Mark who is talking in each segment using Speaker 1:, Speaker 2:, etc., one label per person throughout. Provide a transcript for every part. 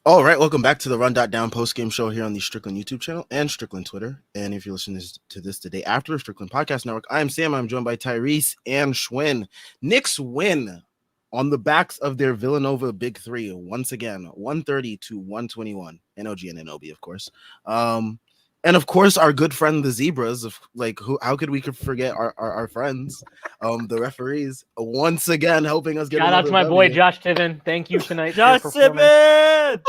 Speaker 1: All right, welcome back to the Run.down postgame show here on the Strickland YouTube channel and Strickland Twitter. And if you're listening to this the day after the Strickland Podcast Network, I am Sam. I'm joined by Tyrese and Schwinn. Knicks win on the backs of their Villanova Big Three once again, 130 to 121. NOG and NOB, of course. And of course, our good friend the Zebras. How could we forget our friends, the referees, once again helping us get
Speaker 2: Shout out
Speaker 1: another
Speaker 2: to my boy
Speaker 1: W.
Speaker 2: Josh Tiven. Thank you tonight for your
Speaker 3: Josh
Speaker 2: performance.
Speaker 3: Simmons!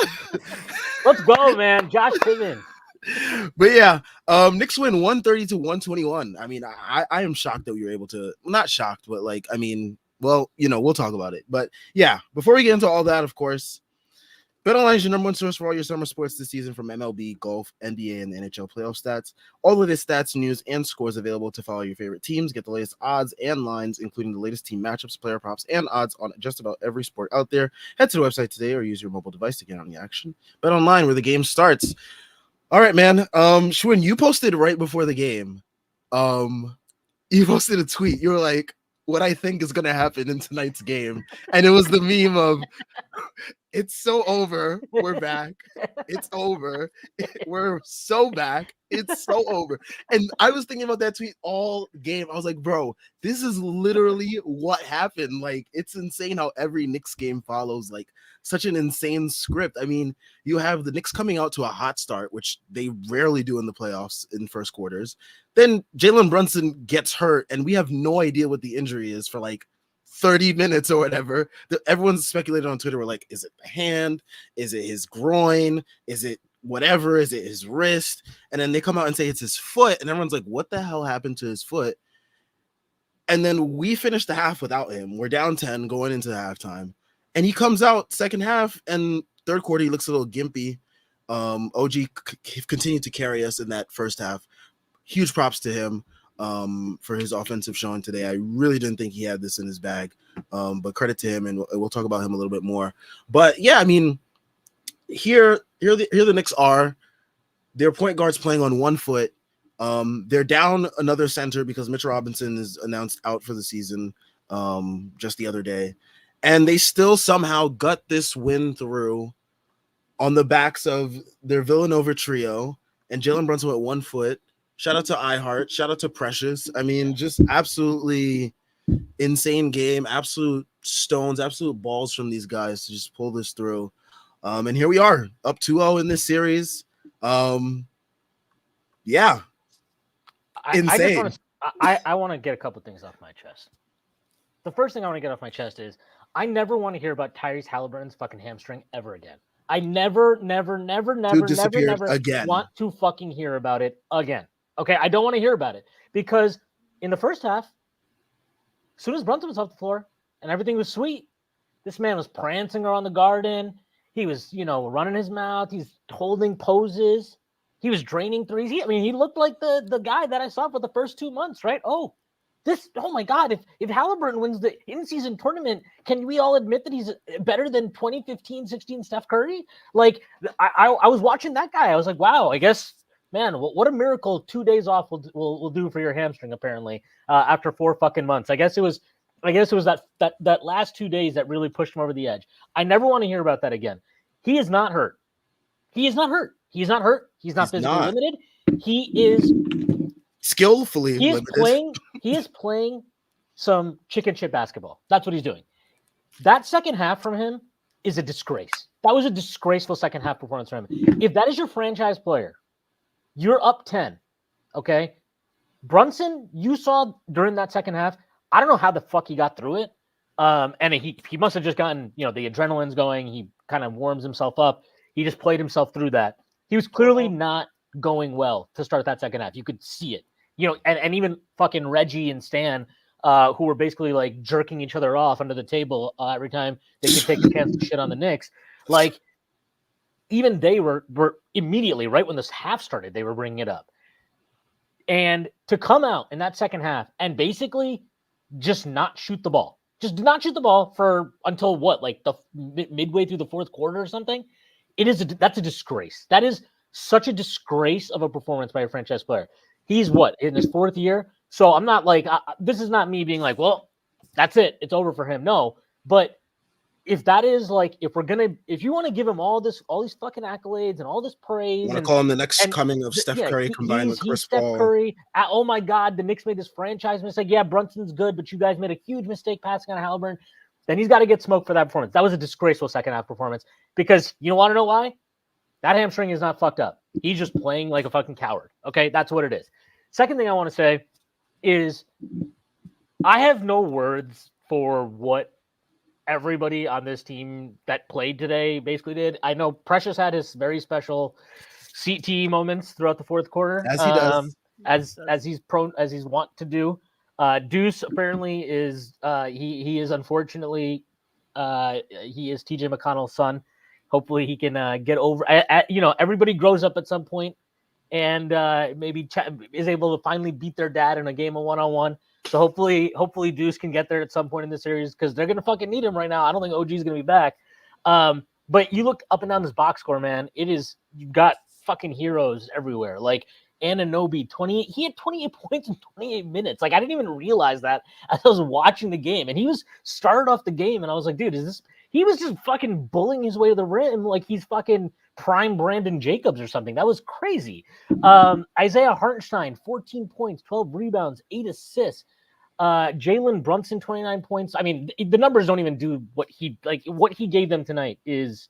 Speaker 2: Let's go, man. Josh Tiven.
Speaker 1: But yeah, Knicks win 130 to 121. I mean, I am shocked that we were able to, not shocked, but we'll talk about it. But yeah, before we get into all that, of course, BetOnline is your number one source for all your summer sports this season, from MLB, golf, NBA, and NHL playoff stats. All of this stats, news, and scores available to follow your favorite teams. Get the latest odds and lines, including the latest team matchups, player props, and odds on just about every sport out there. Head to the website today or use your mobile device to get on the action. BetOnline, where the game starts. All right, man. Schwinn, you posted right before the game. You posted a tweet. You were like, what I think is going to happen in tonight's game. And it was the meme of, it's so over. We're back. It's over. We're so back. It's so over. And I was thinking about that tweet all game. I was like, bro, this is literally what happened. Like, it's insane how every Knicks game follows like such an insane script. I mean, you have the Knicks coming out to a hot start, which they rarely do in the playoffs in first quarters. Then Jalen Brunson gets hurt, and we have no idea what the injury is for like 30 minutes or whatever. Everyone's speculated on Twitter. We're like, is it the hand? Is it his groin? Is it whatever? Is it his wrist? And then they come out and say it's his foot, and everyone's like, what the hell happened to his foot? And then we finish the half without him. We're down 10 going into halftime, and he comes out second half, and third quarter he looks a little gimpy. OG continued to carry us in that first half. Huge props to him for his offensive showing today. I really didn't think he had this in his bag, but credit to him, and we'll talk about him a little bit more. But yeah, I mean, here the Knicks are. Their point guard's playing on one foot. They're down another center because Mitch Robinson is announced out for the season just the other day, and they still somehow gut this win through on the backs of their Villanova trio and Jalen Brunson with 1 foot. Shout out to iHeart. Shout out to Precious. I mean, just absolutely insane game. Absolute stones, absolute balls from these guys to just pull this through. And here we are, up 2-0 in this series. Yeah. Insane.
Speaker 2: I want to get a couple things off my chest. The first thing I want to get off my chest is I never want to hear about Tyrese Halliburton's fucking hamstring ever again. I never
Speaker 1: again.
Speaker 2: want to fucking hear about it again. Okay, I don't want to hear about it because in the first half, as soon as Brunson was off the floor and everything was sweet, this man was prancing around the garden. He was, running his mouth. He's holding poses. He was draining threes. He looked like the guy that I saw for the first 2 months, right? Oh my God, if Halliburton wins the in-season tournament, can we all admit that he's better than 2015, 16 Steph Curry? Like, I was watching that guy. I was like, wow, I guess, man, what a miracle 2 days off will do for your hamstring, apparently, after 4 fucking months. I guess it was that last 2 days that really pushed him over the edge. I never want to hear about that again. He is not hurt. He's not physically limited. He is
Speaker 1: skillfully limited.
Speaker 2: He is playing some chicken shit basketball. That's what he's doing. That second half from him is a disgrace. That was a disgraceful second half performance from him. If that is your franchise player, you're up 10, okay? Brunson, you saw during that second half, I don't know how the fuck he got through it. And he must have just gotten, the adrenaline's going. He kind of warms himself up. He just played himself through that. He was clearly not going well to start that second half. You could see it. And even fucking Reggie and Stan, who were basically like jerking each other off under the table every time they could take a chance to shit on the Knicks. Like, even they were immediately, right when this half started, they were bringing it up. And to come out in that second half and basically just not shoot the ball. Just not shoot the ball for until what, like the midway through the fourth quarter or something? That's a disgrace. That is such a disgrace of a performance by a franchise player. He's in his 4th year? So I'm not like, this is not me being like, well, that's it. It's over for him. No, but if that is like, if you want to give him all these fucking accolades and all this praise,
Speaker 1: Want to
Speaker 2: and
Speaker 1: call him the next coming of Steph
Speaker 2: yeah,
Speaker 1: Curry combined with
Speaker 2: he's
Speaker 1: Chris
Speaker 2: Steph
Speaker 1: Paul.
Speaker 2: Curry. Oh my God, the Knicks made this franchise mistake. Yeah, Brunson's good, but you guys made a huge mistake passing on Halliburton. Then he's got to get smoked for that performance. That was a disgraceful second half performance because you want to know why? That hamstring is not fucked up. He's just playing like a fucking coward. Okay, that's what it is. Second thing I want to say is I have no words for what everybody on this team that played today basically did. I know Precious had his very special CTE moments throughout the fourth quarter,
Speaker 1: As he does.
Speaker 2: as he's prone, as he's wont to do. Deuce apparently is he is unfortunately he is TJ McConnell's son. Hopefully he can get over. Everybody grows up at some point, and maybe is able to finally beat their dad in a game of 1-on-1. So hopefully Deuce can get there at some point in the series because they're gonna fucking need him right now. I don't think OG is gonna be back. But you look up and down this box score, man. You've got fucking heroes everywhere. Like Anunoby, he had 28 points in 28 minutes. Like I didn't even realize that as I was watching the game, and he was started off the game, and I was like, dude, he was just fucking bullying his way to the rim like he's fucking prime Brandon Jacobs or something. That was crazy. Isaiah Hartenstein, 14 points, 12 rebounds, 8 assists. Jalen Brunson, 29 points. I mean, the numbers don't even do what he gave them tonight is.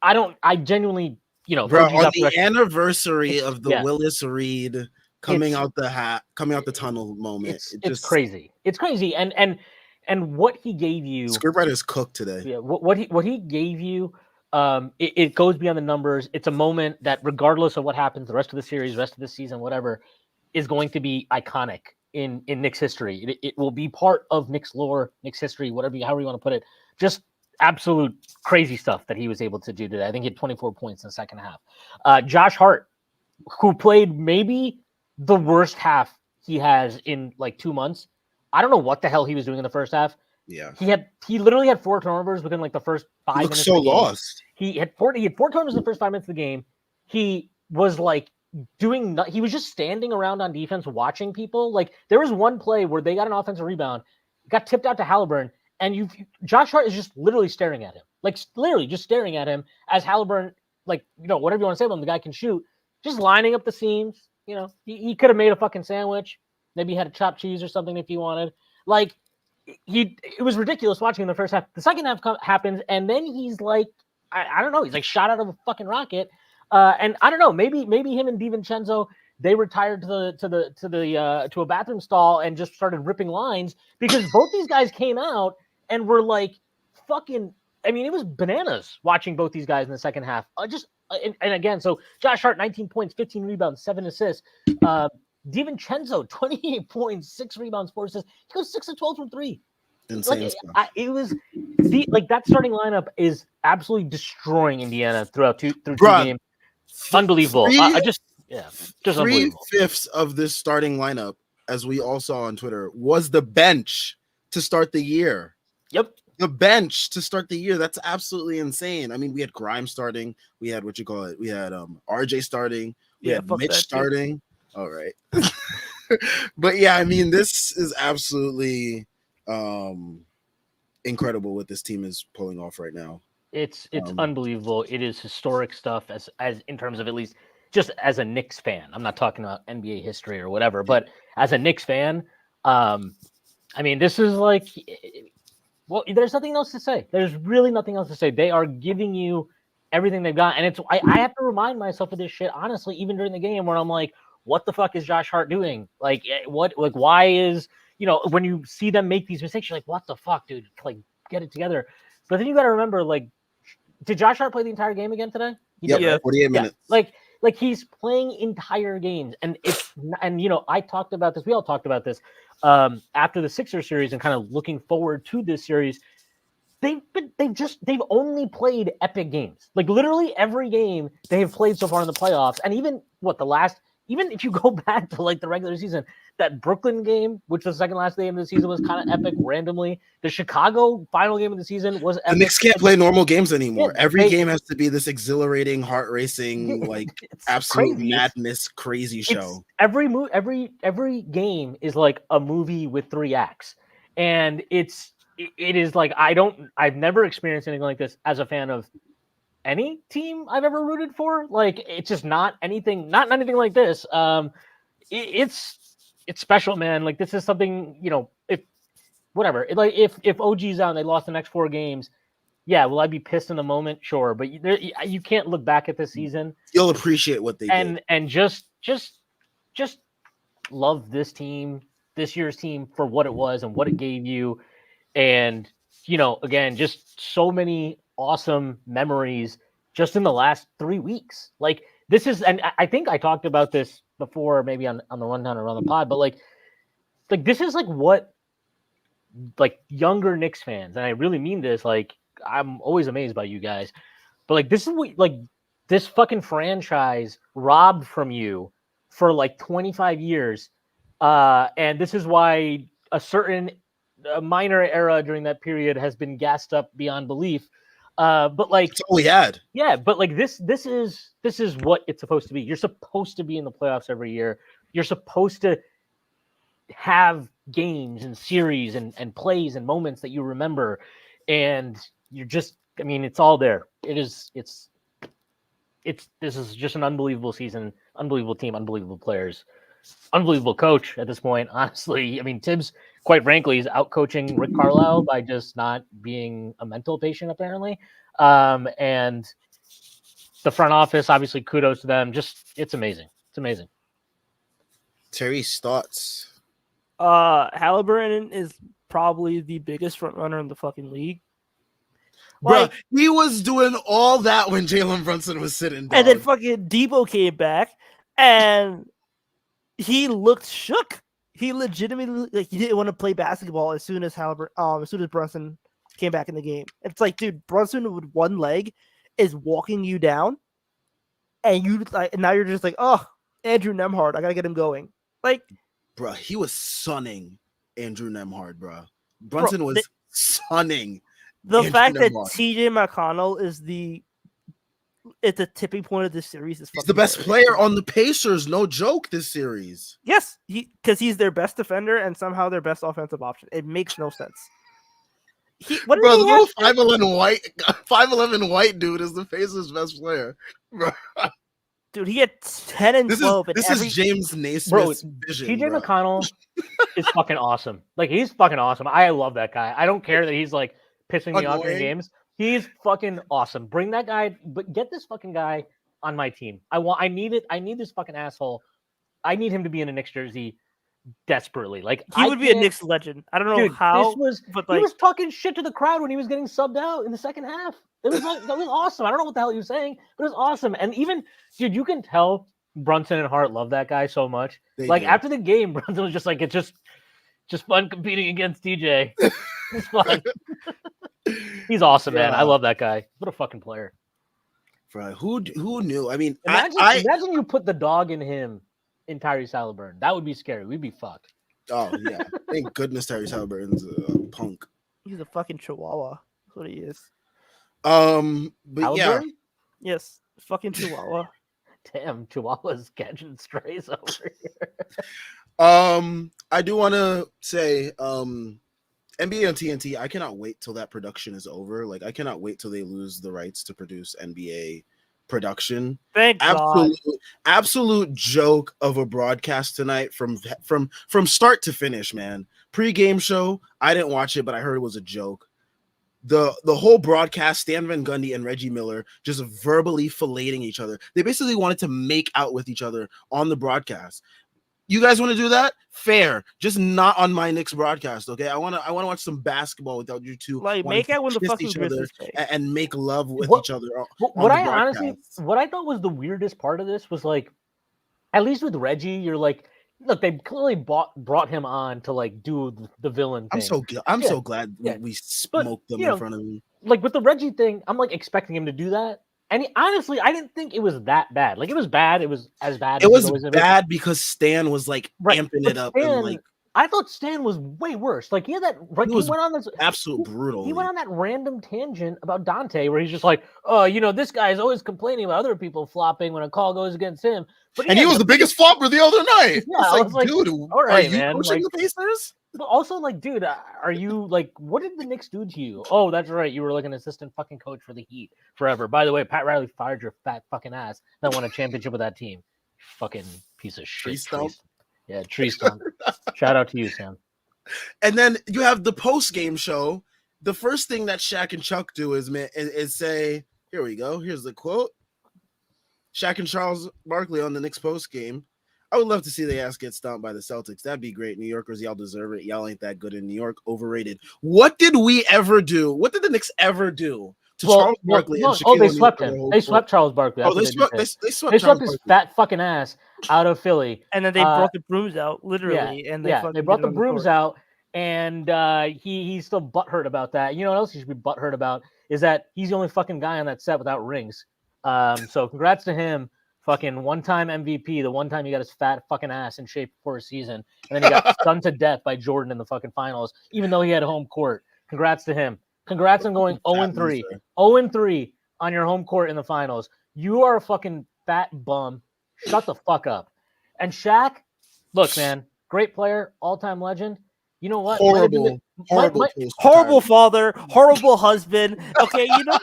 Speaker 2: I genuinely,
Speaker 1: Bro, on the anniversary of the Willis Reed coming out the tunnel moment,
Speaker 2: it's crazy. It's crazy, and what he gave you.
Speaker 1: Scriptwriter's cooked today.
Speaker 2: Yeah, what he gave you. It goes beyond the numbers. It's a moment that, regardless of what happens, the rest of the series, rest of the season, whatever, is going to be iconic in Knicks history. It will be part of Knicks lore, Knicks history, however you want to put it. Just absolute crazy stuff that he was able to do today. I think he had 24 points in the second half. Josh Hart, who played maybe the worst half he has in like 2 months. I don't know what the hell he was doing in the first half.
Speaker 1: Yeah,
Speaker 2: he literally had 4 turnovers within like the first 5 minutes.
Speaker 1: So lost.
Speaker 2: He had 4 turnovers in the first 5 minutes of the game. He was like he was just standing around on defense watching people. Like there was one play where they got an offensive rebound, got tipped out to Halliburton, and Josh Hart is just literally staring at him, like literally just staring at him as Halliburton, like whatever you want to say about him, the guy can shoot, just lining up the seams. He could have made a fucking sandwich. Maybe he had a chopped cheese or something if he wanted. Like it was ridiculous watching in the first half. The second half happens, and then he's like, I don't know, he's like shot out of a fucking rocket. And I don't know, maybe him and DiVincenzo, they retired to a bathroom stall and just started ripping lines because both these guys came out and were like fucking. I mean, it was bananas watching both these guys in the second half. And again, so Josh Hart, 19 points, 15 rebounds, 7 assists. DiVincenzo, 28 points, 6 rebounds, 4 assists. He goes 6 of 12 from 3.
Speaker 1: Insane
Speaker 2: stuff. It was that starting lineup is absolutely destroying Indiana through two games. Unbelievable. Just unbelievable.
Speaker 1: 3/5 of this starting lineup, as we all saw on Twitter, was the bench to start the year.
Speaker 2: Yep.
Speaker 1: The bench to start the year. That's absolutely insane. I mean, we had Grimes starting. We had we had RJ starting. We had Mitch starting. All right. But yeah, I mean, this is absolutely incredible what this team is pulling off right now.
Speaker 2: It's unbelievable. It is historic stuff as in terms of, at least just as a Knicks fan. I'm not talking about NBA history or whatever, but as a Knicks fan, I mean, this is like, well, there's nothing else to say. There's really nothing else to say. They are giving you everything they've got, and I have to remind myself of this shit, honestly, even during the game, where I'm like, what the fuck is Josh Hart doing? Like, why is, when you see them make these mistakes, you're like, what the fuck, dude? Like, get it together. But then you got to remember, like, did Josh Hart play the entire game again today?
Speaker 1: Yeah, 48 minutes.
Speaker 2: Like he's playing entire games, and I talked about this. We all talked about this after the Sixers series, and kind of looking forward to this series. They've only played epic games. Like literally every game they have played so far in the playoffs, and even even if you go back to like the regular season, that Brooklyn game, which was the second last game of the season, was kind of epic randomly. The Chicago final game of the season was epic.
Speaker 1: The Knicks can't play normal games anymore. Every game has to be this exhilarating, heart racing, like absolute madness, crazy show.
Speaker 2: Every game is like a movie with 3 acts, and it's it is like I've never experienced anything like this as a fan of any team I've ever rooted for. Like it's just not anything like this. It's special, man. Like this is something, if whatever, if OG's out and they lost the next 4 games, yeah, will I be pissed in the moment? Sure, but you can't look back at this season.
Speaker 1: You'll appreciate what they did,
Speaker 2: and just love this team, this year's team for what it was and what it gave you, and again, just so many awesome memories just in the last 3 weeks. Like this is, and I think I talked about this before, maybe on the rundown or on the pod, but like this is like what like younger Knicks fans, and I really mean this, like I'm always amazed by you guys, but like this is what like this fucking franchise robbed from you for like 25 years, and this is why a certain minor era during that period has been gassed up beyond belief. But like
Speaker 1: that's all we had.
Speaker 2: Yeah, but like this is what it's supposed to be. You're supposed to be in the playoffs every year. You're supposed to have games and series and plays and moments that you remember, and you're just, I mean, it's all there. This is just an unbelievable season, unbelievable team, unbelievable players, unbelievable coach at this point. Honestly, I mean, Tibbs, quite frankly, is out coaching Rick Carlisle by just not being a mental patient, apparently. And the front office, obviously, kudos to them. Just, it's amazing. It's amazing.
Speaker 1: Terry's thoughts.
Speaker 3: Halliburton is probably the biggest front runner in the fucking league.
Speaker 1: Like, bro, he was doing all that when Jalen Brunson was sitting down.
Speaker 3: And then fucking Debo came back, and he looked shook. He legitimately, like, he didn't want to play basketball as soon as Brunson came back in the game. It's like, dude, Brunson with one leg is walking you down, and you like, and now you're just like, oh, Andrew Nembhard, I gotta get him going. Like,
Speaker 1: bro, he was sunning Andrew Nembhard, bro. Brunson was sunning.
Speaker 3: The
Speaker 1: Andrew
Speaker 3: fact that
Speaker 1: Nembhard.
Speaker 3: TJ McConnell is it's a tipping point of this series.
Speaker 1: He's the best player on the Pacers, no joke, this series.
Speaker 3: Yes, because he's their best defender and somehow their best offensive option. It makes no sense.
Speaker 1: Bro, the little 5'11" white dude is the Pacers' best player. Bro.
Speaker 3: Dude, he had 10 and 12.
Speaker 1: This is James Naismith's vision.
Speaker 2: TJ McConnell is fucking awesome. Like, he's fucking awesome. I love that guy. I don't care that he's like pissing me off in games. He's fucking awesome. Bring that guy, but get this fucking guy on my team. I need it. I need this fucking asshole. I need him to be in a Knicks jersey desperately. Like,
Speaker 3: he would be a Knicks legend. I don't know how, but like,
Speaker 2: he was talking shit to the crowd when he was getting subbed out in the second half. It was like, that was awesome. I don't know what the hell he was saying, but it was awesome. And even, dude, you can tell Brunson and Hart love that guy so much. After the game, Brunson was just like, it's just fun competing against TJ. It's fun. He's awesome, man. I love that guy. What a fucking player.
Speaker 1: Bro, who knew? I mean,
Speaker 2: imagine you put the dog in him in Tyrese Halliburton. That would be scary. We'd be fucked.
Speaker 1: Oh, yeah. Thank goodness Tyrese Halliburton's a punk.
Speaker 3: He's a fucking chihuahua. That's what he is.
Speaker 1: But
Speaker 2: Halliburton?
Speaker 3: Yeah. Yes. Fucking chihuahua.
Speaker 2: Damn, Chihuahua's catching strays over here.
Speaker 1: I do want to say, NBA on TNT, I cannot wait till that production is over. Like, I cannot wait till they lose the rights to produce NBA production.
Speaker 3: Thank God.
Speaker 1: Absolute joke of a broadcast tonight from start to finish, man. Pre-game show, I didn't watch it, but I heard it was a joke. The whole broadcast, Stan Van Gundy and Reggie Miller just verbally filleting each other. They basically wanted to make out with each other on the broadcast. You guys want to do that? Fair. Just not on my Knicks broadcast, okay? I want to watch some basketball without you two.
Speaker 3: Like, make out when the fucking Grizzlies
Speaker 1: and make love with each other.
Speaker 2: What I thought was the weirdest part of this was, like, at least with Reggie, you're like, look, they clearly brought him on to like do the villain thing.
Speaker 1: I'm so glad we smoked them in front of him.
Speaker 2: Like with the Reggie thing, I'm like expecting him to do that. And honestly, I didn't think it was that bad. Like, it was bad. It was as bad.
Speaker 1: It was bad because Stan was like amping it up.
Speaker 2: Stan,
Speaker 1: and like,
Speaker 2: I thought Stan was way worse. Like, he had that. Like, he went on this
Speaker 1: absolute brutal.
Speaker 2: He went on that random tangent about Dante, where he's just like, "Oh, you know, this guy's always complaining about other people flopping when a call goes against him."
Speaker 1: But he was the biggest flopper the other night.
Speaker 2: Yeah, I was like,
Speaker 1: dude,
Speaker 2: all right,
Speaker 1: are you
Speaker 2: man.
Speaker 1: coaching
Speaker 2: Like,
Speaker 1: the Pacers?
Speaker 2: But also, like, dude, are you like, what did the Knicks do to you? Oh, that's right, you were like an assistant fucking coach for the Heat forever. By the way, Pat Riley fired your fat fucking ass that won a championship with that team. Fucking piece of shit.
Speaker 1: Tree stump.
Speaker 2: Yeah, tree stump. Shout out to you, Sam.
Speaker 1: And then you have the post-game show. The first thing that Shaq and Chuck do is say, here we go. Here's the quote. Shaq and Charles Barkley on the Knicks post-game. I would love to see the ass get stomped by the Celtics. That'd be great. New Yorkers, y'all deserve it. Y'all ain't that good in New York. Overrated. What did we ever do? What did the Knicks ever do to Charles Barkley and Shaquille
Speaker 2: O'Neal? They
Speaker 1: O'Neal
Speaker 2: swept him. They swept Charles Barkley.
Speaker 1: They swept
Speaker 2: his fat fucking ass out of Philly.
Speaker 3: And then they brought the brooms out, literally.
Speaker 2: Yeah,
Speaker 3: and
Speaker 2: they brought the brooms out, and he's still butthurt about that. You know what else he should be butthurt about is that he's the only fucking guy on that set without rings. So congrats to him. Fucking one-time MVP, the one time he got his fat fucking ass in shape for a season, and then he got stunned to death by Jordan in the fucking finals, even though he had home court. Congrats to him. Congrats on going 0-3. 0-3 on your home court in the finals. You are a fucking fat bum. Shut the fuck up. And Shaq, look, man, great player, all-time legend. You know what?
Speaker 3: Horrible father, horrible husband. Okay, you know,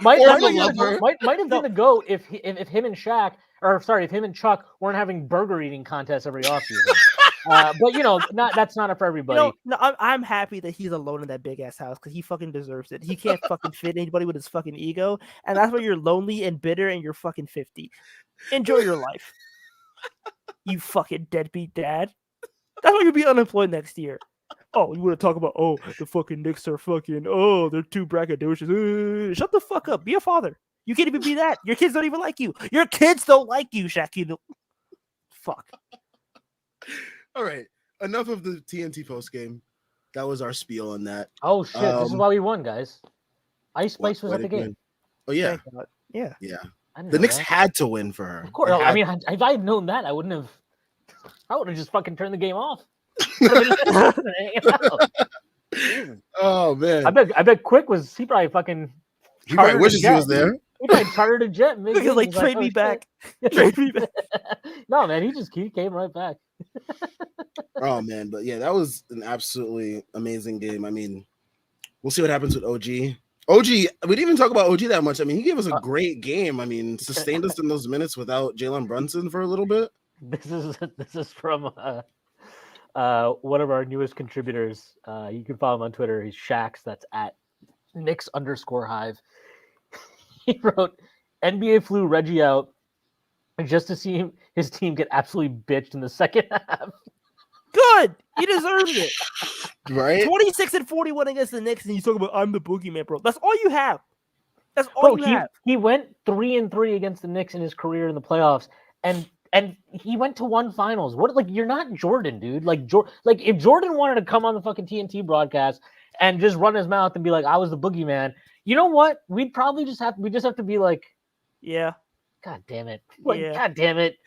Speaker 2: might have been the GOAT if him and Shaq, or sorry, if him and Chuck weren't having burger eating contests every offseason. But you know, that's not for everybody.
Speaker 3: You know, no, I'm happy that he's alone in that big ass house because he fucking deserves it. He can't fucking fit anybody with his fucking ego, and that's why you're lonely and bitter, and you're fucking 50. Enjoy your life, you fucking deadbeat dad. That's why you'll be unemployed next year. Oh, you want to talk about, the fucking Knicks are fucking, they're too braggadocious. Shut the fuck up. Be a father. You can't even be that. Your kids don't even like you. Your kids don't like you, Shaq. Fuck.
Speaker 1: All right. Enough of the TNT post game. That was our spiel on that.
Speaker 2: Oh, shit. This is why we won, guys. Ice Spice was at the game.
Speaker 1: Win? Oh, yeah.
Speaker 3: Yeah.
Speaker 1: The Knicks had to win for her.
Speaker 2: Of course. I mean, if I had known that, I would have just fucking turned the game off.
Speaker 1: Oh man!
Speaker 2: I bet Quick was he probably fucking.
Speaker 1: He probably wishes he was there.
Speaker 2: He probably chartered a jet.
Speaker 3: He was like, trade me back. Trade me back.
Speaker 2: No, man, he came right back.
Speaker 1: Oh man, but yeah, that was an absolutely amazing game. I mean, we'll see what happens with OG. OG, we didn't even talk about OG that much. I mean, he gave us a great game. I mean, sustained us in those minutes without Jalen Brunson for a little bit.
Speaker 2: This is from one of our newest contributors. You can follow him on Twitter. He's Shax. That's at Knicks_Hive. He wrote, NBA flew Reggie out just to see his team get absolutely bitched in the second half.
Speaker 3: Good. He deserves it.
Speaker 1: Right?
Speaker 3: 26-41 against the Knicks, and you talk about I'm the boogeyman, bro. That's all you have. That's all you have.
Speaker 2: He went 3-3 against the Knicks in his career in the playoffs, and he went to one finals. What, like, you're not Jordan, dude. Like if Jordan wanted to come on the fucking TNT broadcast and just run his mouth and be like, I was the boogeyman, you know what? We'd probably just have to be like,
Speaker 3: yeah.
Speaker 2: God damn it. Like, yeah. God damn it.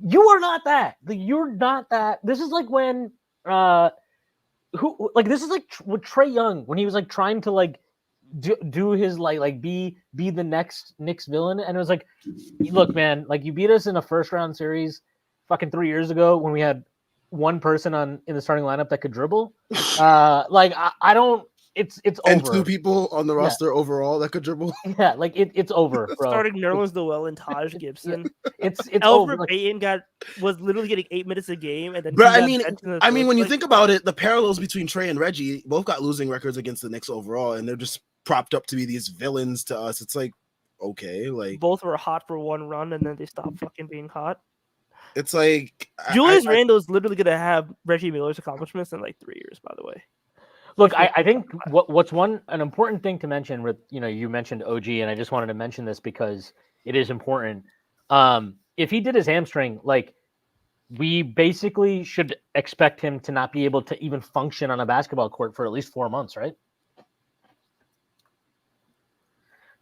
Speaker 2: You are not that. Like, you're not that. This is like when this is like with Trae Young when he was like trying to like do his like be the next Knicks villain, and it was like, look, man, like you beat us in a first round series fucking 3 years ago when we had one person in the starting lineup that could dribble. Like I don't. It's
Speaker 1: and
Speaker 2: over.
Speaker 1: 2 people on the roster overall that could dribble.
Speaker 2: Yeah, like it's over, bro.
Speaker 3: Starting Nerlens Noel and Taj Gibson.
Speaker 2: It's
Speaker 3: Elfrid
Speaker 2: over.
Speaker 3: Payton was literally getting 8 minutes a game, and then.
Speaker 1: But I mean, when you think about it, the parallels between Trae and Reggie both got losing records against the Knicks overall, and they're just propped up to be these villains to us. It's like, okay, like
Speaker 3: both were hot for one run, and then they stopped fucking being hot.
Speaker 1: It's like
Speaker 3: Julius Randle is literally gonna have Reggie Miller's accomplishments in like 3 years, by the way.
Speaker 2: Look, I think what's an important thing to mention with, you mentioned OG, and I just wanted to mention this because it is important. If he did his hamstring, like, we basically should expect him to not be able to even function on a basketball court for at least 4 months, right?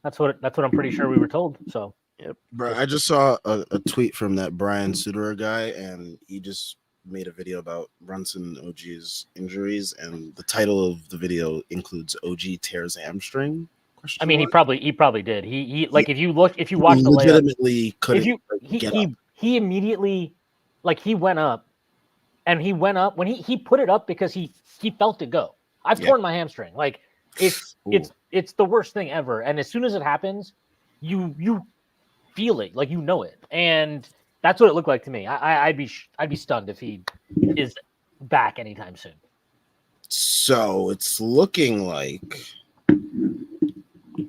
Speaker 2: That's what I'm pretty sure we were told. So,
Speaker 3: yep.
Speaker 1: Bro, I just saw a tweet from that Brian Suterer guy, and he just made a video about Brunson and OG's injuries, and the title of the video includes OG tears hamstring.
Speaker 2: I mean, he probably did. He like, if you watch the
Speaker 1: legitimately
Speaker 2: layup, he immediately, like, he went up and he went up when he put it up because he felt it go. I've torn my hamstring. Like it's the worst thing ever. And as soon as it happens, you feel it, like you know it, and that's what it looked like to me. I'd be stunned if he is back anytime soon.
Speaker 1: So it's looking like.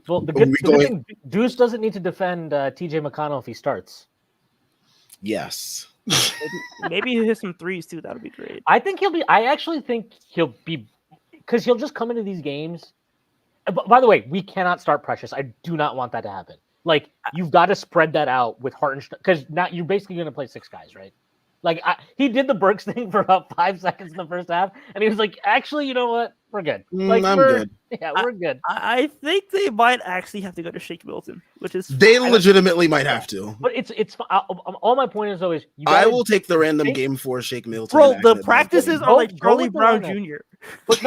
Speaker 2: Well, the good thing, Deuce doesn't need to defend TJ McConnell if he starts.
Speaker 1: Yes.
Speaker 3: Maybe he'll hit some threes too. That would be great.
Speaker 2: I actually think he'll be, because he'll just come into these games. By the way, we cannot start Precious. I do not want that to happen. Like, you've got to spread that out with Hartenstein, because now you're basically going to play 6 guys, right? Like, he did the Burks thing for about 5 seconds in the first half, and he was like, actually, you know what? We're good. Like,
Speaker 1: I'm good.
Speaker 2: Yeah, we're good.
Speaker 3: I think they might actually have to go to Shake Milton, which is
Speaker 1: They legitimately might have to.
Speaker 2: But it's all my point is always
Speaker 1: I will take the random game 4 Shake Milton.
Speaker 3: Bro, the practices are like Charlie Brown
Speaker 2: lineup.
Speaker 3: Jr.
Speaker 2: But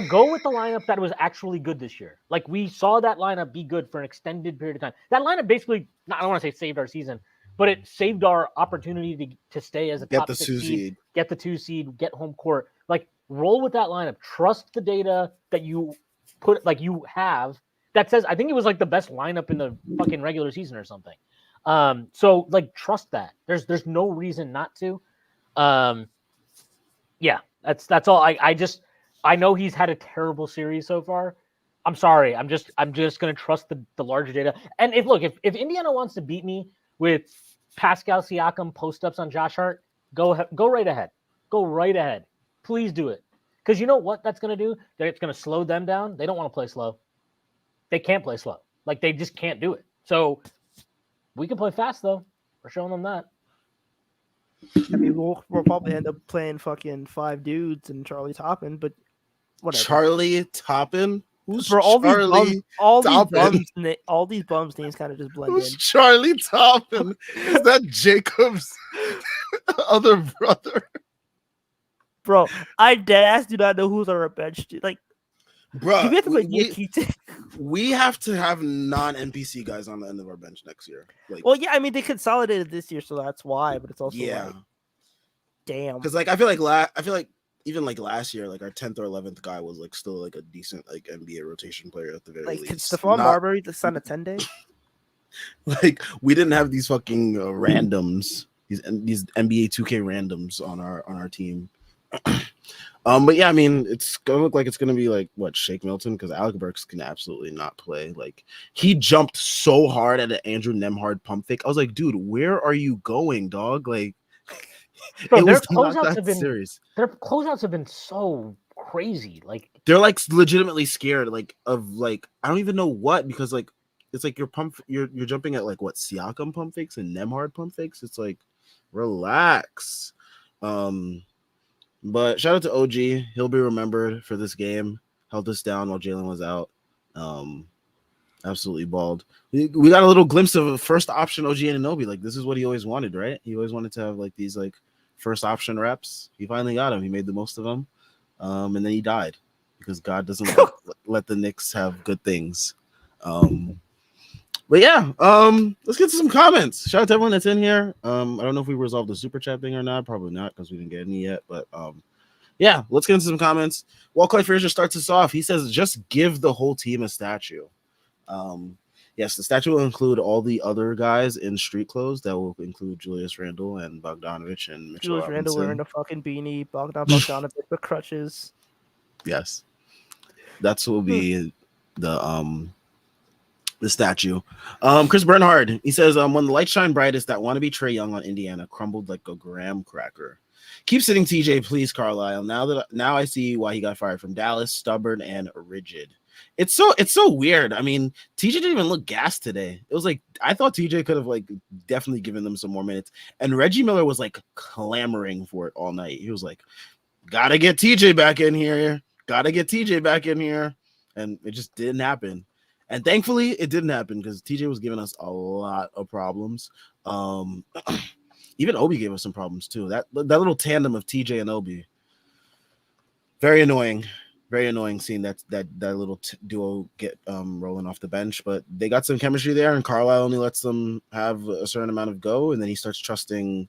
Speaker 2: go with the lineup that was actually good this year. Like, we saw that lineup be good for an extended period of time. That lineup basically, I don't want to say saved our season, but it saved our opportunity to stay as a top 6 seed, get the 2 seed, get home court. Like, roll with that lineup. Trust the data that you you have that says, I think it was like the best lineup in the fucking regular season or something. So like, trust that. There's no reason not to. Yeah, that's all. I know he's had a terrible series so far. I'm sorry. I'm just gonna trust the larger data. And if Indiana wants to beat me with Pascal Siakam post-ups on Josh Hart, go right ahead. Go right ahead. Please do it. Because you know what that's going to do? It's going to slow them down. They don't want to play slow. They can't play slow. Like, they just can't do it. So we can play fast, though. We're showing them that.
Speaker 3: I mean, we'll probably end up playing fucking 5 dudes and Charlie Toppin, but whatever.
Speaker 1: Charlie Toppin? Who's
Speaker 3: For all
Speaker 1: Charlie
Speaker 3: all these bums names kind of just blend
Speaker 1: Who's
Speaker 3: in.
Speaker 1: Charlie Toppin? Is that Jacob's other brother?
Speaker 3: Bro, I deadass do not know who's on our bench. Like,
Speaker 1: bro,
Speaker 3: we
Speaker 1: have to have non-NPC guys on the end of our bench next year. Like,
Speaker 3: well, yeah, I mean, they consolidated this year, so that's why. But it's also like, damn.
Speaker 1: Because like I feel like even like last year, like our 10th or 11th guy was like still like a decent like NBA rotation player at the very least.
Speaker 3: Like, Stephon Marbury, the son of Tende.
Speaker 1: Like, we didn't have these fucking randoms, these NBA 2K randoms on our team. But yeah, I mean, it's gonna look like it's gonna be like what, Shake Milton, because Alec Burks can absolutely not play. Like, he jumped so hard at an Andrew Nemhard pump fake. I was like, dude, where are you going, dog? Like,
Speaker 2: bro, their closeouts have been so crazy. Like,
Speaker 1: they're like legitimately scared, like, of like, I don't even know what, because like it's like you're jumping at like what, Siakam pump fakes and Nemhard pump fakes. It's like, relax. But shout out to OG. He'll be remembered for this game. Held us down while Jalen was out. Absolutely balled. We got a little glimpse of a first option OG Anunoby. Like, this is what he always wanted, right? He always wanted to have like these like first option reps. He finally got them. He made the most of them. And then he died because God doesn't let the Knicks have good things. But yeah, let's get to some comments. Shout out to everyone that's in here. I don't know if we resolved the super chat thing or not. Probably not, because we didn't get any yet. But yeah, let's get into some comments. Clay Frazier starts us off. He says, just give the whole team a statue. Yes, the statue will include all the other guys in street clothes. That will include Julius Randle and Bogdanovich and Mitchell
Speaker 3: Julius Randle wearing a fucking beanie, Bogdanovich with crutches.
Speaker 1: Yes, that's what will be the statue. Chris Bernhard, he says, when the lights shine brightest, that wannabe Trae Young on Indiana crumbled like a graham cracker. Keep sitting, TJ, please, Carlisle. Now I see why he got fired from Dallas. Stubborn and rigid. It's so weird. I mean, TJ didn't even look gassed today. It was like, I thought TJ could have like definitely given them some more minutes. And Reggie Miller was like clamoring for it all night. He was like, gotta get TJ back in here. Gotta get TJ back in here. And it just didn't happen. And thankfully, it didn't happen because TJ was giving us a lot of problems. Even Obi gave us some problems too. That little tandem of TJ and Obi, very annoying seeing that little duo get rolling off the bench. But they got some chemistry there, and Carlisle only lets them have a certain amount of go, and then he starts trusting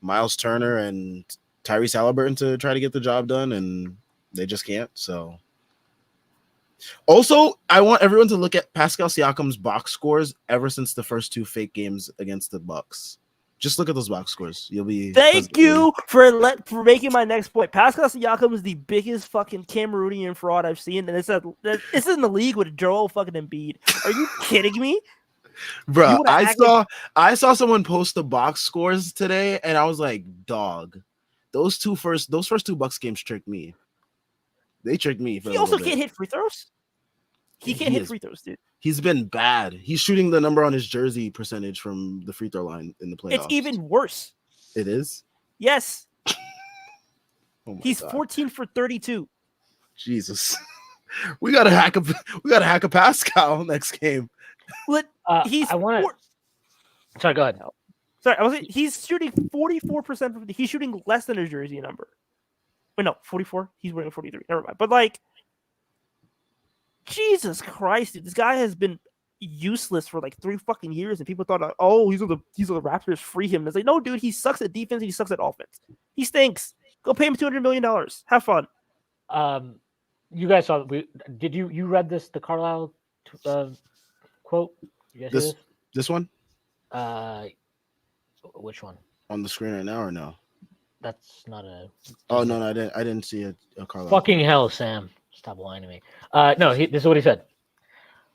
Speaker 1: Miles Turner and Tyrese Halliburton to try to get the job done, and they just can't. So, also, I want everyone to look at Pascal Siakam's box scores ever since the first 2 fake games against the Bucks. Just look at those box scores. You'll be
Speaker 3: Thank you for making my next point. Pascal Siakam is the biggest fucking Cameroonian fraud I've seen, and it's in the league with Joel fucking Embiid. Are you kidding me?
Speaker 1: Bro, I saw someone post the box scores today, and I was like, dog, those first 2 Bucks games tricked me. They tricked me.
Speaker 3: He also can't hit free throws. He can't hit free throws, dude.
Speaker 1: He's been bad. He's shooting the number on his jersey percentage from the free throw line in the playoffs.
Speaker 3: It's even worse.
Speaker 1: It is?
Speaker 3: Yes.
Speaker 1: Oh
Speaker 3: He's
Speaker 1: God.
Speaker 3: 14 for 32.
Speaker 1: Jesus. We gotta hack a Pascal next game.
Speaker 3: What?
Speaker 2: Sorry, go ahead.
Speaker 3: Sorry, he's shooting 44% from he's shooting less than his jersey number. Wait, no, 44. He's wearing 43. Never mind. But like, Jesus Christ, dude, this guy has been useless for like 3 fucking years, and people thought, oh, he's on the Raptors, free him. And it's like, no, dude, he sucks at defense and he sucks at offense. He stinks. Go pay him $200 million. Have fun.
Speaker 2: You guys saw? You read the Carlisle quote? You guys see
Speaker 1: this one?
Speaker 2: Which one?
Speaker 1: On the screen right now or no?
Speaker 2: That's not a.
Speaker 1: Oh no, I didn't see a Carlisle.
Speaker 2: Fucking hell, Sam! Stop lying to me. No, this is what he said.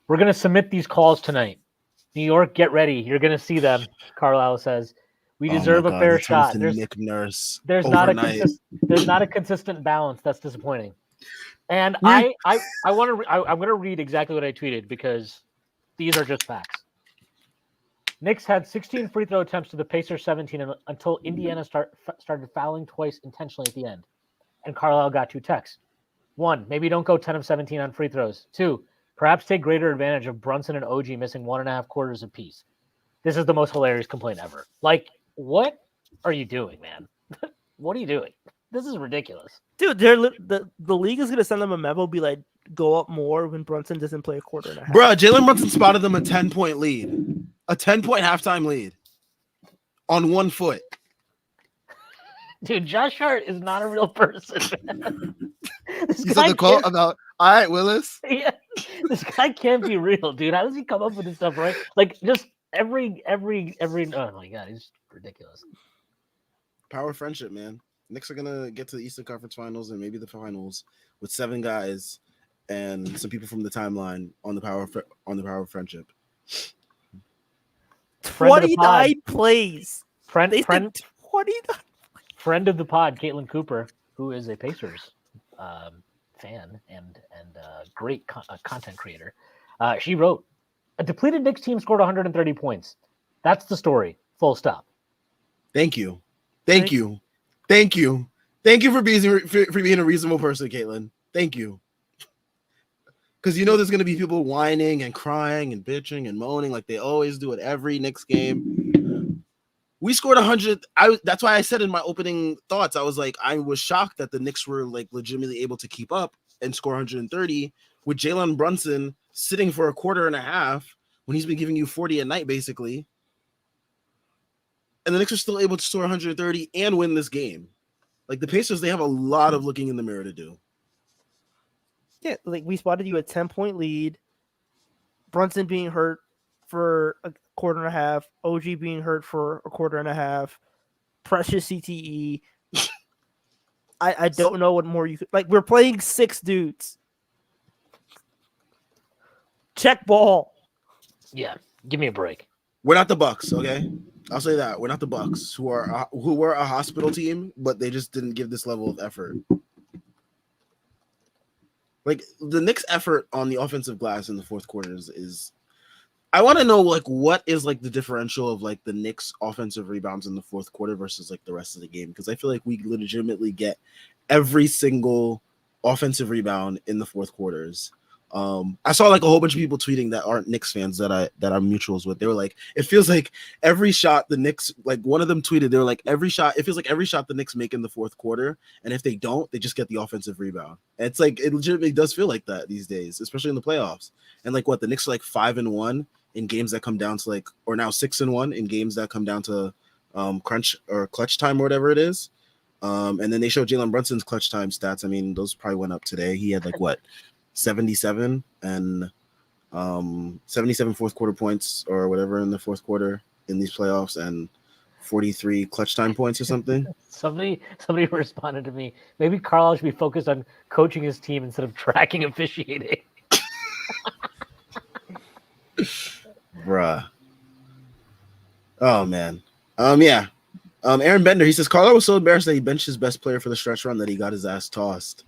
Speaker 2: We're gonna submit these calls tonight. New York, get ready. You're gonna see them. Carlisle says, "We deserve a fair shot."
Speaker 1: Nick Nurse.
Speaker 2: There's not a consistent balance. That's disappointing. And I'm gonna read exactly what I tweeted because these are just facts. Knicks had 16 free throw attempts to the Pacers 17 until Indiana started fouling twice intentionally at the end. And Carlisle got 2 texts. 1, maybe don't go 10 of 17 on free throws. 2, perhaps take greater advantage of Brunson and OG missing 1.5 quarters apiece. This is the most hilarious complaint ever. Like, what are you doing, man? What are you doing? This is ridiculous.
Speaker 3: Dude, the league is going to send them a memo, be like, go up more when Brunson doesn't play a quarter and a half.
Speaker 1: Bro, Jalen Brunson spotted them a 10-point lead. A 10-point halftime lead. On 1 foot.
Speaker 2: Dude, Josh Hart is not a real person, man.
Speaker 1: You saw the quote about, all right, Willis?
Speaker 2: Yeah, this guy can't be real, dude. How does he come up with this stuff, right? Like, just every, oh my God, he's ridiculous.
Speaker 1: Power friendship, man. Knicks are going to get to the Eastern Conference Finals and maybe the finals with 7 guys and some people from the timeline on the power of friendship.
Speaker 3: 29 plays.
Speaker 2: Friend
Speaker 3: Friend
Speaker 2: of the pod, Caitlin Cooper, who is a Pacers fan and great content creator. She wrote, a depleted Knicks team scored 130 points. That's the story. Full stop.
Speaker 1: Thank you. Thank you for being a reasonable person, Caitlin. Thank you. Because there's going to be people whining and crying and bitching and moaning like they always do at every Knicks game. We scored 100. That's why I said in my opening thoughts, I was like, I was shocked that the Knicks were like legitimately able to keep up and score 130 with Jalen Brunson sitting for a quarter and a half when he's been giving you 40 a night, basically. And the Knicks are still able to score 130 and win this game. Like the Pacers, they have a lot of looking in the mirror to do.
Speaker 3: Yeah, like we spotted you a 10-point lead. Brunson being hurt for a quarter and a half. OG being hurt for a quarter and a half. Precious CTE. I don't know what more you could. Like, we're playing 6 dudes. Check ball.
Speaker 2: Yeah, give me a break.
Speaker 1: We're not the Bucks, okay? I'll say that. We're not the Bucks, who were a hospital team, but they just didn't give this level of effort. Like the Knicks' effort on the offensive glass in the fourth quarter is I want to know like what is like the differential of like the Knicks' offensive rebounds in the fourth quarter versus like the rest of the game, because I feel like we legitimately get every single offensive rebound in the fourth quarters. I saw like a whole bunch of people tweeting that aren't Knicks fans that I'm mutuals with. They were like, it feels like every shot the Knicks, like one of them tweeted, they were like, it feels like every shot the Knicks make in the fourth quarter, and if they don't, they just get the offensive rebound. And it's like it legitimately does feel like that these days, especially in the playoffs. And like the Knicks are like 5-1 in games that come down to like, or now 6-1 in games that come down to crunch or clutch time or whatever it is. And then they showed Jalen Brunson's clutch time stats. I mean, those probably went up today. He had like what, 77 and 77 fourth quarter points or whatever in the fourth quarter in these playoffs, and 43 clutch time points or something.
Speaker 2: Somebody responded to me. Maybe Carlisle should be focused on coaching his team instead of tracking officiating.
Speaker 1: Bruh. Oh man. Yeah. Aaron Bender, he says Carlisle was so embarrassed that he benched his best player for the stretch run that he got his ass tossed.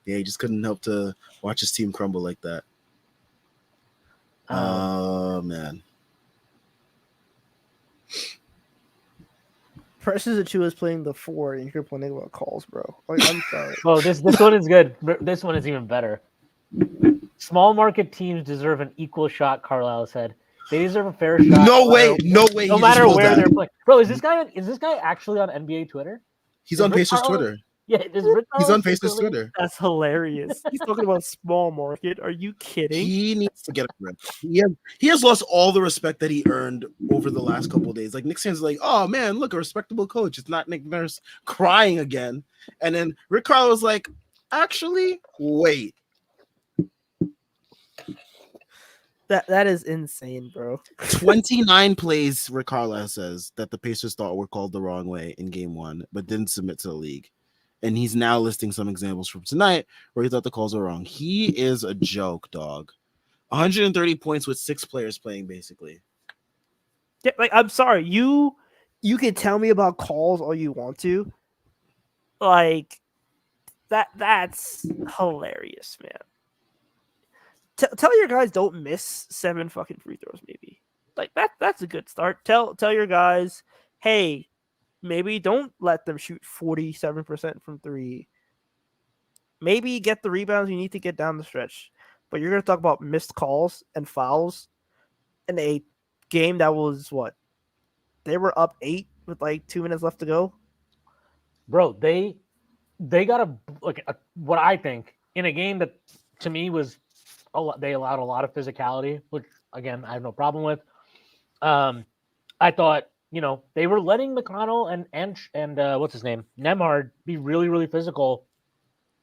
Speaker 1: Yeah, he just couldn't help to watch his team crumble like that. Oh man.
Speaker 3: Precious Achua is playing the 4, and you're complaining about calls, bro. Like, I'm sorry.
Speaker 2: Oh, this one is good. This one is even better. Small market teams deserve an equal shot, Carlisle said. They deserve a fair shot.
Speaker 1: No way. No way.
Speaker 2: No matter where they're playing. Bro, is this guy actually on NBA Twitter?
Speaker 1: He's on Pacers Twitter.
Speaker 2: Yeah,
Speaker 1: he's on Pacers Twitter.
Speaker 3: That's hilarious. He's talking about small market. Are you kidding?
Speaker 1: He needs to get a grip. He has lost all the respect that he earned over the last couple of days. Like Knicks fans are like, oh man, look, a respectable coach. It's not Nick Nurse crying again. And then Rick Carlisle was like, actually, wait.
Speaker 3: That is insane, bro.
Speaker 1: 29 plays, Rick Carlisle says, that the Pacers thought were called the wrong way in game 1, but didn't submit to the league. And he's now listing some examples from tonight where he thought the calls were wrong. He is a joke, dog. 130 points with 6 players playing, basically.
Speaker 3: Yeah, like, I'm sorry. You can tell me about calls all you want to. Like, that's hilarious, man. Tell your guys don't miss 7 fucking free throws, maybe. Like, that's a good start. Tell your guys, hey, maybe don't let them shoot 47% from 3. Maybe get the rebounds you need to get down the stretch. But you're going to talk about missed calls and fouls in a game that was what? They were up 8 with like 2 minutes left to go.
Speaker 2: Bro, they got what I think in a game that to me was they allowed a lot of physicality, which again I have no problem with. I thought, they were letting McConnell and what's his name, Nemhard, be really, really physical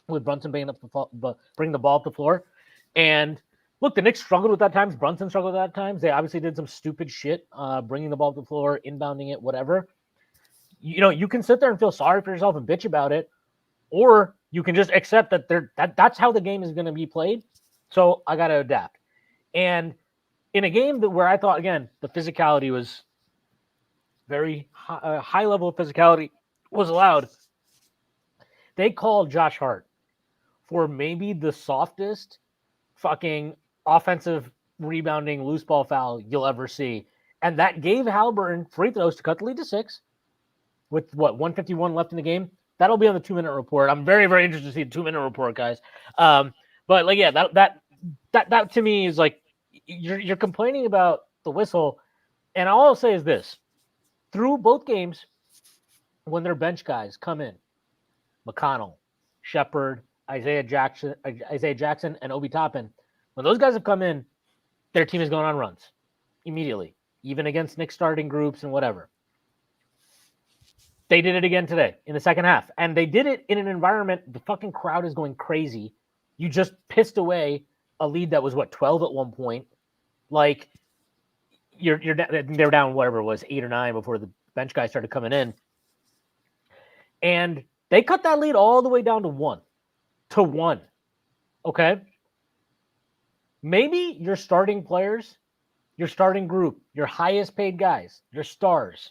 Speaker 2: with Brunson bringing the ball up the floor. And look, the Knicks struggled with that times. Brunson struggled with that times. They obviously did some stupid shit, bringing the ball up the floor, inbounding it, whatever. You can sit there and feel sorry for yourself and bitch about it, or you can just accept that that's how the game is going to be played. So I got to adapt. And in a game where I thought, again, the physicality was very high level of physicality was allowed, they called Josh Hart for maybe the softest fucking offensive rebounding loose ball foul you'll ever see. And that gave Halliburton free throws to cut the lead to 6 with 151 left in the game. That'll be on the 2-minute report. I'm very, very interested to see the 2-minute report, guys. But like, yeah, that to me is like, you're complaining about the whistle. And all I'll say is this: through both games, when their bench guys come in, McConnell, Shepard, Isaiah Jackson, and Obi Toppin, when those guys have come in, their team is going on runs immediately, even against Knicks starting groups and whatever. They did it again today in the second half, and they did it in an environment. The fucking crowd is going crazy. You just pissed away a lead that was 12 at one point. Like they're down whatever it was, 8 or 9 before the bench guys started coming in, and they cut that lead all the way down to 1. Okay, maybe your starting players, your starting group, your highest paid guys, your stars,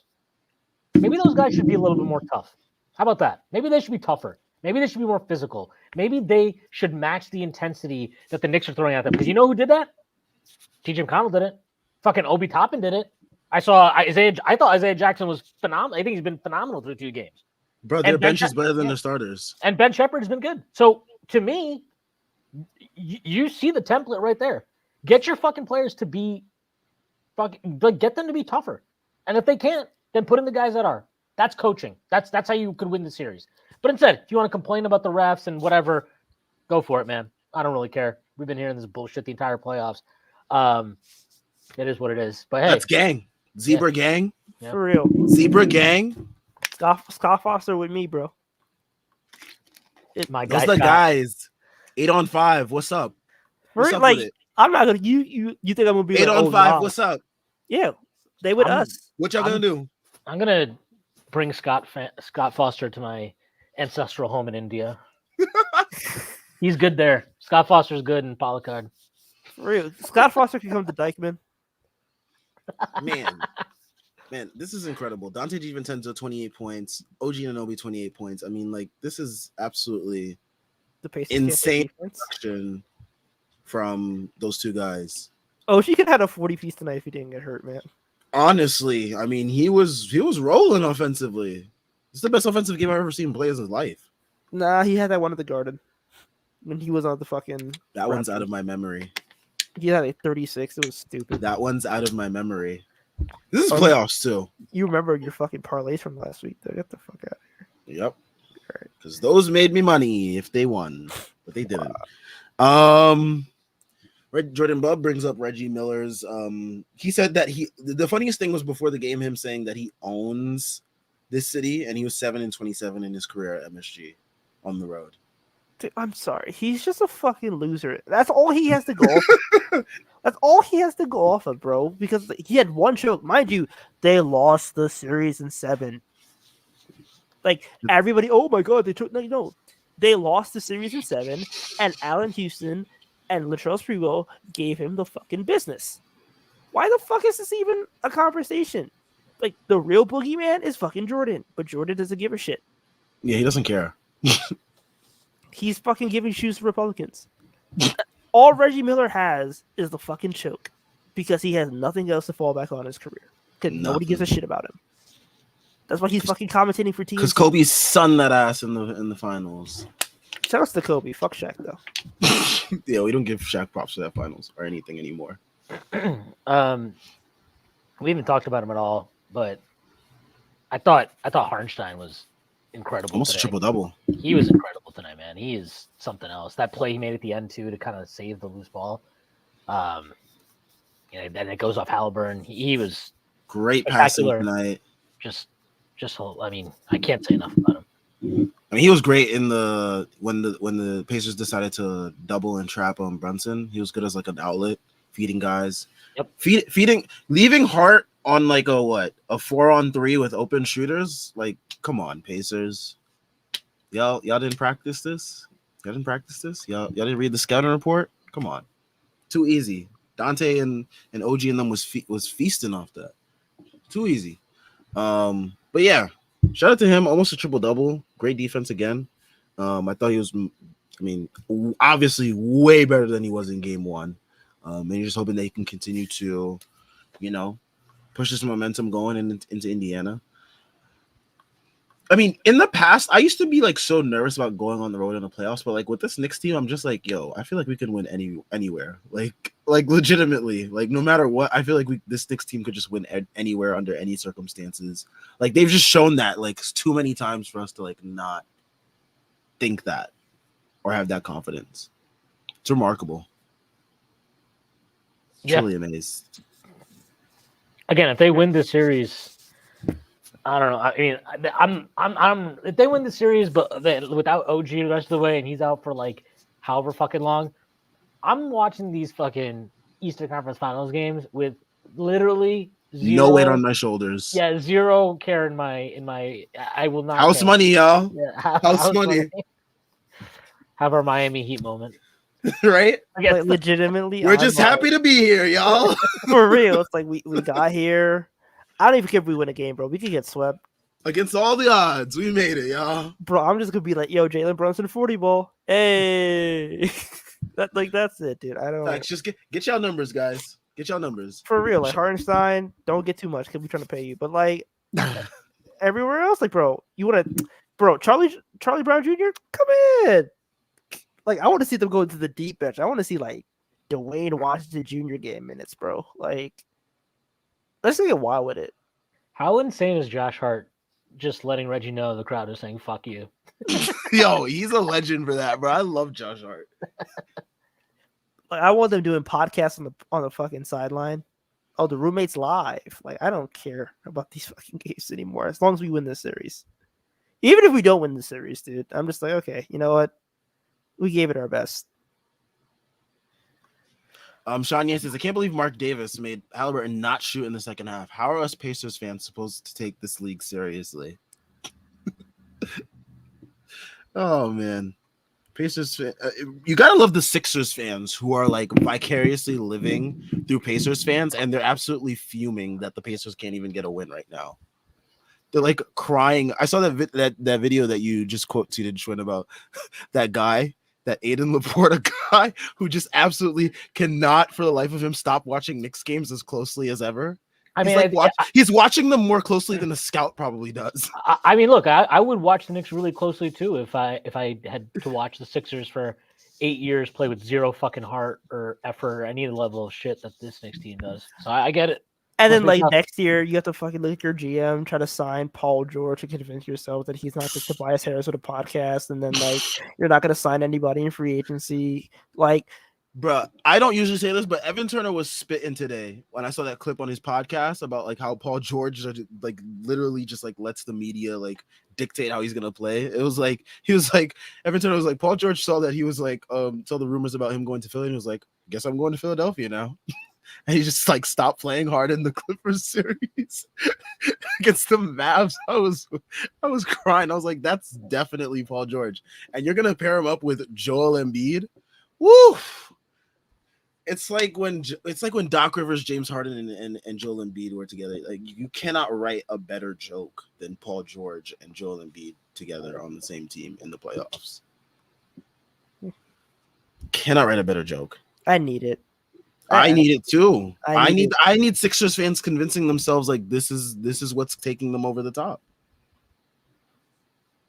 Speaker 2: maybe those guys should be a little bit more tough. How about that? Maybe they should be tougher. Maybe they should be more physical. Maybe they should match the intensity that the Knicks are throwing at them. Because you know who did that? TJ McConnell did it. Fucking Obi Toppin did it. I thought Isaiah Jackson was phenomenal. I think he's been phenomenal through 2 games.
Speaker 1: Bro, their bench is better than their starters.
Speaker 2: And Ben Shepard has been good. So to me, you see the template right there. Get your fucking players to be get them to be tougher. And if they can't, then put in the guys that are. That's coaching. That's how you could win the series. But instead, if you want to complain about the refs and whatever, go for it, man. I don't really care. We've been hearing this bullshit the entire playoffs. It is what it is. But hey,
Speaker 1: that's gang. Zebra gang.
Speaker 3: For real.
Speaker 1: Zebra gang.
Speaker 3: Scott Foster with me, bro.
Speaker 2: My
Speaker 1: Those
Speaker 2: guy
Speaker 1: are the
Speaker 2: Scott.
Speaker 1: guys. 8-on-5. What's up? What's up
Speaker 3: like
Speaker 1: with it?
Speaker 3: I'm not gonna you think I'm gonna be
Speaker 1: 8-on-5.
Speaker 3: like, oh, nah.
Speaker 1: What's up?
Speaker 3: Yeah, they with
Speaker 2: I'm-
Speaker 3: us.
Speaker 1: What y'all gonna do?
Speaker 2: I'm gonna bring Scott Foster to my ancestral home in India. He's good there. Scott Foster's good in Palakkad.
Speaker 3: For real. Scott Foster can come to Dykeman.
Speaker 1: Man, this is incredible. Dante DiVincenzo 28 points. OG Anunoby 28 points. I mean, like, this is absolutely
Speaker 3: The Pacers can't play
Speaker 1: insane
Speaker 3: defense.
Speaker 1: production from those two guys.
Speaker 3: Oh, she could have had a 40-piece tonight if he didn't get hurt, man.
Speaker 1: Honestly, I mean, he was rolling offensively. It's the best offensive game I've ever seen him play in his life.
Speaker 3: Nah, he had that one at the Garden when he was on the fucking.
Speaker 1: That one's out
Speaker 3: Raptors.
Speaker 1: of my memory.
Speaker 3: He had a 36. It was stupid.
Speaker 1: That one's out of my memory. This is
Speaker 3: Oh,
Speaker 1: playoffs too.
Speaker 3: You remember your fucking parlays from last week, though. Get the fuck out.
Speaker 1: Yep.
Speaker 3: Right.
Speaker 1: Because those made me money if they won, but they didn't. Jordan Bub brings up Reggie Miller's. He said that the funniest thing was before the game him saying that he owns this city and he was 7-27 in his career at MSG on the road.
Speaker 3: Dude, I'm sorry. He's just a fucking loser. That's all he has to go off of. That's all he has to go off of, bro. Because he had one choke. Mind you, they lost the series in 7. Like, everybody, oh my God, they took. No. They lost the series in 7, and Allen Houston and Latrell Sprewell gave him the fucking business. Why the fuck is this even a conversation? Like, the real boogeyman is fucking Jordan, but Jordan doesn't give a shit.
Speaker 1: Yeah, he doesn't care.
Speaker 3: He's fucking giving shoes to Republicans. All Reggie Miller has is the fucking choke because he has nothing else to fall back on in his career. Because nobody gives a shit about him. That's why he's fucking commentating for teams.
Speaker 1: Because Kobe's son that ass in the finals.
Speaker 3: Shout out to Kobe. Fuck Shaq, though.
Speaker 1: Yeah, we don't give Shaq props for that finals or anything anymore.
Speaker 2: We haven't talked about him at all, but I thought Hartenstein was incredible.
Speaker 1: Almost
Speaker 2: today.
Speaker 1: a triple-double.
Speaker 2: He was incredible tonight, man. He is something else. That play he made at the end too to kind of save the loose ball. And it goes off Halliburton. He was
Speaker 1: Great passing
Speaker 2: spectacular.
Speaker 1: tonight.
Speaker 2: just I mean, I can't say enough about him.
Speaker 1: I mean, he was great in when the Pacers decided to double and trap Brunson. He was good as like an outlet, feeding guys.
Speaker 2: Yep.
Speaker 1: Leaving Hart on like a 4-on-3 with open shooters. Like, come on, Pacers. Y'all didn't practice this. Y'all didn't read the scouting report. Come on, too easy. Dante and OG and them was feasting off that. Too easy. But yeah, shout out to him. Almost a triple-double. Great defense again. I thought he was, obviously way better than he was in game 1. And you're just hoping they can continue to, push this momentum going into Indiana. I mean, in the past, I used to be like so nervous about going on the road in the playoffs, but like with this Knicks team, I'm just like, yo, I feel like we can win anywhere. Like legitimately, like no matter what, I feel like this Knicks team could just win anywhere under any circumstances. Like they've just shown that like too many times for us to like not think that or have that confidence. It's remarkable.
Speaker 2: Yeah.
Speaker 1: Truly amazed.
Speaker 2: Again, if they win this series, I don't know. I mean, I'm. If they win the series, but without OG the rest of the way, and he's out for like however fucking long, I'm watching these fucking Eastern Conference Finals games with literally
Speaker 1: no weight on my shoulders.
Speaker 2: Yeah, zero care in my. I will not.
Speaker 1: House
Speaker 2: care.
Speaker 1: money, y'all.
Speaker 2: Yeah,
Speaker 1: house money.
Speaker 2: Have our Miami Heat moment.
Speaker 1: Right?
Speaker 3: Like, legitimately,
Speaker 1: we're just happy to be here, y'all.
Speaker 3: For real. It's like we got here. I don't even care if we win a game, bro. We could get swept.
Speaker 1: Against all the odds, we made it, y'all.
Speaker 3: Bro, I'm just gonna be like, yo, Jalen Brunson 40 ball. Hey. That's it, dude. I don't
Speaker 1: Facts. Just get y'all numbers, guys. Get y'all numbers.
Speaker 3: For real, like Hartenstein, don't get too much because we're trying to pay you. But like everywhere else, like, bro, Charlie Brown Jr., come in. Like, I want to see them go into the deep bench. I want to see like Dwayne Washington Jr. get minutes, bro. Like, let's get wild with it.
Speaker 2: How insane is Josh Hart just letting Reggie know the crowd is saying "fuck you"?
Speaker 1: Yo, he's a legend for that, bro. I love Josh Hart.
Speaker 3: Like, I want them doing podcasts on the fucking sideline. Oh, the roommates live. Like, I don't care about these fucking games anymore as long as we win this series. Even if we don't win the series, dude, I'm just like, okay, you know what? We gave it our best.
Speaker 1: Sean Yan says, I can't believe Mark Davis made Halliburton not shoot in the second half. How are us Pacers fans supposed to take this league seriously? Oh, man. Pacers, you gotta love the Sixers fans who are like vicariously living through Pacers fans, and they're absolutely fuming that the Pacers can't even get a win right now. They're like crying. I saw that video that you just quote tweeted, Schwinn, about that guy, that Aiden Laporta guy, who just absolutely cannot, for the life of him, stop watching Knicks games as closely as ever.
Speaker 2: I
Speaker 1: He's
Speaker 2: mean,
Speaker 1: like he's watching them more closely than a scout probably does.
Speaker 2: I mean, look, I would watch the Knicks really closely too if I had to watch the Sixers for 8 years play with zero fucking heart or effort or any level of shit that this Knicks team does. So I get it.
Speaker 3: And then,
Speaker 2: Must be
Speaker 3: like,
Speaker 2: tough.
Speaker 3: next year, you have to fucking look at your GM, try to sign Paul George to convince yourself that he's not just Tobias Harris with a podcast, and then, like, you're not going to sign anybody in free agency. Like,
Speaker 1: Bruh, I don't usually say this, but Evan Turner was spitting today when I saw that clip on his podcast about like how Paul George like literally just like lets the media like dictate how he's gonna play. It was like Evan Turner was like, Paul George saw that he was like saw the rumors about him going to Philly and he was like, guess I'm going to Philadelphia now. And he just like stopped playing hard in the Clippers series against the Mavs. I was crying. I was like, that's definitely Paul George. And you're gonna pair him up with Joel Embiid. Woo! It's like when Doc Rivers, James Harden, and Joel Embiid were together. Like you cannot write a better joke than Paul George and Joel Embiid together on the same team in the playoffs. Cannot write a better joke.
Speaker 3: I need it.
Speaker 1: I need it too. I
Speaker 3: I
Speaker 1: need Sixers fans convincing themselves like this is what's taking them over the top.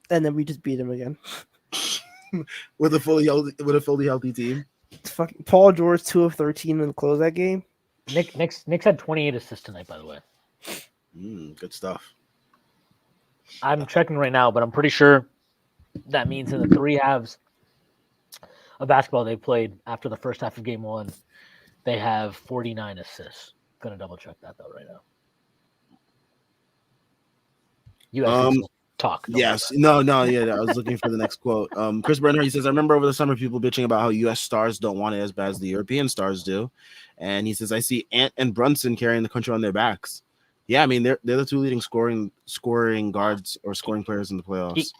Speaker 3: And then we just beat him again.
Speaker 1: with a fully healthy team.
Speaker 3: Fucking Paul George 2 of 13 and close that game.
Speaker 2: Knicks had 28 assists tonight, by the way.
Speaker 1: Good stuff.
Speaker 2: I'm checking right now, but I'm pretty sure that means in the 3 halves of basketball they played after the first half of game 1, they have 49 assists. Gonna double check that though right now. You talk.
Speaker 1: Yes. No, yeah. I was looking for the next quote. Chris Bernhardt, he says, I remember over the summer people bitching about how US stars don't want it as bad as the European stars do. And he says, I see Ant and Brunson carrying the country on their backs. Yeah, I mean they're the 2 leading scoring guards or scoring players in the playoffs.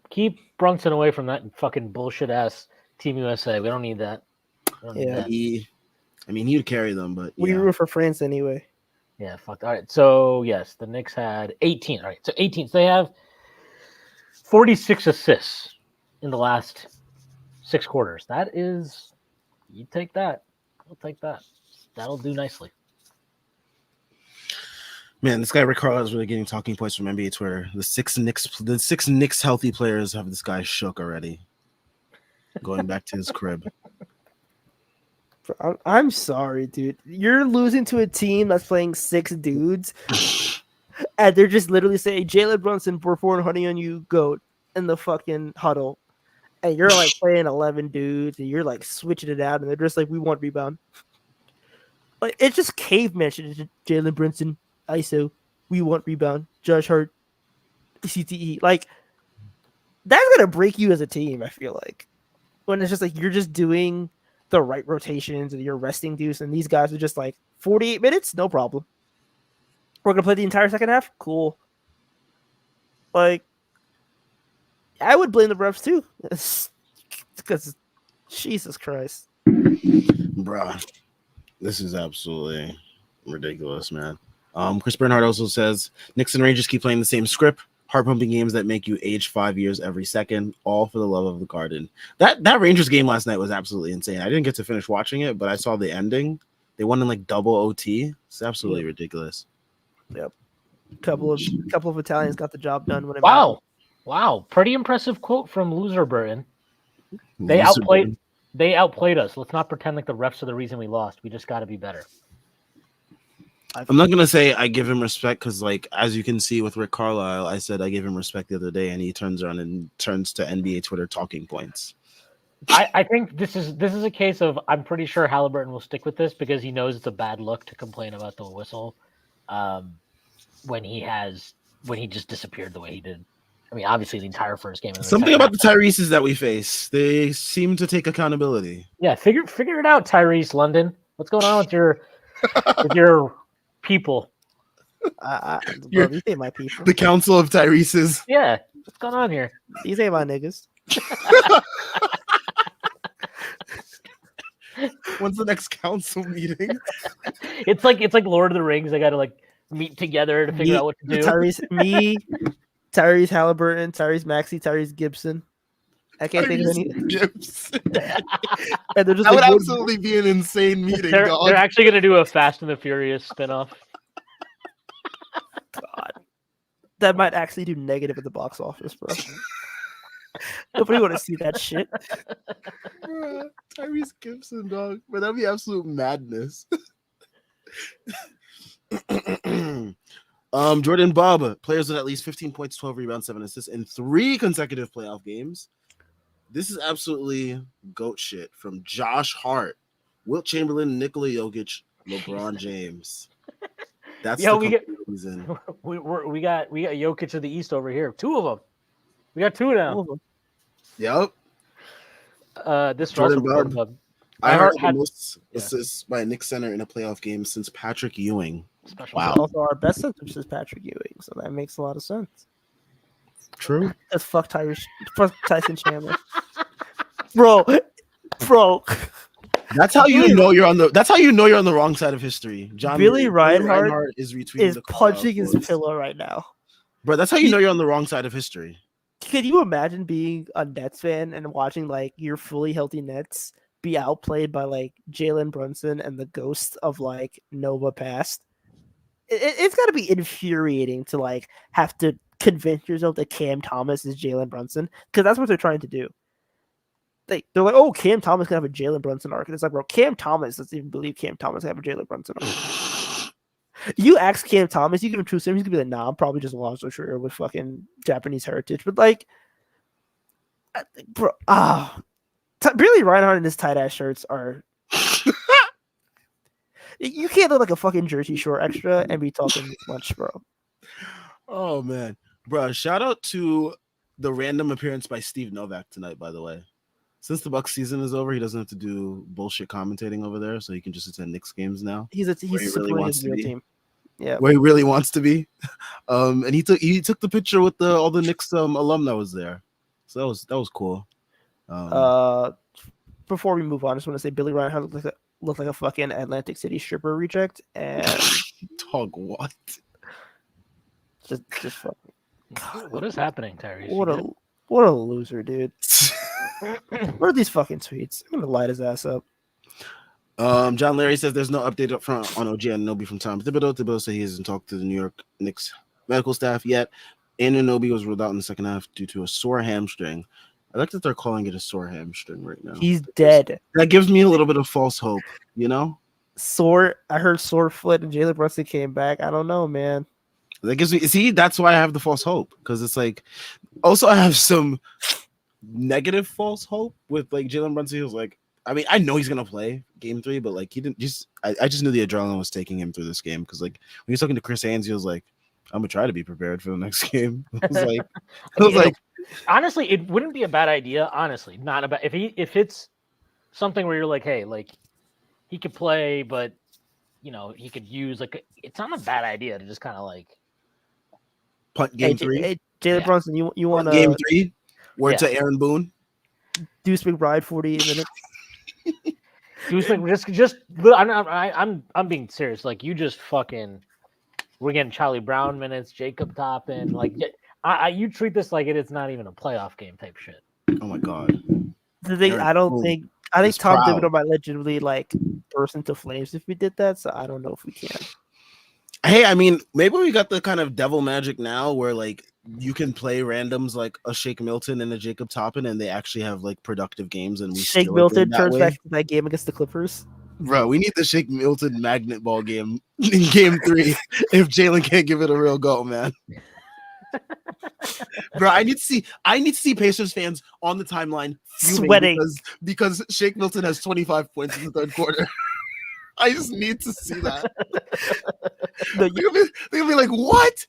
Speaker 2: Keep Brunson away from that fucking bullshit ass Team USA. We don't need that.
Speaker 1: He would carry them, but
Speaker 3: We root for France anyway.
Speaker 2: Yeah, fuck. All right. So yes, the Knicks had 18. All right. So 18. So they have 46 assists in the last 6 quarters. That is, you take that. I'll take that. That'll do nicely.
Speaker 1: Man, this guy Rick Carlisle is really getting talking points from NBA Twitter. The six Knicks healthy players have this guy shook already. Going back to his crib.
Speaker 3: I'm sorry, dude. You're losing to a team that's playing 6 dudes, and they're just literally saying, Jalen Brunson, we're pouring honey on you, goat, in the fucking huddle. And you're like playing 11 dudes, and you're like switching it out, and they're just like, we want rebound. Like, it's just caveman shit. Jalen Brunson, ISO, we want rebound. Josh Hart, CTE. Like, that's going to break you as a team, I feel like. When it's just like, you're just doing the right rotations and you're resting dudes, and these guys are just like 48 minutes, no problem. We're gonna play the entire second half, cool. Like, I would blame the refs too, because Jesus Christ,
Speaker 1: Bruh, this is absolutely ridiculous, man. Chris Bernhardt also says Knicks and Rangers keep playing the same script. Heart-pumping games that make you age 5 years every second, all for the love of the garden. That Rangers game last night was absolutely insane. I didn't get to finish watching it, but I saw the ending. They won in like double OT. It's absolutely ridiculous.
Speaker 3: Yep. Couple of Italians got the job done. When it
Speaker 2: Wow. Pretty impressive quote from Loser Burton. They outplayed us. Let's not pretend like the refs are the reason we lost. We just got to be better.
Speaker 1: I'm not gonna say I give him respect because, like, as you can see with Rick Carlisle, I said I give him respect the other day, and he turns around and turns to NBA Twitter talking points.
Speaker 2: I think this is a case of, I'm pretty sure Halliburton will stick with this because he knows it's a bad look to complain about the whistle when he just disappeared the way he did I mean, obviously the entire first game. And
Speaker 1: Something about the Tyreses that we face. They seem to take accountability.
Speaker 2: Yeah, figure it out, Tyrese London. What's going on with your people?
Speaker 3: Bro, these ain't my people.
Speaker 1: The Council of Tyreses.
Speaker 2: Yeah, what's going on here?
Speaker 3: These ain't my niggas.
Speaker 1: When's the next council meeting?
Speaker 2: It's like Lord of the Rings. They got to like meet together to figure out what to do.
Speaker 3: Tyrese Halliburton, Tyrese Maxey, Tyrese Gibson. I can't think of any.
Speaker 1: Gibson.
Speaker 3: And they're just
Speaker 1: That would
Speaker 3: like,
Speaker 1: absolutely be an insane meeting.
Speaker 2: They're actually going to do a Fast and the Furious spinoff.
Speaker 3: God, that might actually do negative at the box office, bro. Nobody want to see that shit.
Speaker 1: Bruh, Tyrese Gibson, dog. But that'd be absolute madness. Jordan Bob, players with at least 15 points, 12 rebounds, 7 assists in 3 consecutive playoff games. This is absolutely goat shit from Josh Hart, Wilt Chamberlain, Nikola Jokic, LeBron James. That's
Speaker 2: Yeah,
Speaker 1: the
Speaker 2: we got
Speaker 3: Jokic
Speaker 2: of the East over here. 2 of them. We got 2 now.
Speaker 1: Yep.
Speaker 2: This
Speaker 1: Jordan
Speaker 2: Russell
Speaker 1: Bub. I
Speaker 2: Hart
Speaker 1: heard the most assists by a Knicks center in a playoff game since Patrick Ewing. Wow.
Speaker 3: Also, our best center is Patrick Ewing, so that makes a lot of sense.
Speaker 1: True.
Speaker 3: That's fuck Tyson Chandler, bro.
Speaker 1: That's how you know you're on the. That's how you know you're on the wrong side of history.
Speaker 3: Billy Reinhart
Speaker 1: is retweeting
Speaker 3: is punching his pillow right now,
Speaker 1: bro. That's how you know you're on the wrong side of history.
Speaker 3: Can you imagine being a Nets fan and watching like your fully healthy Nets be outplayed by like Jalen Brunson and the ghost of like Nova past? It's got to be infuriating to like have to convince yourself that Cam Thomas is Jalen Brunson, because that's what they're trying to do. They're like, oh, Cam Thomas can have a Jalen Brunson arc. And it's like, bro, Cam Thomas doesn't even believe Cam Thomas can have a Jalen Brunson arc. You ask Cam Thomas, you give him true sim, he's gonna be like, nah, I'm probably just lost career with fucking Japanese heritage. But like, bro, Billy Reinhart and his tight ass shirts are. You can't look like a fucking Jersey Shore extra and be talking this much, bro.
Speaker 1: Oh man, bro! Shout out to the random appearance by Steve Novak tonight. By the way, since the Bucks season is over, he doesn't have to do bullshit commentating over there, so he can just attend Knicks games now.
Speaker 3: He's supporting his real team. Yeah,
Speaker 1: where he really wants to be. And he took the picture with all the Knicks alum that was there, so that was cool.
Speaker 3: Before we move on, I just want to say Billy Reinhart looked like a fucking Atlantic City stripper reject, and
Speaker 1: dog, what?
Speaker 3: Just fucking.
Speaker 2: What is happening, Tyrese?
Speaker 3: What a loser, dude. What are these fucking tweets? I'm gonna light his ass up.
Speaker 1: John Larry says there's no update up front on OG Anunoby from Tom Thibodeau. Thibodeau said he hasn't talked to the New York Knicks medical staff yet. Anunoby was ruled out in the second half due to a sore hamstring. I like that they're calling it a sore hamstring right now.
Speaker 3: He's dead.
Speaker 1: That gives me a little bit of false hope, you know?
Speaker 3: I heard sore foot and Jalen Brunson came back. I don't know, man.
Speaker 1: That gives me that's why I have the false hope, because it's like also I have some negative false hope with like Jalen Brunson. He was like, I mean, I know he's gonna play game 3, but like he didn't I just knew the adrenaline was taking him through this game, because like when he was talking to Chris Haynes, he was like, I'm gonna try to be prepared for the next game. I was like,
Speaker 2: honestly, it wouldn't be a bad idea. Honestly, not about if it's something where you're like, hey, like he could play, but you know he could use like it's not a bad idea to just kind of like
Speaker 1: punt game 3.
Speaker 3: Hey, Jalen Brunson, you want
Speaker 1: game 3? Word to Aaron Boone.
Speaker 3: Deuce McBride 48 minutes.
Speaker 2: Deuce just I'm being serious. Like you just fucking. We're getting Charlie Brown minutes, Jacob Toppin. Like, you treat this like it's not even a playoff game type shit.
Speaker 1: Oh my god!
Speaker 3: I think Tom Thibodeau might legitimately like burst into flames if we did that. So I don't know if we can.
Speaker 1: Hey, I mean, maybe we got the kind of devil magic now where like you can play randoms like a Shake Milton and a Jacob Toppin, and they actually have like productive games. And
Speaker 3: Shake Milton turns back to that game against the Clippers.
Speaker 1: Bro, we need the Shake Milton magnet ball game in game 3 if Jalen can't give it a real go, man. Bro, I need to see Pacers fans on the timeline
Speaker 3: sweating
Speaker 1: because Shake Milton has 25 points in the third quarter. I just need to see that. They're gonna be like, what?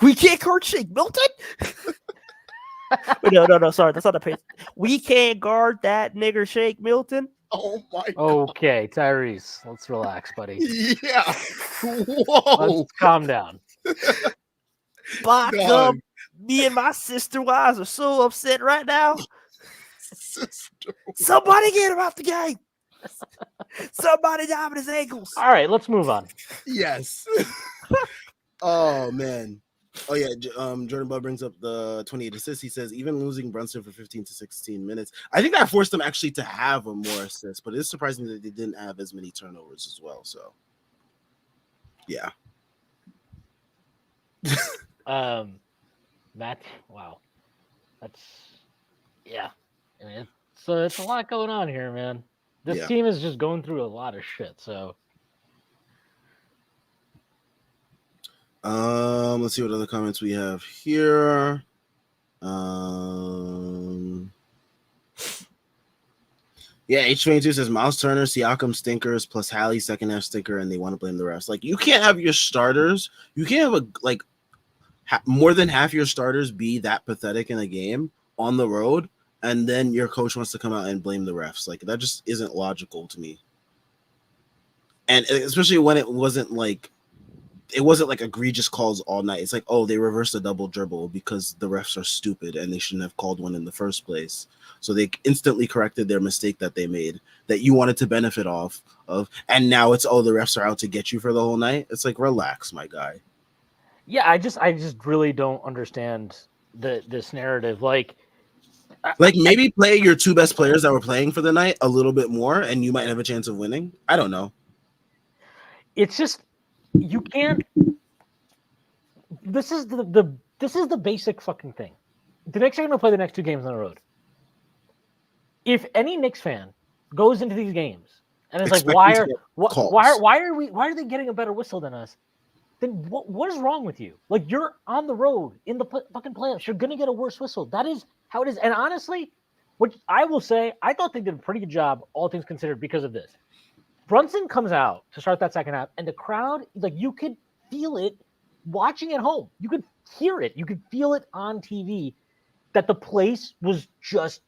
Speaker 3: We can't guard Shake Milton. No. Sorry, that's not the pace. We can't guard that nigger Shake Milton.
Speaker 1: Oh my
Speaker 2: Okay, Tyrese, let's relax, buddy.
Speaker 1: Yeah. Whoa.
Speaker 2: Let's calm down.
Speaker 3: Back
Speaker 1: Dog.
Speaker 3: up. Me and my sister wives are so upset right now.
Speaker 1: Sister.
Speaker 3: Somebody get him out the game. Somebody dive his ankles.
Speaker 2: All right, let's move on.
Speaker 1: Yes. Oh man. Oh yeah. Jordan Bud brings up the 28 assists. He says even losing Brunson for 15 to 16 minutes, I think that forced them actually to have a more assists. But it's surprising that they didn't have as many turnovers as well. So yeah.
Speaker 2: Matt, wow, that's yeah. I mean, it's a lot going on here, man. This team is just going through a lot of shit. So,
Speaker 1: let's see what other comments we have here. Yeah, H22 says Miles Turner, Siakam stinkers plus Hallie second half stinker, and they want to blame the refs. Like, you can't have your starters. You can't have more than half your starters be that pathetic in a game on the road, and then your coach wants to come out and blame the refs. Like, that just isn't logical to me. And especially when it wasn't like egregious calls all night. It's like, oh, they reversed a double dribble because the refs are stupid and they shouldn't have called one in the first place. So they instantly corrected their mistake that they made that you wanted to benefit off of. And now it's, oh, the refs are out to get you for the whole night. It's like, relax, my guy.
Speaker 2: yeah, I just really don't understand this narrative. Like
Speaker 1: Maybe play your two best players that were playing for the night a little bit more and you might have a chance of winning. I don't know.
Speaker 2: It's just, you can't. This is the basic fucking thing. The Knicks are going to play the next two games on the road. If any Knicks fan goes into these games and is like, why are they getting a better whistle than us? Then what is wrong with you? Like, you're on the road in the fucking playoffs. You're going to get a worse whistle. That is how it is. And honestly, what I will say, I thought they did a pretty good job, all things considered, because of this. Brunson comes out to start that second half, and the crowd, like, you could feel it watching at home. You could hear it. You could feel it on TV that the place was just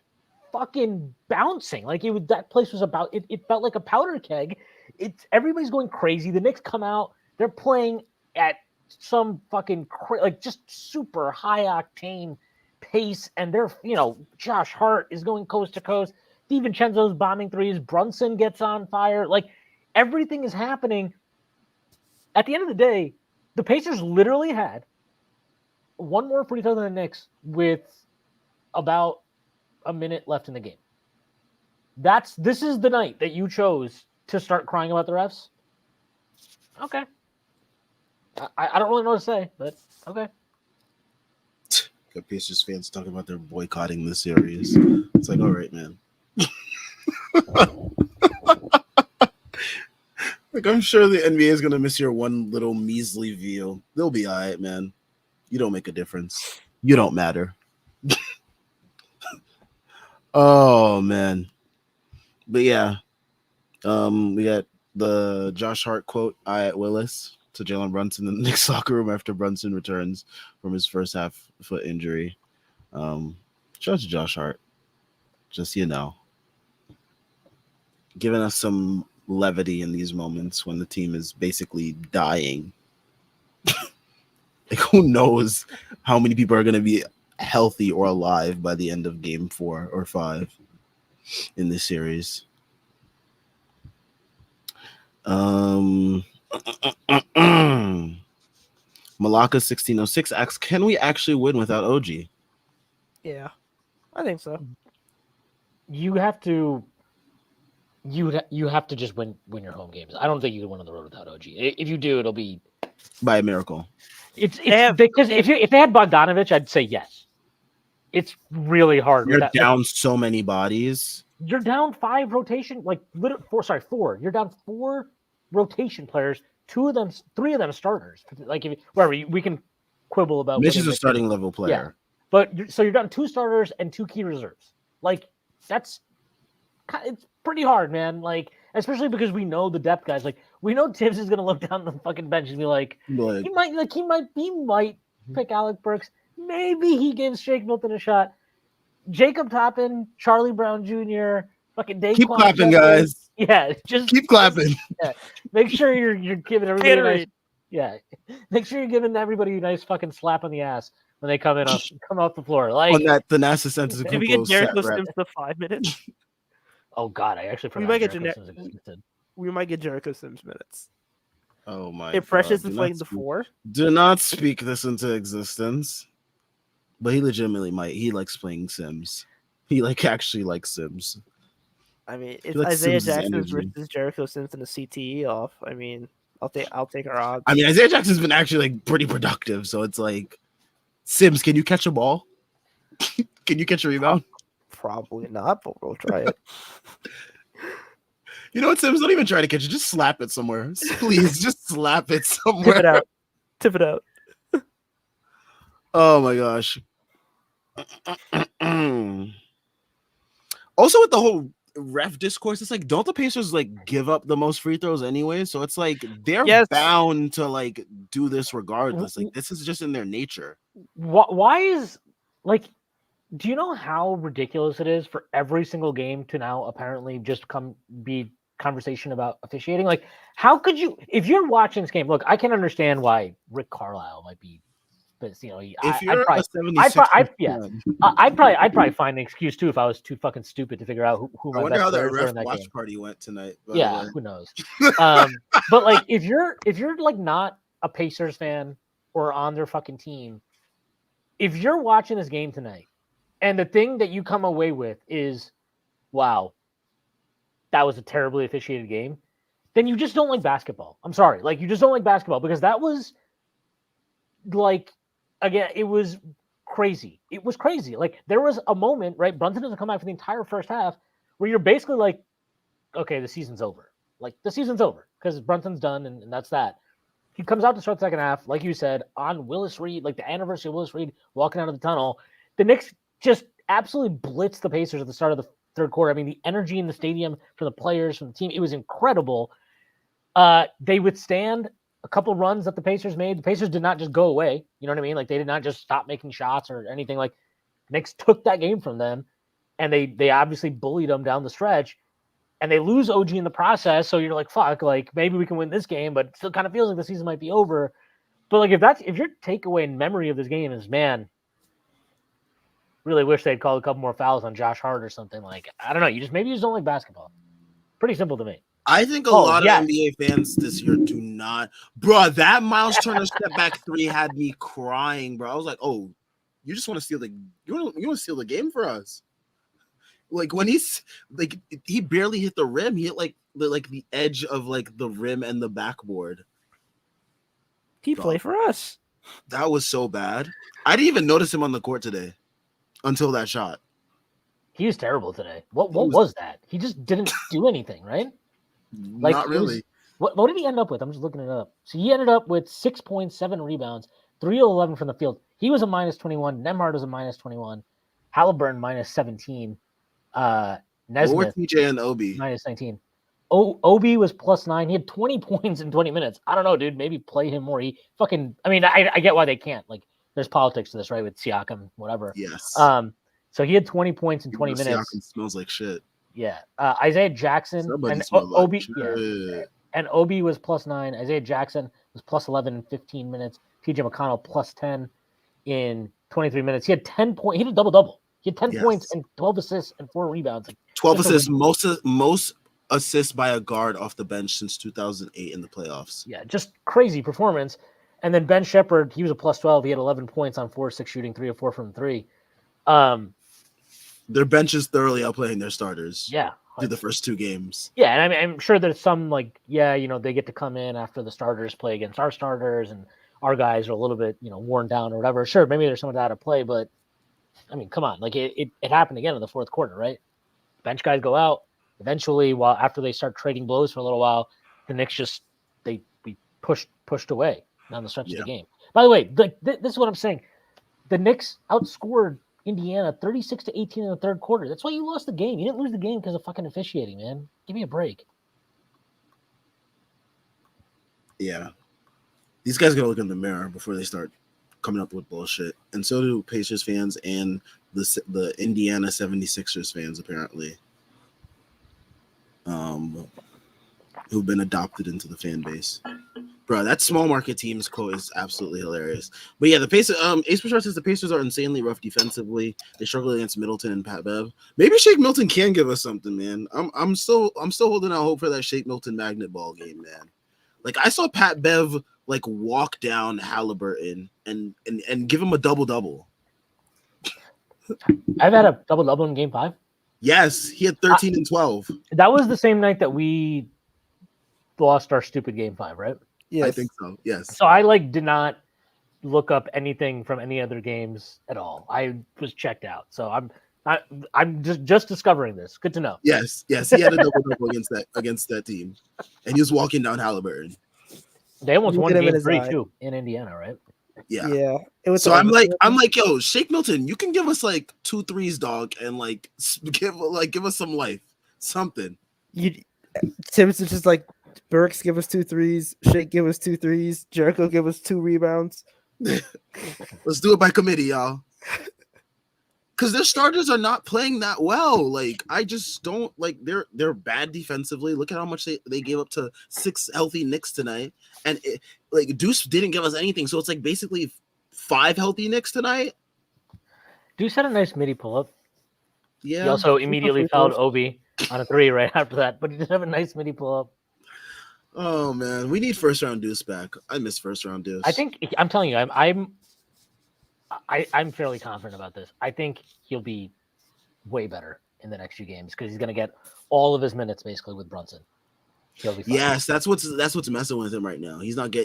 Speaker 2: fucking bouncing. Like, that place was about, it felt like a powder keg. Everybody's going crazy. The Knicks come out. They're playing at some fucking, just super high octane pace. And they're, Josh Hart is going coast to coast. DiVincenzo's bombing threes. Brunson gets on fire. Like, everything is happening. At the end of the day, the Pacers literally had one more free throw than the Knicks with about a minute left in the game. This is the night that you chose to start crying about the refs? Okay. I don't really know what to say, but okay.
Speaker 1: Got Pacers fans talking about they're boycotting the series. It's like, all right, man. Like, I'm sure the NBA is gonna miss your one little measly view. They'll be all right, man. You don't make a difference. You don't matter. Oh man. But yeah, we got the Josh Hart quote, "I at Willis," to Jalen Brunson in the Knicks locker room after Brunson returns from his first half foot injury. Shout out to Josh Hart. Just, giving us some levity in these moments when the team is basically dying. Like, who knows how many people are going to be healthy or alive by the end of game 4 or 5 in this series. Malaka 1606 asks, can we actually win without OG?
Speaker 3: Yeah, I think so.
Speaker 2: You have to just win your home games. I don't think you can win on the road without OG. If you do, it'll be
Speaker 1: by a miracle.
Speaker 2: It's because if they had Bogdanovich, I'd say yes. It's really hard.
Speaker 1: You're down so many bodies.
Speaker 2: You're down 5 rotation, four. You're down 4 rotation players. 3 of them starters. Like, we can quibble about.
Speaker 1: Mitch is a starting level player.
Speaker 2: Yeah. But you're down 2 starters and 2 key reserves. Like, it's pretty hard, man. Like, especially because we know the depth guys. Like, we know Tibbs is gonna look down the fucking bench and be like, he might pick Alec Burks. Maybe he gives Shake Milton a shot. Jacob Toppin, Charlie Brown Jr., fucking Daquan
Speaker 1: Keep clapping,
Speaker 2: Jeffries.
Speaker 1: guys.
Speaker 2: Yeah, just
Speaker 1: Keep clapping.
Speaker 2: make sure you're giving everybody a nice,
Speaker 3: Gatorade.
Speaker 2: make sure you're giving everybody a nice fucking slap on the ass when they come off the floor. Like
Speaker 1: On that Thanasis
Speaker 3: Maybe we get
Speaker 1: Antetokounmpo set
Speaker 3: Jericho
Speaker 1: rep.
Speaker 3: Sims to 5 minutes.
Speaker 2: oh god, I actually
Speaker 3: We
Speaker 2: forgot
Speaker 3: might get
Speaker 2: Jericho Sims existed.
Speaker 3: We might get Jericho Sims minutes.
Speaker 1: Oh my
Speaker 3: If Precious
Speaker 1: God.
Speaker 3: is playing the 4.
Speaker 1: Do not speak this into existence. But he legitimately might. He likes playing Sims. He actually likes Sims.
Speaker 3: I mean, it's
Speaker 1: like
Speaker 3: Isaiah
Speaker 1: Sims'
Speaker 3: Jackson
Speaker 1: energy.
Speaker 3: versus Jericho Sims and the CTE off. I mean, I'll take our odds.
Speaker 1: I mean, Isaiah Jackson's been actually pretty productive. So it's like, Sims, can you catch a ball? Can you catch a rebound?
Speaker 3: Probably not, but we'll try it.
Speaker 1: You know what, Sims? Don't even try to catch it. Just slap it somewhere. Please, just slap it somewhere.
Speaker 3: Tip it out. Tip it out.
Speaker 1: Oh my gosh. Also, with the whole ref discourse, it's like, don't the Pacers give up the most free throws anyway? So it's like they're bound to do this regardless. Like, this is just in their nature.
Speaker 2: Why is do you know how ridiculous it is for every single game to now apparently just be conversation about officiating? Like, how could you, if you're watching this game, look, I can understand why Rick Carlisle might be, but
Speaker 1: if you're
Speaker 2: I'd probably find an excuse too if I was too fucking stupid to figure out who my
Speaker 1: I wonder
Speaker 2: best
Speaker 1: how that
Speaker 2: players were
Speaker 1: ref
Speaker 2: in that
Speaker 1: watch
Speaker 2: game.
Speaker 1: party went tonight.
Speaker 2: Yeah, who knows? But if you're not a Pacers fan or on their fucking team, if you're watching this game tonight and the thing that you come away with is, wow, that was a terribly officiated game, then you just don't like basketball. I'm sorry. You just don't like basketball because that was again, it was crazy. It was crazy. There was a moment, right? Brunson doesn't come back for the entire first half where you're basically okay, the season's over. The season's over because Brunson's done and that's that. He comes out to start the second half, like you said, on Willis Reed, the anniversary of Willis Reed walking out of the tunnel. The Knicks just absolutely blitzed the Pacers at the start of the third quarter. I mean, the energy in the stadium from the players, from the team, it was incredible. They withstand a couple runs that the Pacers made. The Pacers did not just go away. You know what I mean? They did not just stop making shots or anything. Knicks took that game from them, and they obviously bullied them down the stretch, and they lose OG in the process. So you're fuck, maybe we can win this game, but it still kind of feels like the season might be over. But if your takeaway in memory of this game is, man, really wish they'd call a couple more fouls on Josh Hart or something. I don't know. Maybe you just don't like basketball. Pretty simple to me.
Speaker 1: I think a lot of NBA fans this year do not. Bro, that Miles Turner step back 3 had me crying, bro. I was like, oh, you just want to steal you want to steal the game for us. When he's he barely hit the rim. He hit the edge of the rim and the backboard.
Speaker 3: He played for us.
Speaker 1: That was so bad. I didn't even notice him on the court today until that shot.
Speaker 2: He was terrible today. What was that? He just didn't do anything, right?
Speaker 1: Not really.
Speaker 2: What did he end up with? I'm just looking it up. So he ended up with 6 points, 7 rebounds, 3 of 11 from the field. He was a -21. Nembhard was a -21. Halliburton -17. Nesmith
Speaker 1: what were TJ and Obi?
Speaker 2: -19. Obi was +9. He had 20 points in 20 minutes. I don't know, dude. Maybe play him more. He fucking. I mean, I get why they can't. There's politics to this, right? With Siakam, whatever.
Speaker 1: Yes.
Speaker 2: So he had 20 points in 20 minutes.
Speaker 1: Siakam smells like shit.
Speaker 2: Yeah. Isaiah Jackson and Obi. And Obi was +9. Isaiah Jackson was +11 in 15 minutes. TJ McConnell +10 in 23 minutes. He had 10 points. He had a double-double. He had 10 points and 12 assists and 4 rebounds.
Speaker 1: 12 assists, most assists by a guard off the bench since 2008 in the playoffs.
Speaker 2: Yeah, just crazy performance. And then Ben Shepherd, he was a +12. He had 11 points on 4-6 shooting, 3 of 4 from 3.
Speaker 1: Their bench is thoroughly outplaying their starters.
Speaker 2: Yeah.
Speaker 1: Through the first 2 games.
Speaker 2: Yeah, and I'm sure there's some they get to come in after the starters play against our starters and our guys are a little bit, worn down or whatever. Sure, maybe there's some of that at play, but I mean, come on. It happened again in the fourth quarter, right? Bench guys go out. Eventually, after they start trading blows for a little while, the Knicks just we pushed away down the stretch of the game. By the way, this is what I'm saying. The Knicks outscored Indiana 36-18 in the third quarter. That's why you lost the game. You didn't lose the game because of fucking officiating, man. Give me a break.
Speaker 1: Yeah. These guys gotta look in the mirror before they start coming up with bullshit, and so do Pacers fans and the Indiana 76ers fans apparently, who've been adopted into the fan base. Bro, that small market teams quote is absolutely hilarious. But yeah, the Pacers. Ace Bashar says the Pacers are insanely rough defensively. They struggle against Middleton and Pat Bev. Maybe Shake Milton can give us something, man. I'm still holding out hope for that Shake Milton magnet ball game, man. Like I saw Pat Bev like walk down Halliburton and give him a double.
Speaker 2: I've had a double in Game 5.
Speaker 1: Yes, he had 13 and 12.
Speaker 2: That was the same night that we lost our stupid Game 5, right?
Speaker 3: Yes.
Speaker 1: I think so. Yes.
Speaker 2: So I did not look up anything from any other games at all. I was checked out. So I'm just discovering this. Good to know.
Speaker 1: Yes. He had a double against that team, and he was walking down Halliburton.
Speaker 2: They almost
Speaker 3: You
Speaker 2: won
Speaker 3: get him in
Speaker 2: Game
Speaker 3: his
Speaker 2: 3
Speaker 3: eye.
Speaker 2: too in Indiana, right?
Speaker 1: Yeah.
Speaker 3: Yeah. It was
Speaker 1: So I'm like, yo, Shake Milton, you can give us like 2 threes, dog, and like give us some life, something.
Speaker 3: Tim's is just like Burks give us 2 threes, Shake give us 2 threes, Jericho give us 2 rebounds.
Speaker 1: Let's do it by committee, y'all. Because their starters are not playing that well. Like I just don't like they're bad defensively. Look at how much they gave up to 6 healthy Knicks tonight, and like Deuce didn't give us anything. So it's like basically 5 healthy Knicks tonight.
Speaker 2: Deuce had a nice midi pull up.
Speaker 1: Yeah.
Speaker 2: He also immediately
Speaker 3: free
Speaker 2: fouled
Speaker 3: throws.
Speaker 2: Obi on a 3 right after that, but he did have a nice midi pull up.
Speaker 1: Oh man, we need first round Deuce back. I miss first round Deuce.
Speaker 2: I think I'm telling you, I'm fairly confident about this. I think he'll be way better in the next few games because he's going to get all of his minutes basically with Brunson. He'll be fine.
Speaker 1: Yes, that's what's messing with him right now. He's like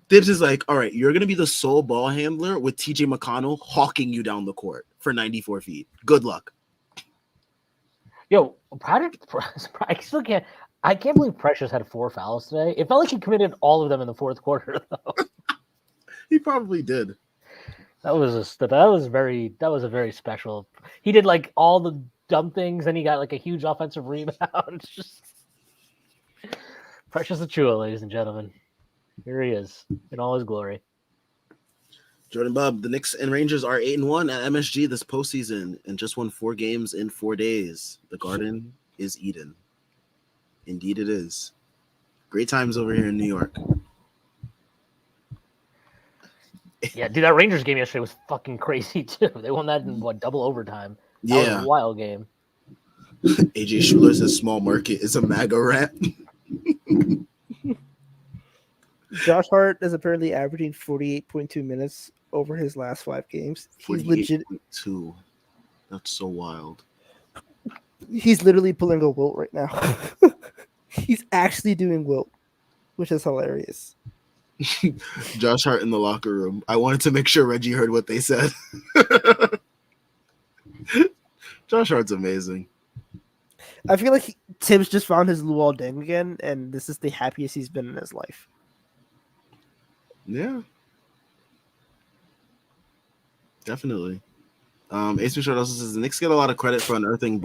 Speaker 1: Thibs is like, all right, you're gonna be the sole ball handler with TJ McConnell hawking you down the court for 94 feet. Good luck.
Speaker 2: Yo, I can't believe Precious had 4 fouls today. It felt like he committed all of them in the fourth quarter, though.
Speaker 1: He probably did.
Speaker 2: That was a very special. He did like all the dumb things, and he got like a huge offensive rebound. Just Precious Achua, ladies and gentlemen. Here he is in all his glory.
Speaker 1: Jordan Bub, the Knicks and Rangers are 8-1 at MSG this postseason and just won 4 games in 4 days. The Garden is Eden. Indeed it is. Great times over here in New York.
Speaker 2: Yeah, dude, that Rangers game yesterday was fucking crazy too. They won that in double overtime. That was a wild game.
Speaker 1: AJ Schuler says small market is a MAGA rat.
Speaker 3: Josh Hart is apparently averaging 48.2 minutes over his last 5 games. He's legit.
Speaker 1: 2. That's so wild.
Speaker 3: He's literally pulling a Wilt right now. He's actually doing Wilt, which is hilarious.
Speaker 1: Josh Hart in the locker room. I wanted to make sure Reggie heard what they said. Josh Hart's amazing.
Speaker 3: I feel like Tibbs just found his Luol Deng again, and this is the happiest he's been in his life.
Speaker 1: Yeah. Definitely. Ace Short also says the Knicks get a lot of credit for unearthing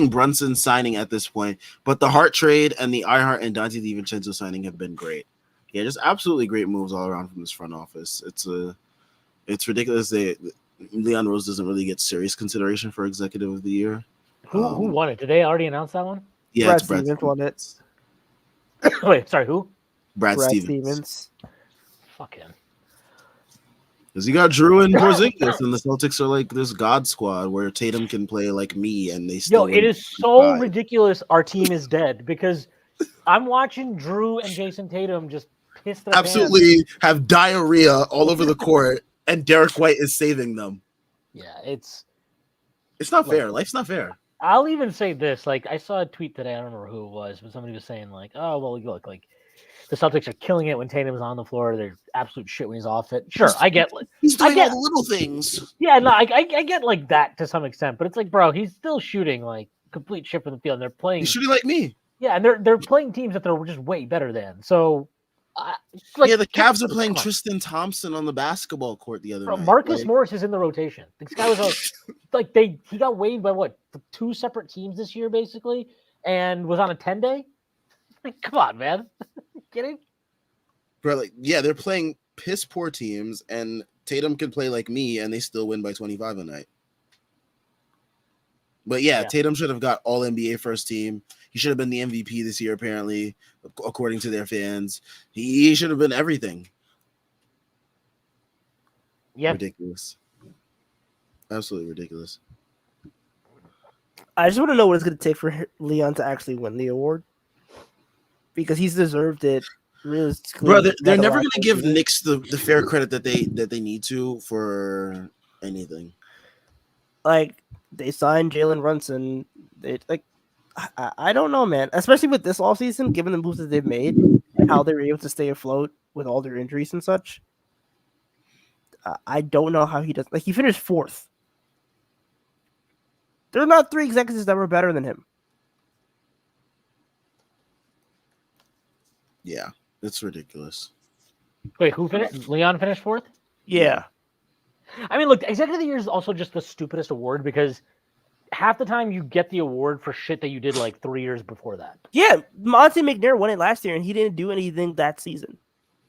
Speaker 1: Brunson's signing at this point, but the Hart trade and the iHeart and Dante DiVincenzo signing have been great. Yeah, just absolutely great moves all around from this front office. It's ridiculous Leon Rose doesn't really get serious consideration for Executive of the Year.
Speaker 2: Who won it? Did they already announce that one?
Speaker 1: Yeah,
Speaker 3: Brad Stevens won it.
Speaker 2: Wait, sorry, who?
Speaker 1: Brad Stevens.
Speaker 2: Fuck him.
Speaker 1: Because you got Drew and Porzingis, and the Celtics are like this god squad where Tatum can play like me, and they still.
Speaker 2: Yo, it is so ridiculous. Our team is dead because I'm watching Drew and Jason Tatum just piss their
Speaker 1: absolutely have diarrhea all over the court, and Derek White is saving them.
Speaker 2: Yeah, it's
Speaker 1: not fair. Life's not fair.
Speaker 2: I'll even say this: like, I saw a tweet today. I don't remember who it was, but somebody was saying like, "Oh, well, look, like the Celtics are killing it when Tatum's on the floor. They're absolute shit when he's off it." Sure, I get.
Speaker 1: He's doing all the little things.
Speaker 2: Yeah, no, I get like that to some extent, but it's like, bro, he's still shooting like complete shit from the field. And they're playing.
Speaker 1: He's shooting like me.
Speaker 2: Yeah, and they're playing teams that they're just way better than. So,
Speaker 1: the Cavs are playing Tristan Thompson on the basketball court the other night.
Speaker 2: Marcus Morris is in the rotation. This guy was he got waived by 2 separate teams this year basically, and was on a 10-day. Like, come on, man, kidding?
Speaker 1: Bro, they're playing piss poor teams, and Tatum could play like me, and they still win by 25 a night. But yeah, Tatum should have got all NBA first team. He should have been the MVP this year, apparently, according to their fans. He should have been everything.
Speaker 2: Yeah.
Speaker 1: Ridiculous. Absolutely ridiculous.
Speaker 3: I just want to know what it's going to take for Leon to actually win the award, because he's deserved it. Realistically,
Speaker 1: bro, they're never going to give Knicks the fair credit that they need to for anything.
Speaker 3: Like, they signed Jalen Brunson. I don't know, man. Especially with this offseason, given the moves that they've made and how they were able to stay afloat with all their injuries and such. I don't know how he does. Like, he finished 4th. There are not 3 executives that were better than him.
Speaker 1: Yeah, it's ridiculous.
Speaker 2: Wait, who finished? Leon finished 4th?
Speaker 3: Yeah.
Speaker 2: I mean, look, Executive of the Year is also just the stupidest award, because half the time you get the award for shit that you did like 3 years before that.
Speaker 3: Yeah, Monty McNair won it last year, and he didn't do anything that season.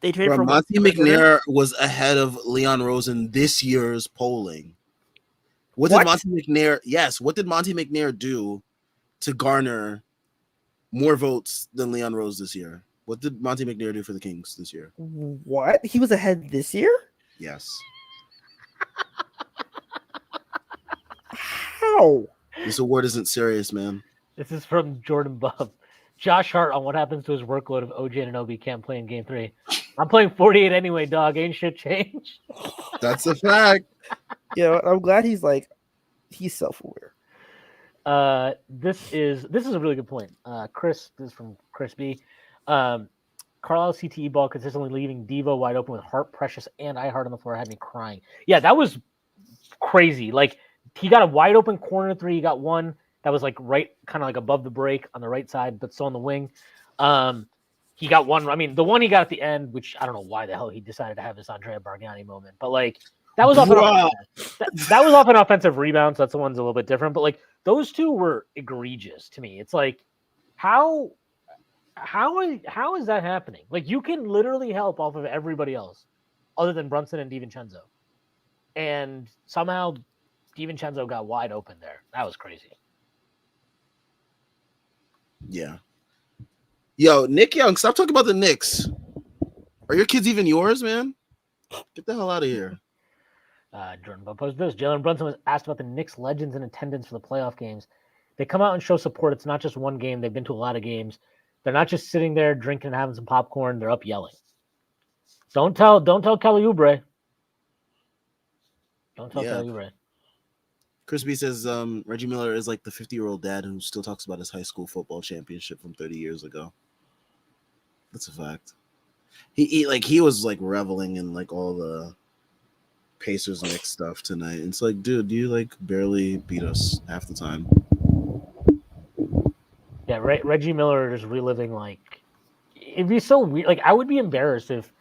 Speaker 3: They traded for
Speaker 1: Monty McNair was ahead of Leon Rose in this year's polling. What did Monty McNair do to garner more votes than Leon Rose this year? What did Monty McNair do for the Kings this year?
Speaker 3: What? He was ahead this year?
Speaker 1: Yes.
Speaker 3: How?
Speaker 1: This award isn't serious, man.
Speaker 2: This is from Jordan Bubb. Josh Hart on what happens to his workload if OG Anunoby can't play in Game 3. I'm playing 48 anyway, dog. Ain't shit changed.
Speaker 1: That's a fact.
Speaker 3: Yeah, I'm glad he's self-aware.
Speaker 2: This is a really good point. This is from Chris B. Carlisle CTE ball consistently leaving Devo wide open with Hart, Precious, and Ihart on the floor had me crying. Yeah, that was crazy. Like, he got a wide open corner 3. He got one that was like right, kind of like above the break on the right side, but still on the wing. He got one. I mean, the one he got at the end, which I don't know why the hell he decided to have this Andrea Bargnani moment, but like that was off that was off an offensive rebound. So that's the one's a little bit different. But like those two were egregious to me. It's like how is that happening? Like, you can literally help off of everybody else other than Brunson and DiVincenzo, and somehow DiVincenzo got wide open there. That was crazy.
Speaker 1: Yeah. Yo, Nick Young, stop talking about the Knicks. Are your kids even yours, man? Get the hell out of here.
Speaker 2: Jordan Bell posted this. Jalen Brunson was asked about the Knicks legends in attendance for the playoff games. They come out and show support. It's not just one game. They've been to a lot of games. They're not just sitting there drinking and having some popcorn. They're up yelling. Don't tell Kelly Oubre. Don't tell Kelly Oubre.
Speaker 1: Chris B says Reggie Miller is like the 50-year-old dad who still talks about his high school football championship from 30 years ago. That's a fact. He was like reveling in like all the Pacers Knicks stuff tonight. And it's like, dude, you like barely beat us half the time.
Speaker 2: Yeah, Reggie Miller is reliving like it'd be so weird. Like, I would be embarrassed if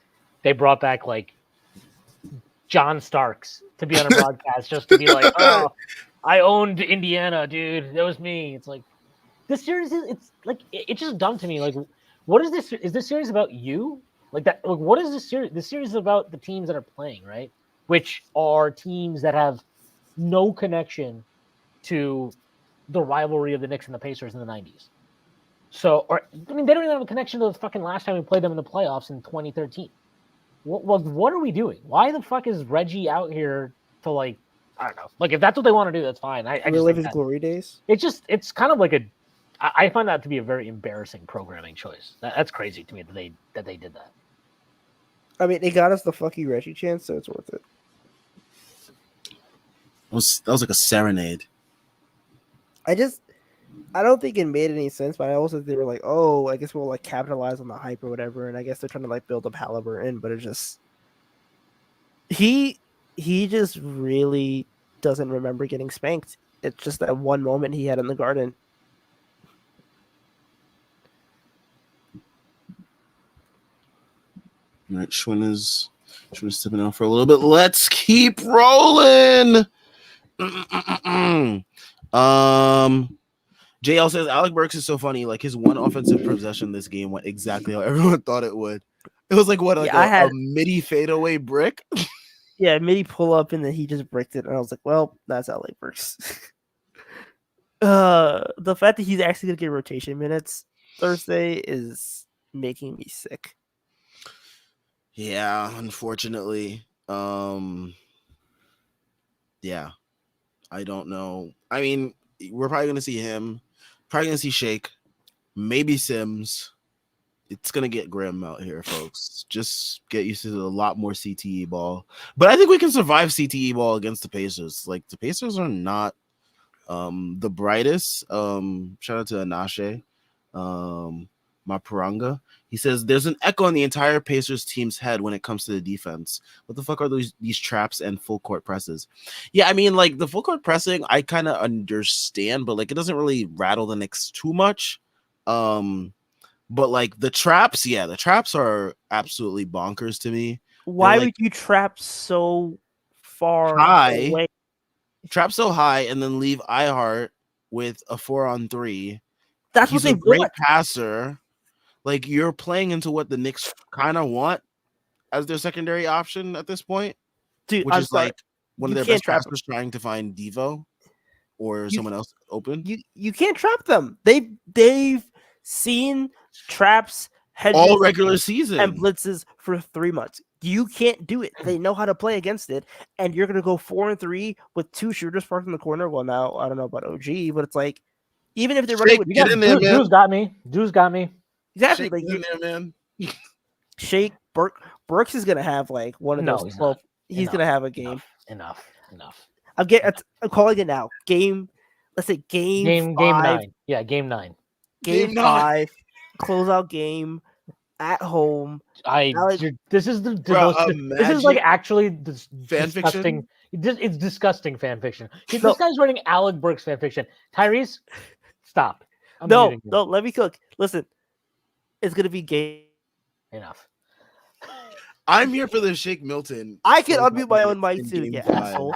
Speaker 2: they brought back like John Starks to be on a broadcast just to be like, oh, I owned Indiana, dude. That was me. It's like this series it's just dumb to me. Like, what is this? Is this series about you? Like that? Like, what is this series? This series is about the teams that are playing, right? Which are teams that have no connection to the rivalry of the Knicks and the Pacers in the 90s. So, they don't even have a connection to the fucking last time we played them in the playoffs in 2013. What are we doing? Why the fuck is Reggie out here to like, I don't know. Like, if that's what they want to do, that's fine. I just
Speaker 3: relive his glory days.
Speaker 2: It's kind of like I find that to be a very embarrassing programming choice. That's crazy to me that they did that.
Speaker 3: I mean, it got us the fuck you Reggie chance, so it's worth it.
Speaker 1: That was like a serenade.
Speaker 3: I don't think it made any sense, but I also think they were like, oh, I guess we'll like capitalize on the hype or whatever, and I guess they're trying to like build up Halliburton, but it just he just really doesn't remember getting spanked. It's just that one moment he had in the Garden.
Speaker 1: All right, Schwinn is stepping out for a little bit. Let's keep rolling. JL says Alec Burks is so funny. Like, his one offensive possession this game went exactly how everyone thought it would. It was like what, like
Speaker 3: Yeah,
Speaker 1: a midi fadeaway brick.
Speaker 3: Yeah, midi pull up and then he just bricked it, and I was like, well, that's how it works. The fact that he's actually gonna get rotation minutes Thursday is making me sick.
Speaker 1: Yeah, unfortunately. Yeah. I don't know. I mean, we're probably gonna see him, probably gonna see Shake, maybe Sims. It's gonna get grim out here, folks. Just get used to a lot more CTE ball. But I think we can survive CTE ball against the Pacers. Like the Pacers are not the brightest. Shout out to Anashe. Maparanga. He says there's an echo in the entire Pacers team's head when it comes to the defense. What the fuck are these traps and full court presses? Yeah, I mean, like the full court pressing, I kind of understand, but like it doesn't really rattle the Knicks too much. But like the traps, yeah, the traps are absolutely bonkers to me.
Speaker 3: Why
Speaker 1: like,
Speaker 3: would you trap so far
Speaker 1: high,
Speaker 3: away?
Speaker 1: trap so high, and then leave iHeart with a 4-on-3?
Speaker 3: That's
Speaker 1: He's
Speaker 3: what they
Speaker 1: a great
Speaker 3: want.
Speaker 1: passer. Like you're playing into what the Knicks kind of want as their secondary option at this point,
Speaker 3: Dude,
Speaker 1: which
Speaker 3: I'm
Speaker 1: is
Speaker 3: sorry.
Speaker 1: like one of
Speaker 3: You
Speaker 1: their
Speaker 3: can't
Speaker 1: best
Speaker 3: trap them.
Speaker 1: passers trying to find Devo or someone else open.
Speaker 3: You can't trap them. They've seen traps, hedges,
Speaker 1: All regular
Speaker 3: and
Speaker 1: season.
Speaker 3: blitzes for 3 months. You can't do it. They know how to play against it, and you're gonna go 4-3 with 2 shooters parked in the corner. Well, now I don't know about OG, but it's like even if they're running with
Speaker 1: Get in there, man.
Speaker 2: Drew's got me. Drew's got me.
Speaker 3: exactly
Speaker 1: Shake
Speaker 3: like
Speaker 1: in there, man.
Speaker 3: Shake Burks is gonna have like one of those.
Speaker 2: He's
Speaker 3: Well,
Speaker 2: not.
Speaker 3: he's gonna have a game.
Speaker 2: Enough.
Speaker 3: I'm calling it now. Let's say game
Speaker 2: 9. Yeah, game 9.
Speaker 3: Game 5, closeout game at home.
Speaker 2: This is the
Speaker 1: Bro,
Speaker 2: most. This is like actually
Speaker 1: fan
Speaker 2: disgusting.
Speaker 1: fiction.
Speaker 2: It's disgusting fan fiction.
Speaker 3: No.
Speaker 2: This guy's writing Alec Burks fan fiction. Tyrese, stop.
Speaker 3: No, let me cook. Listen, it's gonna be game.
Speaker 2: Enough.
Speaker 1: I'm here for the Shake Milton.
Speaker 3: I can unmute my own mic too.
Speaker 1: Game
Speaker 3: Yeah,
Speaker 1: 5.
Speaker 3: asshole.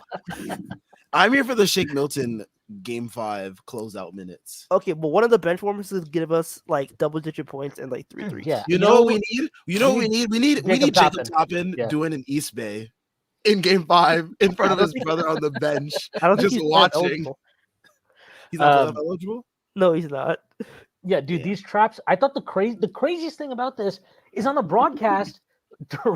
Speaker 1: I'm here for the Shake Milton game 5 closeout minutes.
Speaker 3: Okay, but one of the bench warmers is give us like double-digit points and like 3 threes.
Speaker 2: Yeah.
Speaker 1: You know what we need? You know what we need? We need Jacob Toppin
Speaker 2: Yeah.
Speaker 1: doing an East Bay in game 5 in front of his brother on the bench,
Speaker 3: I don't think
Speaker 1: just
Speaker 3: he's
Speaker 1: watching.
Speaker 3: eligible.
Speaker 1: He's not eligible.
Speaker 3: No, he's not.
Speaker 2: Yeah, dude, these traps. I thought the craziest thing about this is on the broadcast,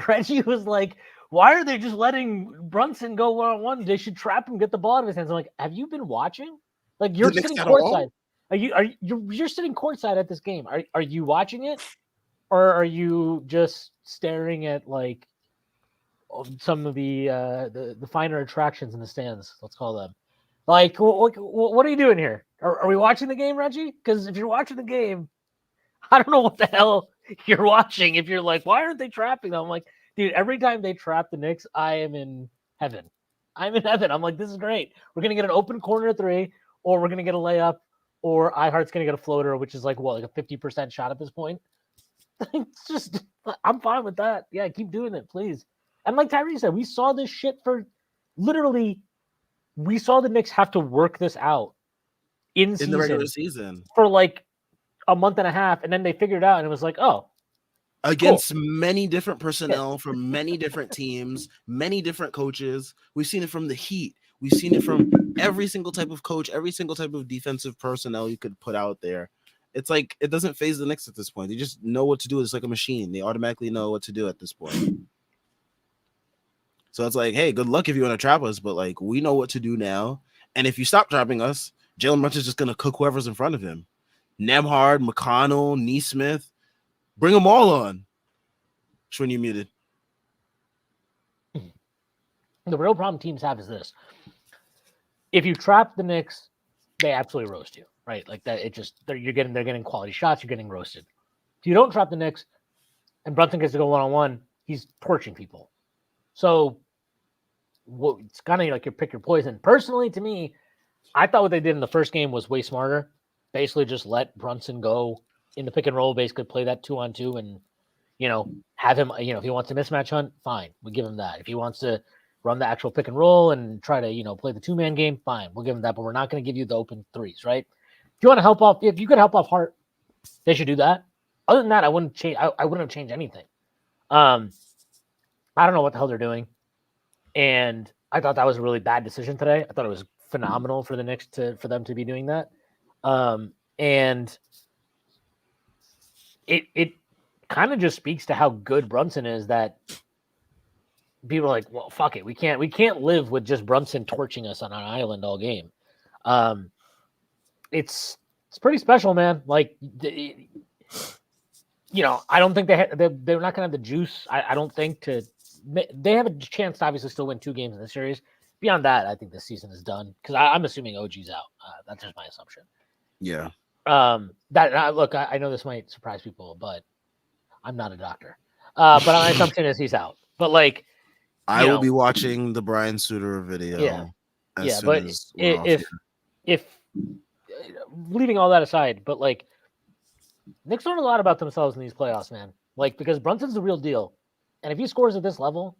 Speaker 2: Reggie was like, "Why are they just letting Brunson go 1-on-1? They should trap him, get the ball out of his hands." I'm like, "Have you been watching? Like you're sitting courtside. You're sitting courtside at this game? Are you watching it, or are you just staring at like some of the finer attractions in the stands? Let's call them. Like, what are you doing here? Are we watching the game, Reggie? Because if you're watching the game, I don't know what the hell you're watching. If you're like, why aren't they trapping them? I'm like, dude, every time they trap the Knicks, I am in heaven. I'm in heaven. I'm like, this is great. We're going to get an open corner 3, or we're going to get a layup, or iHeart's going to get a floater, which is like, what, like a 50% shot at this point? It's just, I'm fine with that. Yeah, keep doing it, please. And like Tyrese said, we saw this shit for literally, we saw the Knicks have to work this out in
Speaker 1: the regular season
Speaker 2: for like a month and a half, and then they figured it out, and it was like, oh,
Speaker 1: against many different personnel from many different teams, many different coaches. We've seen it from the Heat. We've seen it from every single type of coach, every single type of defensive personnel you could put out there. It's like it doesn't phase the Knicks at this point. They just know what to do. It's like a machine. They automatically know what to do at this point. So it's like, hey, good luck if you want to trap us, but like we know what to do now. And if you stop trapping us, Jalen Brunson's just gonna cook whoever's in front of him. Nemhard, McConnell, Neesmith, bring them all on. When you muted.
Speaker 2: The real problem teams have is this: if you trap the Knicks, they absolutely roast you, right? Like that. It just they're getting quality shots. You're getting roasted. If you don't trap the Knicks, and Brunson gets to go 1-on-1, he's torching people. So, it's kind of like you pick your poison. Personally, to me, I thought what they did in the first game was way smarter. Basically, just let Brunson go in the pick and roll. Basically, play that 2-on-2 and have him. If he wants to mismatch hunt, fine, we'll give him that. If he wants to run the actual pick and roll and try to play the 2-man game, fine, we'll give him that. But we're not going to give you the open threes, right? If you want to help off, if you could help off Hart, they should do that. Other than that, I wouldn't change. I wouldn't have changed anything. I don't know what the hell they're doing, and I thought that was a really bad decision today. I thought it was phenomenal for the Knicks for them to be doing that, and it kind of just speaks to how good Brunson is that people are like, well, fuck it, we can't live with just Brunson torching us on an island all game. It's pretty special, man. Like, I don't think they're not gonna have the juice. I don't think they have a chance to obviously still win 2 games in the series. Beyond that, I think the season is done because I'm assuming OG's out. That's just my assumption.
Speaker 1: Yeah.
Speaker 2: Look, I know this might surprise people, but I'm not a doctor. But my assumption is he's out. But like,
Speaker 1: I will be watching the Brian Suter video.
Speaker 2: Yeah, but if leaving all that aside, but like, Knicks learn a lot about themselves in these playoffs, man. Like, because Brunson's the real deal, and if he scores at this level,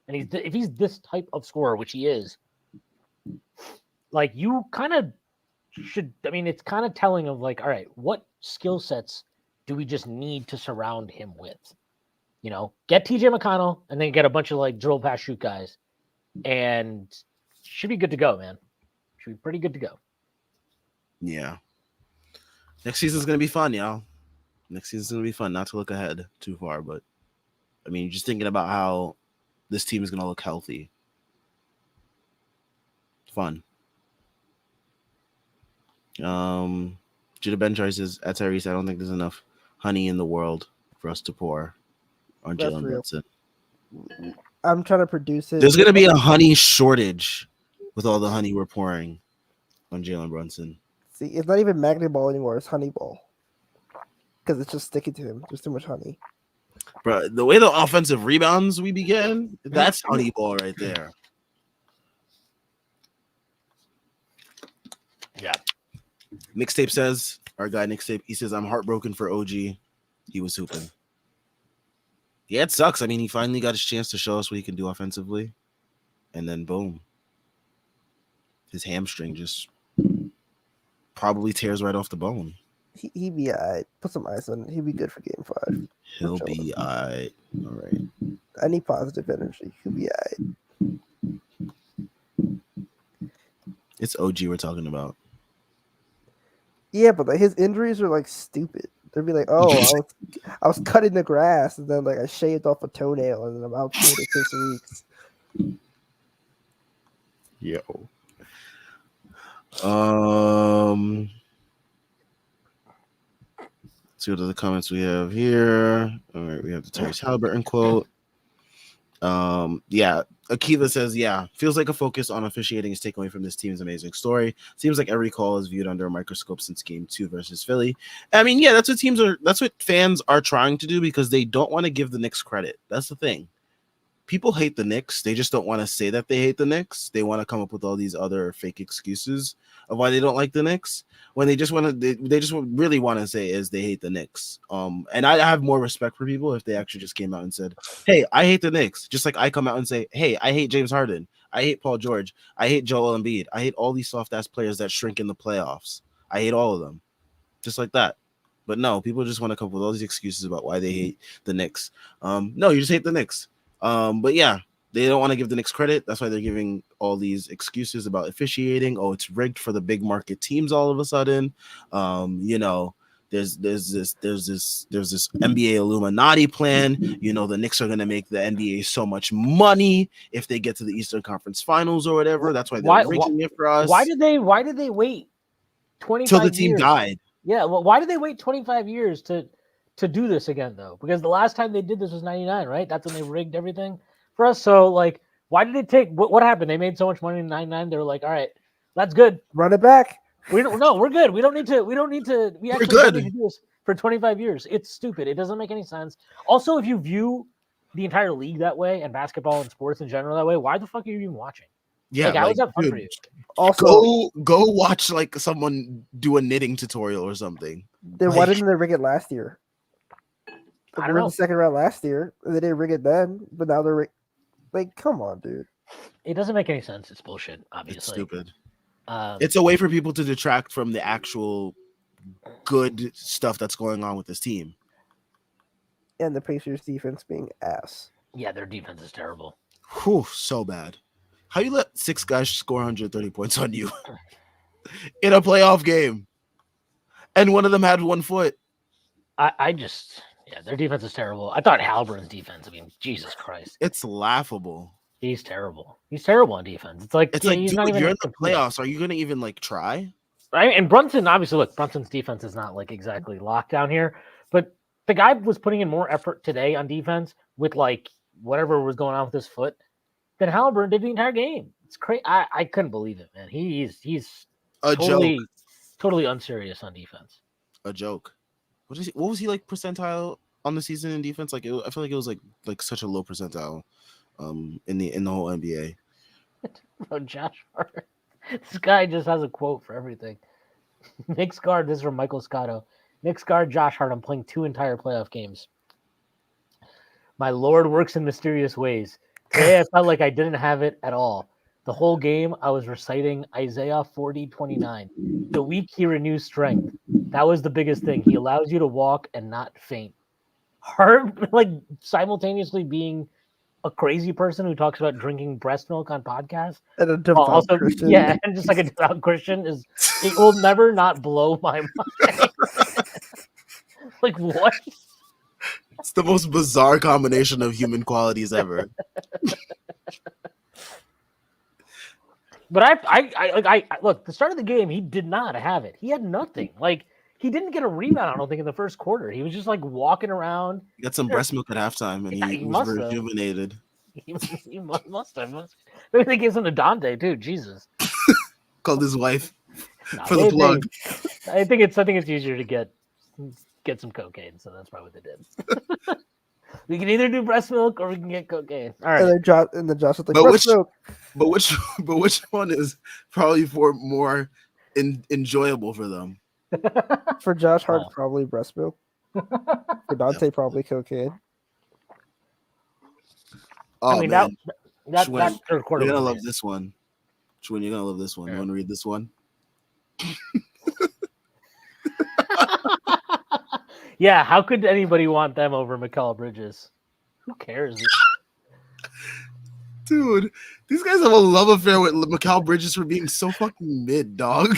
Speaker 2: and if he's this type of scorer, which he is, like, you kind of should. I mean, it's kind of telling of like, all right, what skill sets do we just need to surround him with? Get TJ McConnell, and then get a bunch of like drill pass shoot guys, and should be good to go, man. Should be pretty good to go.
Speaker 1: Yeah. Next season's gonna be fun, y'all. Next season's gonna be fun. Not to look ahead too far, but I mean, just thinking about how this team is gonna look healthy. Fun. Judah Benchar says at Tyrese, I don't think there's enough honey in the world for us to pour on Jalen Brunson.
Speaker 3: I'm trying to produce it.
Speaker 1: There's gonna be a honey shortage with all the honey we're pouring on Jalen Brunson.
Speaker 3: See, it's not even Magnet Ball anymore. It's Honey Ball. Because it's just sticking to him. There's too much honey.
Speaker 1: Bro, the way the offensive rebounds we be getting, that's Honey Ball right there.
Speaker 2: Yeah.
Speaker 1: Mixtape says, our guy Mixtape, he says, I'm heartbroken for OG. He was hooping. Yeah, it sucks. I mean, he finally got his chance to show us what he can do offensively. And then boom. His hamstring just probably tears right off the bone.
Speaker 3: He'd be all right. Put some ice on it. He'd be good for game 5.
Speaker 1: He'll be all right. All right.
Speaker 3: I need positive energy. He'll be all right.
Speaker 1: It's OG we're talking about.
Speaker 3: Yeah, but like his injuries are like stupid. They'd be like, oh, I was cutting the grass and then like I shaved off a toenail and then I'm out 4 to 6 weeks.
Speaker 1: Yo. See what other comments we have here. All right, we have the Tyrese Halliburton quote. Yeah, Akiva says, yeah, feels like a focus on officiating is taken away from this team's amazing story. Seems like every call is viewed under a microscope since game 2 versus Philly. I mean, yeah, that's what fans are trying to do because they don't want to give the Knicks credit. That's the thing. People hate the Knicks. They just don't want to say that they hate the Knicks. They want to come up with all these other fake excuses of why they don't like the Knicks. When they just really want to say is they hate the Knicks. And I have more respect for people if they actually just came out and said, hey, I hate the Knicks. Just like I come out and say, hey, I hate James Harden. I hate Paul George. I hate Joel Embiid. I hate all these soft-ass players that shrink in the playoffs. I hate all of them. Just like that. But no, people just want to come up with all these excuses about why they hate the Knicks. No, you just hate the Knicks. But yeah, they don't want to give the Knicks credit. That's why they're giving all these excuses about officiating. Oh, it's rigged for the big market teams all of a sudden. There's this NBA Illuminati plan. The Knicks are gonna make the NBA so much money if they get to the Eastern Conference Finals or whatever. That's why they're rigging it for us.
Speaker 2: Why did they wait 25
Speaker 1: till the team
Speaker 2: years?
Speaker 1: died?
Speaker 2: Yeah, well, why did they wait 25 years to do this again, though? Because the last time they did this was 99, right? That's when they rigged everything for us. So, like, why did it take? What happened? They made so much money in 99. They were like, all right, that's good.
Speaker 3: Run it back.
Speaker 2: We're good. We don't need to. We actually don't need to do this for 25 years. It's stupid. It doesn't make any sense. Also, if you view the entire league that way and basketball and sports in general that way, why the fuck are you even watching?
Speaker 1: Yeah,
Speaker 2: how is that fun for you?
Speaker 3: Also,
Speaker 1: go watch like someone do a knitting tutorial or something.
Speaker 3: Then why didn't they rig it last year?
Speaker 2: I don't know.
Speaker 3: The second round last year. They didn't rig it then, but now they're like, come on, dude.
Speaker 2: It doesn't make any sense. It's bullshit. Obviously,
Speaker 1: it's stupid. It's a way for people to detract from the actual good stuff that's going on with this team.
Speaker 3: and the Pacers defense being ass.
Speaker 2: Yeah, their defense is terrible.
Speaker 1: Whew, so bad. How you let 6 guys score 130 points on you in a playoff game, and one of them had 1 foot?
Speaker 2: Their defense is terrible. I thought Halburn's defense. I mean, Jesus Christ,
Speaker 1: It's laughable.
Speaker 2: he's terrible. He's terrible on defense. It's like,
Speaker 1: It's like,
Speaker 2: he's
Speaker 1: dude,
Speaker 2: not even
Speaker 1: you're in the playoffs. Are you gonna even like try?
Speaker 2: Right? And Brunson, obviously, look, Brunson's defense is not like exactly locked down here, but the guy was putting in more effort today on defense with like whatever was going on with his foot than Halliburton did the entire game. It's crazy. I couldn't believe it, man. He's
Speaker 1: A
Speaker 2: totally unserious on defense.
Speaker 1: A joke. What was he like percentile on the season in defense? Like I feel like it was like such a low percentile, in the whole NBA.
Speaker 2: Bro, Josh Hart. This guy just has a quote for everything. Knicks guard, this is from Michael Scotto. Knicks guard Josh Hart. I'm playing 2 entire playoff games. My Lord works in mysterious ways. Today I felt like I didn't have it at all. The whole game I was reciting Isaiah 40:29. The weak he renews strength. That was the biggest thing. He allows you to walk and not faint. Hart, like simultaneously being a crazy person who talks about drinking breast milk on podcasts.
Speaker 3: And a devout Christian.
Speaker 2: Yeah, and just like a devout Christian it will never not blow my mind. Like what?
Speaker 1: It's the most bizarre combination of human qualities ever.
Speaker 2: But I look, the start of the game, he did not have it. He had nothing. Like he didn't get a rebound, I don't think, in the first quarter. He was just like walking around.
Speaker 1: He got some breast milk at halftime, and he was rejuvenated.
Speaker 2: He must have. Maybe they gave some to Dante too. Jesus.
Speaker 1: Called his wife for the plug.
Speaker 2: I think it's easier to get some cocaine, so that's probably what they did. We can either do breast milk or we can get cocaine. All right.
Speaker 3: And then Josh was like, breast milk.
Speaker 1: But which one is probably more enjoyable for them?
Speaker 3: For Josh Hart, probably breast milk. For Dante, probably cocaine.
Speaker 1: Oh, I mean,
Speaker 2: man. that third quarter.
Speaker 1: You're gonna love this one. Chuen, you're gonna love this one. Yeah. You want to read this one?
Speaker 2: Yeah, how could anybody want them over Mikal Bridges? Who cares?
Speaker 1: Dude, these guys have a love affair with Mikal Bridges for being so fucking mid, dog.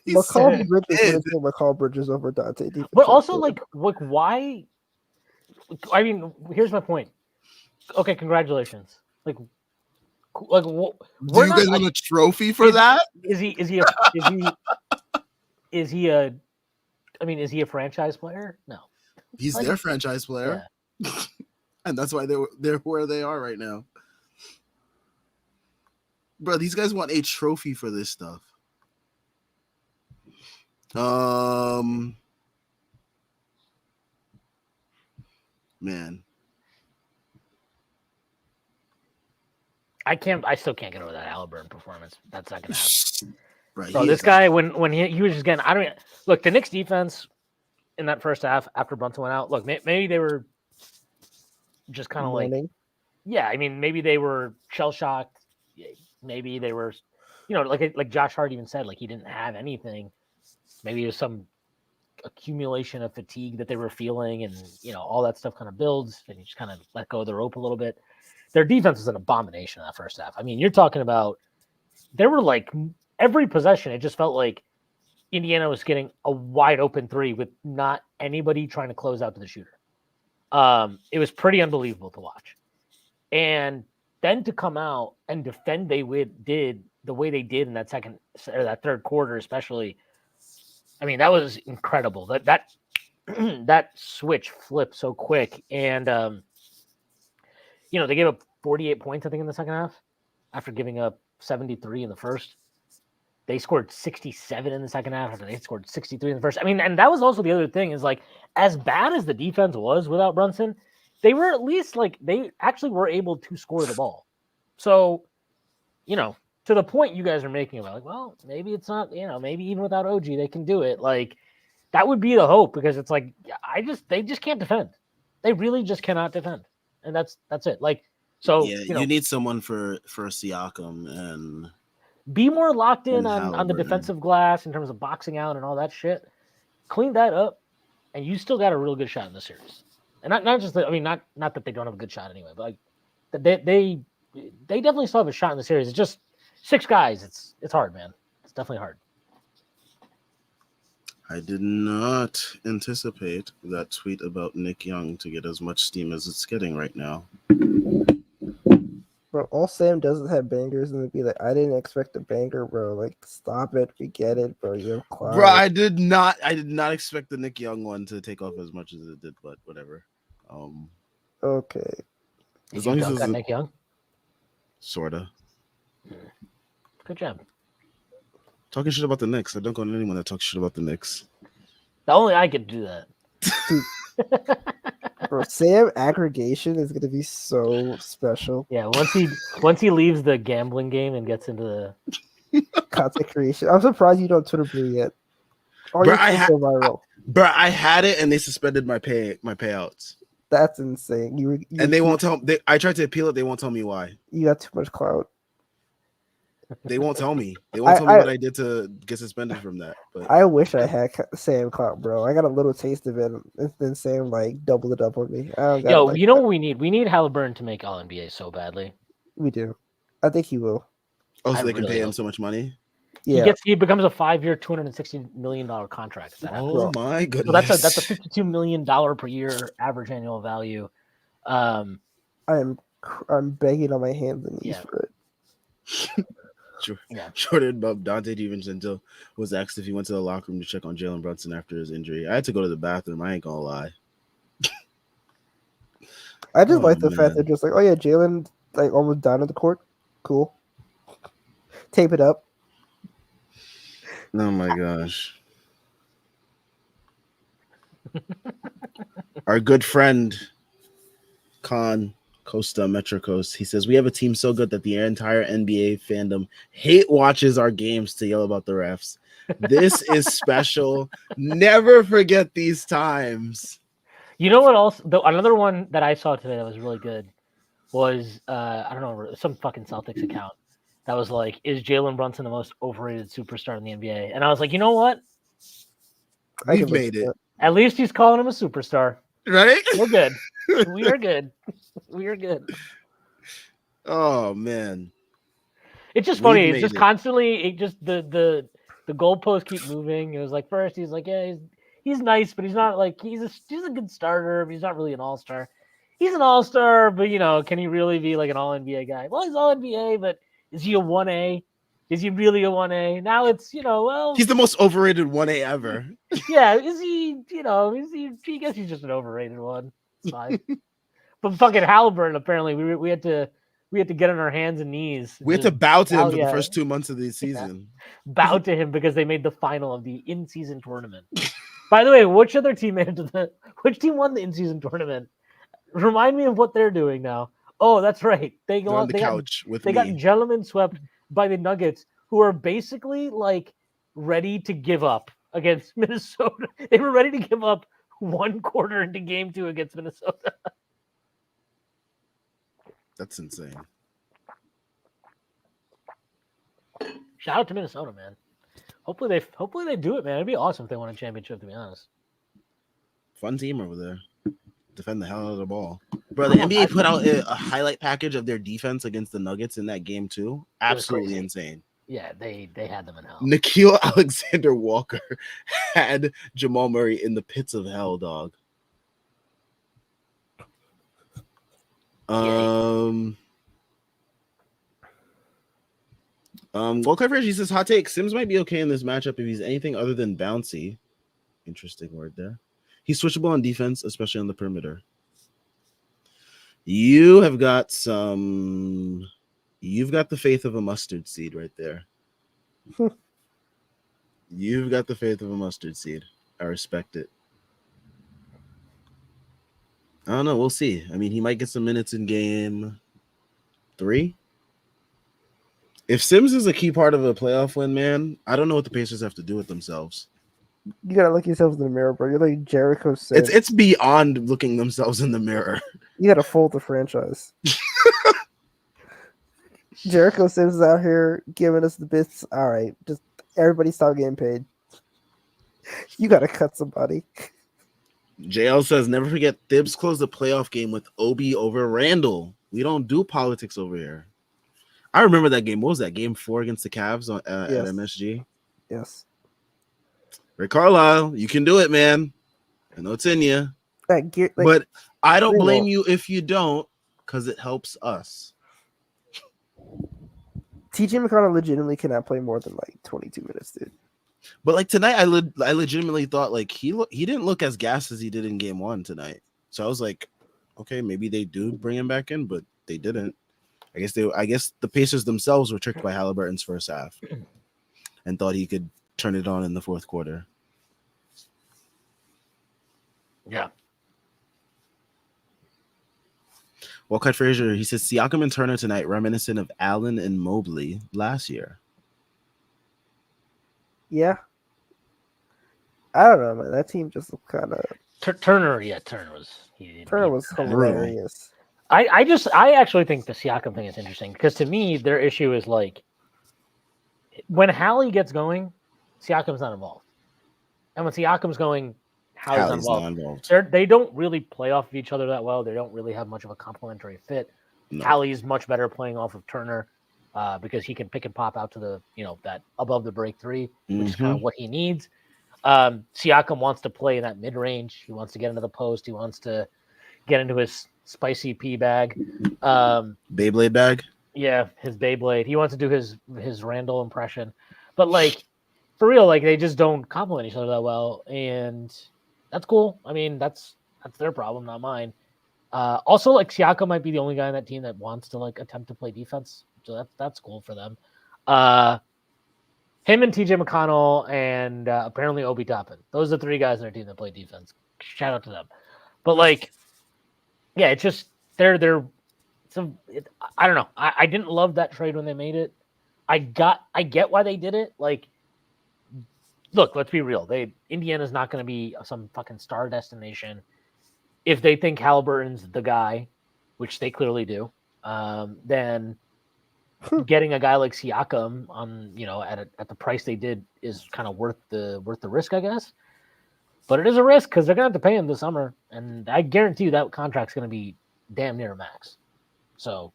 Speaker 3: Mikal Bridges over Dante.
Speaker 2: But also, like why? I mean, here's my point. Okay, congratulations. Like,
Speaker 1: do you guys want a trophy for that?
Speaker 2: Is he a franchise player? No.
Speaker 1: He's their franchise player. Yeah. And that's why they're where they are right now. Bro, these guys want a trophy for this stuff. Man.
Speaker 2: I still can't get over that Halliburton performance. That's not gonna happen.
Speaker 1: Right,
Speaker 2: so this guy, when he was just getting, look, the Knicks defense in that first half after Brunson went out. Look, maybe they were just kind of like, yeah. I mean, maybe they were shell shocked. Maybe they were, like Josh Hart even said, like he didn't have anything. Maybe it was some accumulation of fatigue that they were feeling, and all that stuff kind of builds, and you just kind of let go of the rope a little bit. Their defense was an abomination in that first half. I mean, you're talking about there were like every possession, it just felt like Indiana was getting a wide open three with not anybody trying to close out to the shooter. It was pretty unbelievable to watch. And then to come out and defend did the way they did in that third quarter, especially. I mean, that was incredible. That switch flipped so quick. And they gave up 48 points, I think, in the second half after giving up 73 in the first. They scored 67 in the second half after they scored 63 in the first. I mean, and that was also the other thing is like, as bad as the defense was without Brunson, they were at least like, they actually were able to score the ball. So, to the point you guys are making about like, well, maybe it's not, maybe even without OG, they can do it. Like that would be the hope, because it's like, they just can't defend. They really just cannot defend. And that's it. Like, so
Speaker 1: you need someone for Siakam and
Speaker 2: be more locked in on the defensive glass in terms of boxing out and all that shit. Clean that up, and you still got a real good shot in the series. and not just that. I mean, not that they don't have a good shot anyway, but like they definitely still have a shot in the series. It's just 6 guys. It's hard, man. It's definitely hard.
Speaker 1: I did not anticipate that tweet about Nick Young to get as much steam as it's getting right now.
Speaker 3: Bro, all Sam does is have bangers and it'd be like, I didn't expect a banger, bro. Like, stop it. We get it, bro. You have clout.
Speaker 1: Bro, I did not expect the Nick Young one to take off as much as it did, but whatever.
Speaker 3: Okay.
Speaker 1: As long as it's
Speaker 2: Nick Young,
Speaker 1: sorta.
Speaker 2: good job.
Speaker 1: Talking shit about the Knicks. I don't go on anyone that talks shit about the Knicks.
Speaker 2: Only I could do that.
Speaker 3: Bro, Sam aggregation is gonna be so special.
Speaker 2: Yeah, once he leaves the gambling game and gets into the
Speaker 3: Content creation. I'm surprised you don't Twitter Blue yet. Or
Speaker 1: Bro,
Speaker 3: you so viral.
Speaker 1: I had it and they suspended my payouts.
Speaker 3: That's insane. You
Speaker 1: and they won't tell. I tried to appeal it. They won't tell me why.
Speaker 3: You got too much clout.
Speaker 1: They won't tell me. They won't tell me what I did to get suspended from that. But
Speaker 3: I wish I had Sam clout, bro. I got a little taste of it, and then Sam like doubled it up on me.
Speaker 2: Yo, you know what we need? We need Halliburton to make All NBA so badly.
Speaker 3: We do. I think he will.
Speaker 1: Oh, so they can pay him so much money.
Speaker 3: Yeah,
Speaker 2: he becomes a 5-year, $260 million contract.
Speaker 1: Oh my goodness!
Speaker 2: So that's a $52 million per year average annual value.
Speaker 3: I'm begging on my hands and knees for it.
Speaker 1: Jordan Bub Dante DiVincenzo was asked if he went to the locker room to check on Jalen Brunson after his injury. I had to go to the bathroom. I ain't gonna lie.
Speaker 3: I just like the fact that just like, oh yeah, Jalen like almost down at the court. Cool. Tape it up.
Speaker 1: Oh my gosh. Our good friend Khan Costa Metro Coast, he says, we have a team so good that the entire NBA fandom hate watches our games to yell about the refs. This is special. Never forget these times.
Speaker 2: You know what else? Another one that I saw today that was really good was, I don't know, some fucking Celtics account that was like, is Jalen Brunson the most overrated superstar in the NBA? And I was like, you know what?
Speaker 1: We've made it.
Speaker 2: At least he's calling him a superstar.
Speaker 1: Right?
Speaker 2: We're good. We are good. We are good.
Speaker 1: Oh man,
Speaker 2: it's just funny. It's just constantly. The goalposts keep moving. It was like first he's like, yeah, he's nice, but he's not like he's a good starter, but he's not really an all-star. He's an all-star, but can he really be like an all-NBA guy? Well, he's all-NBA, but is he a 1A? Is he really a 1A? Now it's
Speaker 1: he's the most overrated 1A ever.
Speaker 2: Yeah, is he? I guess he's just an overrated one. It's fine. But fucking Halliburton, apparently, we had to get on our hands and knees.
Speaker 1: We had to bow to him for the first 2 months of the season.
Speaker 2: Yeah. Bow to him because they made the final of the in-season tournament. By the way, which other team which team won the in-season tournament? Remind me of what they're doing now. Oh, that's right. They go
Speaker 1: on the couch with me.
Speaker 2: They got gentlemen swept by the Nuggets, who are basically like ready to give up against Minnesota. They were ready to give up 1 quarter into game 2 against Minnesota.
Speaker 1: That's insane.
Speaker 2: Shout out to Minnesota, man. Hopefully they do it, man. It'd be awesome if they won a championship, to be honest.
Speaker 1: Fun team over there. Defend the hell out of the ball. Bro, the NBA put out a highlight package of their defense against the Nuggets in that game too. Absolutely insane.
Speaker 2: Yeah, they had them in hell.
Speaker 1: Nickeil Alexander-Walker had Jamal Murray in the pits of hell, dog. Gold coverage, he says, hot take. Sims might be okay in this matchup if he's anything other than bouncy. Interesting word there. He's switchable on defense, especially on the perimeter. You've got the faith of a mustard seed right there. You've got the faith of a mustard seed. I respect it. I don't know. We'll see. I mean, he might get some minutes in game 3. If Sims is a key part of a playoff win, man, I don't know what the Pacers have to do with themselves.
Speaker 3: You gotta look yourself in the mirror, bro. You're like Jericho said.
Speaker 1: It's beyond looking themselves in the mirror.
Speaker 3: You gotta fold the franchise. Jericho Sims is out here giving us the bits. All right, just everybody stop getting paid. You gotta cut somebody.
Speaker 1: JL says, never forget Thibs closed the playoff game with Obi over Randall. We don't do politics over here. I remember that game. What was that? Game 4 against the Cavs at
Speaker 3: Yes.
Speaker 1: MSG?
Speaker 3: Yes.
Speaker 1: Rick Carlisle, you can do it, man. I know it's in you. But I don't blame you if you don't, because it helps us.
Speaker 3: TJ McConnell legitimately cannot play more than like 22 minutes, dude.
Speaker 1: But like tonight, I legitimately thought like he didn't look as gassed as he did in game 1 tonight. So I was like, okay, maybe they do bring him back in, but they didn't. I guess the Pacers themselves were tricked by Halliburton's first half and thought he could turn it on in the fourth quarter.
Speaker 2: Yeah.
Speaker 1: Well, Cut Frazier, he says Siakam and Turner tonight reminiscent of Allen and Mobley last year.
Speaker 3: Yeah. I don't know, man. That team just looked kind of.
Speaker 2: Turner was
Speaker 3: hilarious.
Speaker 2: I actually think the Siakam thing is interesting because to me their issue is like when Hallie gets going, Siakam's not involved, and when Siakam's going, Hallie's not involved. They don't really play off of each other that well. They don't really have much of a complementary fit. No. Hallie's much better playing off of Turner because he can pick and pop out to the that above the break three, which is kind of what he needs. Siakam wants to play in that mid range. He wants to get into the post. He wants to get into his spicy pea bag.
Speaker 1: Beyblade bag?
Speaker 2: Yeah, his Beyblade. He wants to do his Randall impression. But like for real, like they just don't complement each other that well. And that's cool. I mean, that's their problem, not mine. Also, like Siakam might be the only guy on that team that wants to like attempt to play defense. So that's cool for them. Him and TJ McConnell and apparently Obi Toppin. Those are the 3 guys on their team that play defense. Shout out to them. But like, yeah, it's just I don't know. I didn't love that trade when they made it. I get why they did it. Like, look, let's be real. Indiana's not going to be some fucking star destination. If they think Halliburton's the guy, which they clearly do, then getting a guy like Siakam on at the price they did is kind of worth the risk, I guess. But it is a risk because they're gonna have to pay him this summer, and I guarantee you that contract's gonna be damn near max. So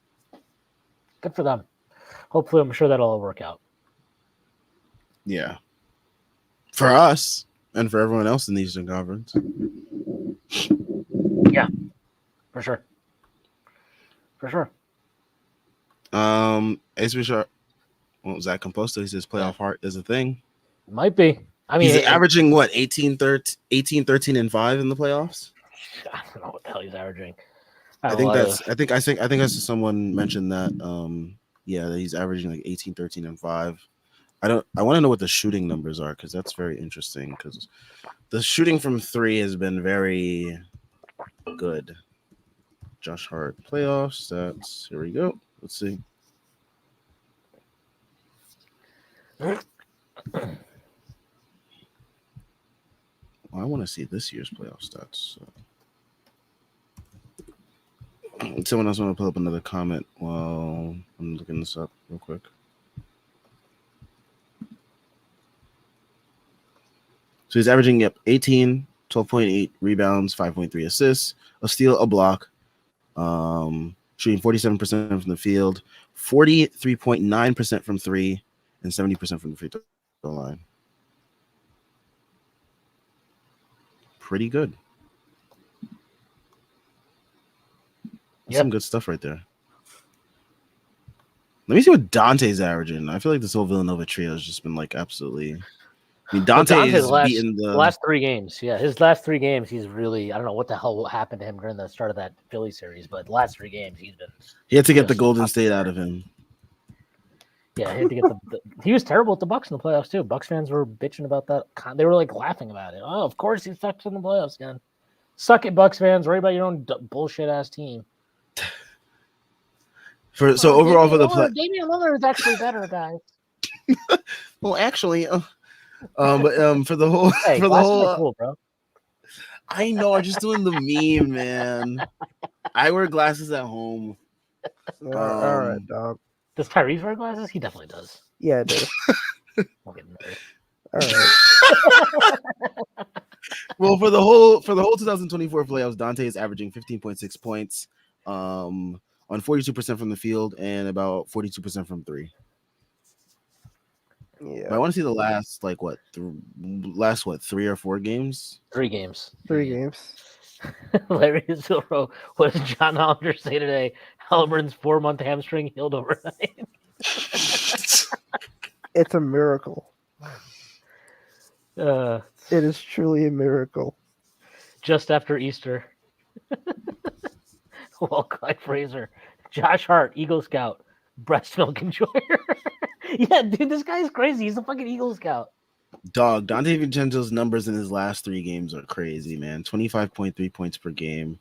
Speaker 2: good for them. Hopefully, I'm sure that'll all work out.
Speaker 1: Yeah, for us and for everyone else in the Eastern Conference.
Speaker 2: Yeah, for sure.
Speaker 1: Ace Bishop, Zach Composto, he says playoff heart is a thing.
Speaker 2: Might be. I mean,
Speaker 1: he's averaging what 18, 13, and 5 in the playoffs.
Speaker 2: I don't know what the hell he's averaging.
Speaker 1: I think that's someone mentioned that. That he's averaging like 18, 13, and 5. I want to know what the shooting numbers are because that's very interesting because the shooting from 3 has been very good. Josh Hart playoff stats. Here we go. Let's see. I want to see this year's playoff stats. Someone else want to pull up another comment while I'm looking this up real quick. So he's averaging 18, 12.8 rebounds, 5.3 assists, a steal, a block, shooting 47% from the field, 43.9% from 3, and 70% from the free throw line. Pretty good. Yep. Some good stuff right there. Let me see what Dante's averaging. I feel like this whole Villanova trio has just been like absolutely. I mean, Dante's beaten the
Speaker 2: last 3 games. Yeah, his last 3 games, he's really. I don't know what the hell happened to him during the start of that Philly series, but the last 3 games he's been.
Speaker 1: He had to get the Golden State out of him.
Speaker 2: Yeah, he had to get he was terrible at the Bucks in the playoffs too. Bucks fans were bitching about that. They were like laughing about it. Oh, of course he sucks in the playoffs again. Suck it, Bucks fans. Worry about your own bullshit ass team.
Speaker 1: Overall for the
Speaker 2: play, Damian Lillard is actually better, guys.
Speaker 1: Well, actually, but for the whole
Speaker 2: cool, bro.
Speaker 1: I know. I'm just doing the meme, man. I wear glasses at home.
Speaker 3: All right, dog.
Speaker 2: Does Tyrese wear glasses? He definitely does.
Speaker 3: Yeah, I do.
Speaker 2: All
Speaker 3: right.
Speaker 1: Well, for the whole 2024 playoffs, Dante is averaging 15.6 points, on 42% from the field and about 42% from three.
Speaker 3: Yeah,
Speaker 1: But I want to see the last last 3 or 4 games.
Speaker 2: 3 games.
Speaker 3: 3 games.
Speaker 2: Larry Zilro, what did John Hollander say today? Halliburton's 4-month hamstring healed overnight.
Speaker 3: It's a miracle.
Speaker 2: Uh,
Speaker 3: It is truly a miracle.
Speaker 2: just after Easter. Well, Clyde Fraser, Josh Hart, Eagle Scout, breast milk enjoyer. Yeah, dude, this guy's crazy. He's a fucking Eagle Scout.
Speaker 1: Dog, Dante Vincenzo's numbers in his last 3 games are crazy, man. 25.3 points per game,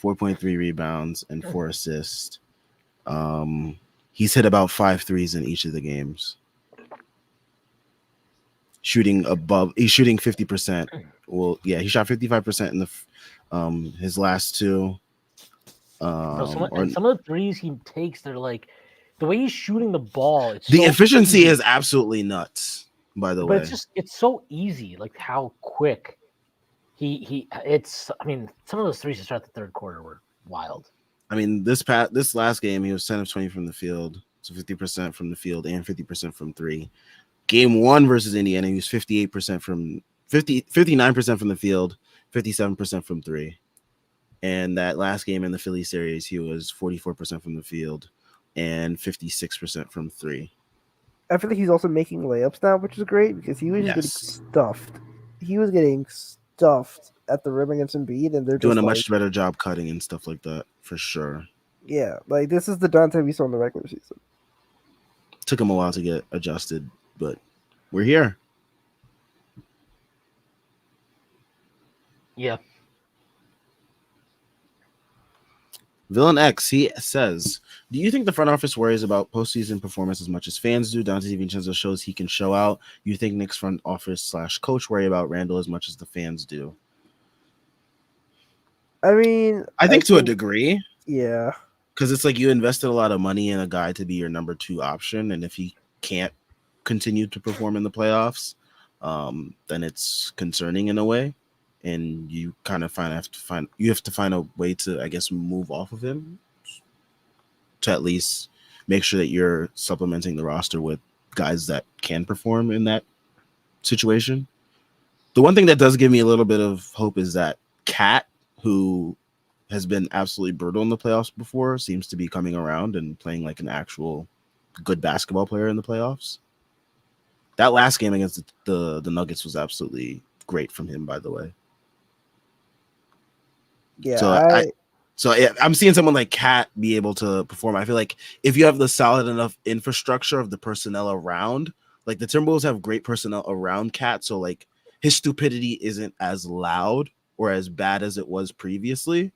Speaker 1: 4.3 rebounds, and 4 assists. He's hit about 5 threes in each of the games. He's shooting 50%. Well, yeah, he shot 55% in the his last 2.
Speaker 2: Some of the threes he takes, they're like the way he's shooting the ball. It's
Speaker 1: the
Speaker 2: so
Speaker 1: efficiency
Speaker 2: easy.
Speaker 1: is absolutely nuts. By the way,
Speaker 2: it's so easy, like how quick it's. I mean, some of those threes to start the third quarter were wild.
Speaker 1: I mean, this last game he was 10 of 20 from the field, so 50% from the field and 50% from 3. Game 1 versus Indiana, he was 59% from the field, 57% from 3. And that last game in the Philly series, he was 44% from the field and 56% from 3.
Speaker 3: I feel like he's also making layups now, which is great because he was just getting stuffed. He was getting stuffed at the rim against Embiid, and they're
Speaker 1: doing
Speaker 3: just
Speaker 1: a much better job cutting and stuff like that, for sure.
Speaker 3: Yeah, like this is the Dante we saw in the regular season.
Speaker 1: Took him a while to get adjusted, but we're here.
Speaker 2: Yeah.
Speaker 1: Villain X, he says, do you think the front office worries about postseason performance as much as fans do? Dante DiVincenzo shows he can show out. You think Knicks front office / coach worry about Randall as much as the fans do?
Speaker 3: I mean,
Speaker 1: I think to a degree.
Speaker 3: Yeah.
Speaker 1: Because it's like you invested a lot of money in a guy to be your number 2 option. And if he can't continue to perform in the playoffs, then it's concerning in a way. And you kind of have to find a way to, I guess, move off of him to at least make sure that you're supplementing the roster with guys that can perform in that situation. The one thing that does give me a little bit of hope is that Cat, who has been absolutely brutal in the playoffs before, seems to be coming around and playing like an actual good basketball player in the playoffs. That last game against the Nuggets was absolutely great from him, by the way.
Speaker 3: Yeah,
Speaker 1: so I'm seeing someone like Cat be able to perform. I feel like if you have the solid enough infrastructure of the personnel around, like the Timberwolves have great personnel around Cat, so like his stupidity isn't as loud or as bad as it was previously.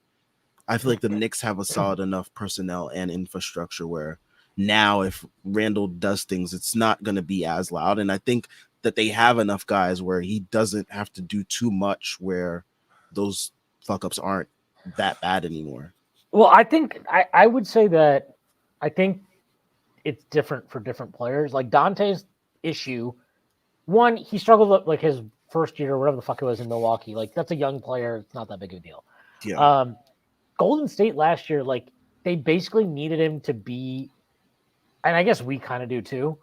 Speaker 1: I feel like the Knicks have a solid enough personnel and infrastructure where now if Randall does things, it's not going to be as loud. And I think that they have enough guys where he doesn't have to do too much where those fuck ups aren't that bad anymore.
Speaker 2: Well, I think I would say that I think it's different for different players. Like Dante's issue, one, he struggled like his first year or whatever the fuck it was in Milwaukee. Like that's a young player. It's not that big of a deal.
Speaker 1: Yeah.
Speaker 2: Golden State last year, like they basically needed him to be, and I guess we kind of do too.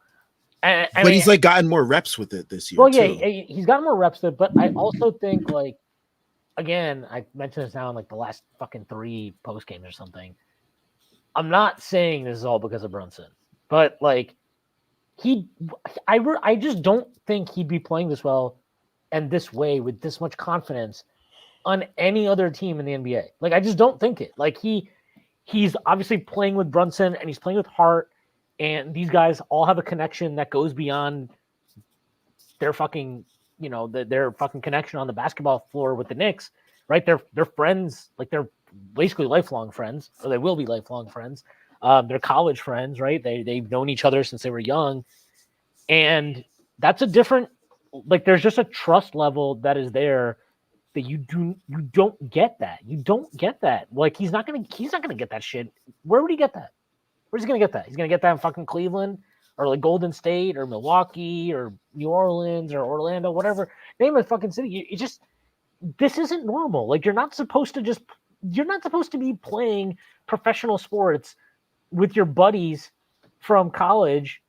Speaker 2: But
Speaker 1: he's like gotten more reps with it this year.
Speaker 2: Well, yeah, he's gotten more reps with it, but I also think like, again, I mentioned this now in like the last fucking 3 post games or something. I'm not saying this is all because of Brunson, but like I just don't think he'd be playing this well and this way with this much confidence on any other team in the NBA. Like, I just don't think it. Like, he's obviously playing with Brunson and he's playing with Hart, and these guys all have a connection that goes beyond their fucking, their fucking connection on the basketball floor with the Knicks, right? They're friends, like they're basically lifelong friends, or they will be lifelong friends. They're college friends, right? They've known each other since they were young, and that's a different. Like, there's just a trust level that is there that you don't get that. You don't get that. Like, he's not gonna get that shit. Where would he get that? Where's he gonna get that? He's gonna get that in fucking Cleveland or like Golden State or Milwaukee or New Orleans or Orlando, whatever. Name a fucking city. this isn't normal. Like you're not supposed to be playing professional sports with your buddies from college,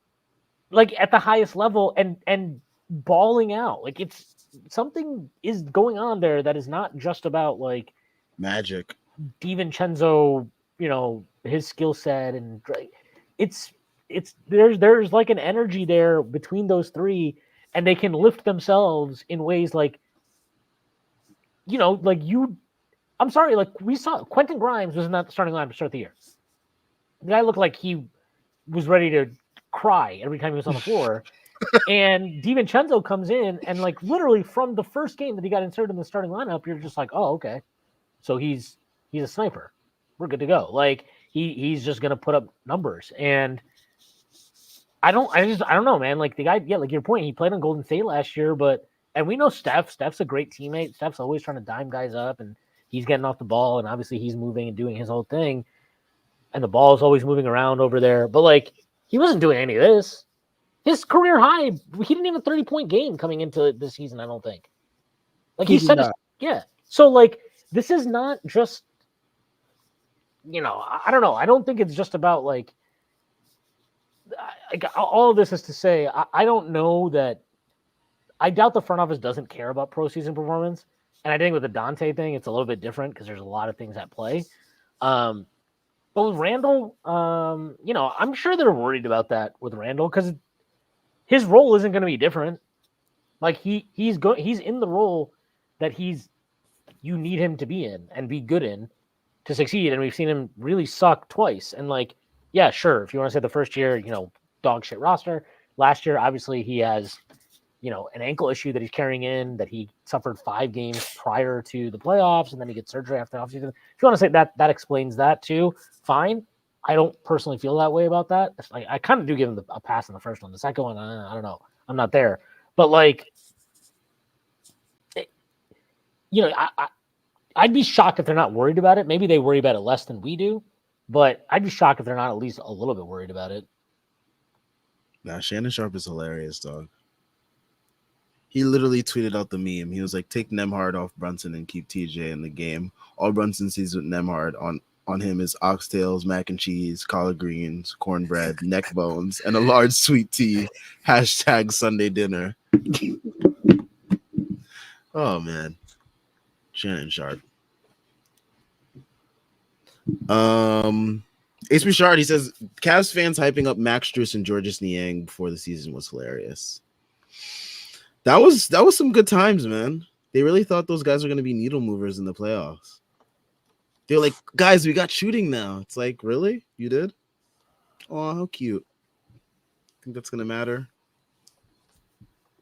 Speaker 2: like at the highest level and balling out. Like it's something is going on there that is not just about like
Speaker 1: Magic.
Speaker 2: DiVincenzo, his skill set, and it's there's like an energy there between those three, and they can lift themselves in ways like I'm sorry, like we saw Quentin Grimes was in that starting line to start the year. The guy looked like he was ready to cry every time he was on the floor. And DiVincenzo comes in and like literally from the first game that he got inserted in the starting lineup, you're just like, oh, okay. So he's a sniper. We're good to go. Like he's just gonna put up numbers. And I don't know, man. Like the guy, yeah, like your point, he played on Golden State last year, and we know Steph's a great teammate. Steph's always trying to dime guys up, and he's getting off the ball, and obviously he's moving and doing his whole thing. And the ball is always moving around over there. But like he wasn't doing any of this. His career high, he didn't have a 30-point game coming into this season, I don't think. Like he said, yeah. So like this is not just, I don't know. I don't think it's just about like all of this is to say, I don't know that. I doubt the front office doesn't care about postseason performance. And I think with the Dante thing, it's a little bit different because there's a lot of things at play. But with Randall, I'm sure they're worried about that with Randall because his role isn't going to be different. Like he's in the role that you need him to be in and be good in to succeed. And we've seen him really suck twice. And like, yeah, sure. If you want to say the first year, dog shit roster. Last year, obviously he has, an ankle issue that he's carrying in that he suffered 5 games prior to the playoffs. And then he gets surgery after the offseason. If you want to say that explains that too, fine. I don't personally feel that way about that. I kind of do give him a pass on the first one. The second one, I don't know. I'm not there. But like, I'd be shocked if they're not worried about it. Maybe they worry about it less than we do, but I'd be shocked if they're not at least a little bit worried about it.
Speaker 1: Nah, Shannon Sharp is hilarious, dog. He literally tweeted out the meme. He was like, take Nemhard off Brunson and keep TJ in the game. All Brunson sees with Nemhard on him is oxtails, mac and cheese, collard greens, cornbread, neck bones, and a large sweet tea. # Sunday dinner. Oh, man. Shannon Sharp. Ace Bouchard, he says, Cavs fans hyping up Max Strus and Georges Niang before the season was hilarious. That was some good times, man. They really thought those guys were going to be needle movers in the playoffs. They're like, guys, we got shooting now. It's like, really? You did? Oh, how cute. Think that's going to matter?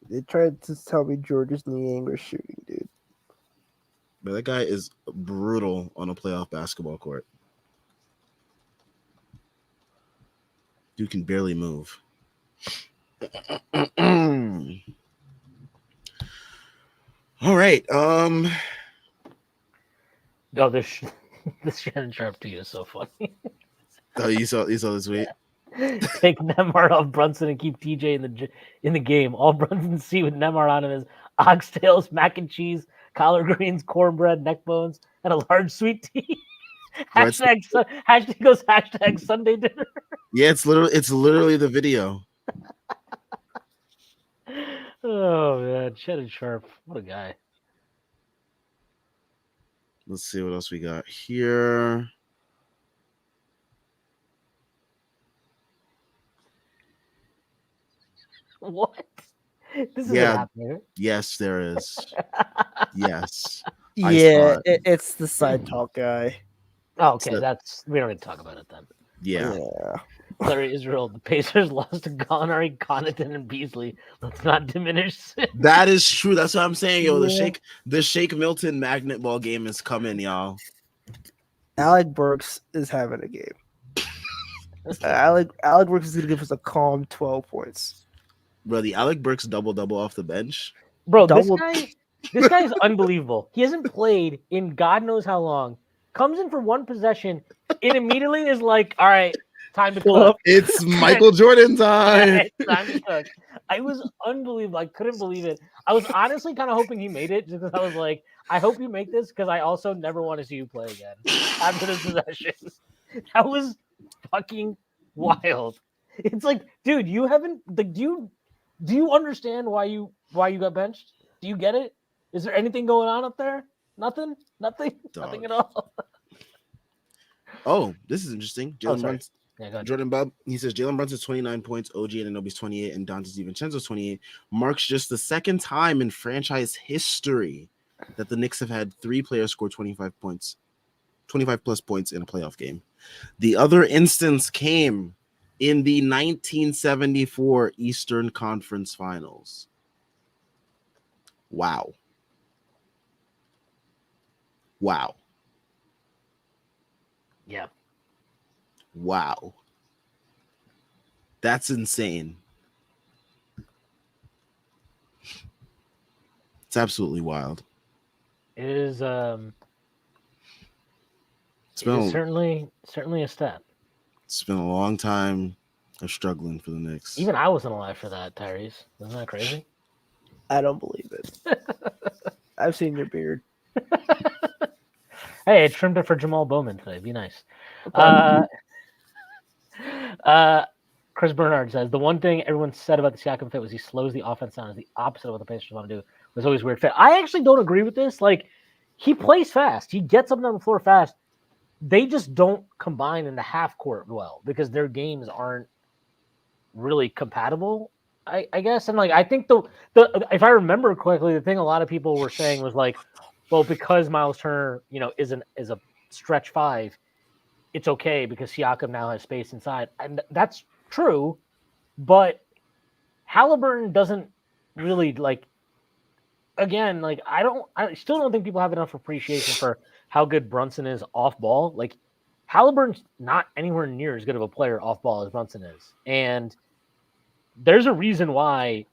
Speaker 4: They tried to tell me Georges Niang was shooting, dude.
Speaker 1: But that guy is brutal on a playoff basketball court. Dude can barely move. All right.
Speaker 2: Oh, this Shannon Sharp to you is so funny.
Speaker 1: Oh, you saw this week.
Speaker 2: Take Nemhard off Brunson and keep TJ in the game. All Brunson see with Nemhard on him is oxtails, mac and cheese, collard greens, cornbread, neck bones, and a large sweet tea. Hashtag Sunday dinner.
Speaker 1: Yeah, it's literally the video.
Speaker 2: Oh man, Shannon Sharp, what a guy.
Speaker 1: Let's see what else we got here.
Speaker 2: What? This is happening.
Speaker 1: Yes, there is. Yes.
Speaker 4: Yeah, it's the side talk guy.
Speaker 2: Oh, okay, we don't need to talk about it then.
Speaker 1: Yeah.
Speaker 2: Larry Israel, the Pacers lost to Gallinari, Connaughton, and Beasley. Let's not diminish.
Speaker 1: That is true. That's what I'm saying, yo. The Shake Milton magnet ball game is coming, y'all.
Speaker 4: Alec Burks is having a game. Alec Burks is gonna give us a calm 12 points.
Speaker 1: Bro, the Alec Burks double off the bench.
Speaker 2: Bro, this guy is unbelievable. He hasn't played in God knows how long. Comes in for one possession and immediately is like, all right, Time to
Speaker 3: Pull
Speaker 2: cook.
Speaker 3: up.
Speaker 1: It's Michael Jordan time.
Speaker 2: It's time to cook. I was unbelievable. I couldn't believe it. I was honestly kind of hoping he made it just because I was like, I hope you make this because I also never want to see you play again after this possession. That was fucking wild. It's like, dude, you haven't like do you understand why you got benched? Do you get it? Is there anything going on up there? Nothing? Nothing at all.
Speaker 1: Oh, this is interesting.
Speaker 2: Oh,
Speaker 1: Jalen
Speaker 2: sorry.
Speaker 1: Brunson,
Speaker 2: Yeah, go ahead.
Speaker 1: Jordan Bub. He says Jalen Brunson's 29 points, OG Anunoby's 28, and Dante DiVincenzo's 28 marks just the second time in franchise history that the Knicks have had 3 players score 25 plus points in a playoff game. The other instance came in the 1974 Eastern Conference Finals. Wow.
Speaker 2: Yeah.
Speaker 1: Wow. That's insane. It's absolutely wild.
Speaker 2: It is
Speaker 1: It's
Speaker 2: it
Speaker 1: been,
Speaker 2: is certainly a step.
Speaker 1: it's been a long time of struggling for the Knicks.
Speaker 2: Even I wasn't alive for that, Tyrese. Isn't that crazy?
Speaker 4: I don't believe it. I've seen your beard.
Speaker 2: Hey, I trimmed it for Jamal Bowman today. Be nice. Chris Bernard says the one thing everyone said about the Siakam fit was he slows the offense down. Is the opposite of what the Pacers want to do. It was always weird fit. I actually don't agree with this. Like, he plays fast. He gets up and down the floor fast. They just don't combine in the half court well because their games aren't really compatible. I guess. And like I think the if I remember correctly, the thing a lot of people were saying was like, well, because Miles Turner, is a stretch 5, it's okay because Siakam now has space inside. And that's true, but Halliburton doesn't really again, I still don't think people have enough appreciation for how good Brunson is off ball. Like Halliburton's not anywhere near as good of a player off ball as Brunson is. And there's a reason why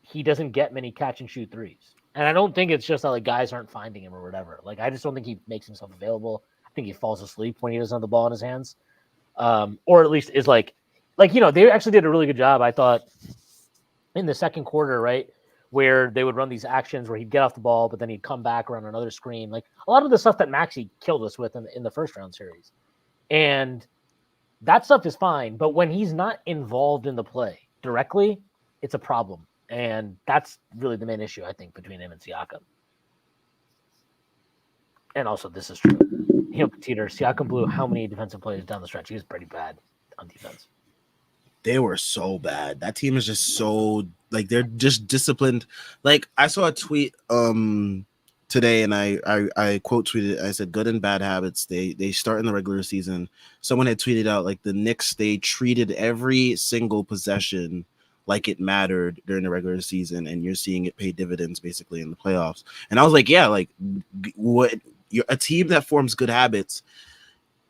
Speaker 2: he doesn't get many catch and shoot threes. And I don't think it's just that like guys aren't finding him or whatever. Like I just don't think he makes himself available. I think he falls asleep when he doesn't have the ball in his hands. Or at least is they actually did a really good job, I thought, in the second quarter, right? Where they would run these actions where he'd get off the ball, but then he'd come back around another screen. Like a lot of the stuff that Maxey killed us with in the first round series. And that stuff is fine, but when he's not involved in the play directly, it's a problem. And that's really the main issue, I think, between him and Siakam. And also, this is true. Peter, Siakam blew how many defensive plays down the stretch? He was pretty bad on defense.
Speaker 1: They were so bad. That team is just so they're just disciplined. Like I saw a tweet today, and I quote tweeted. I said, "Good and bad habits. They start in the regular season." Someone had tweeted out like the Knicks. They treated every single possession like it mattered during the regular season, and you're seeing it pay dividends basically in the playoffs. And I was like, yeah, like what you're a team that forms good habits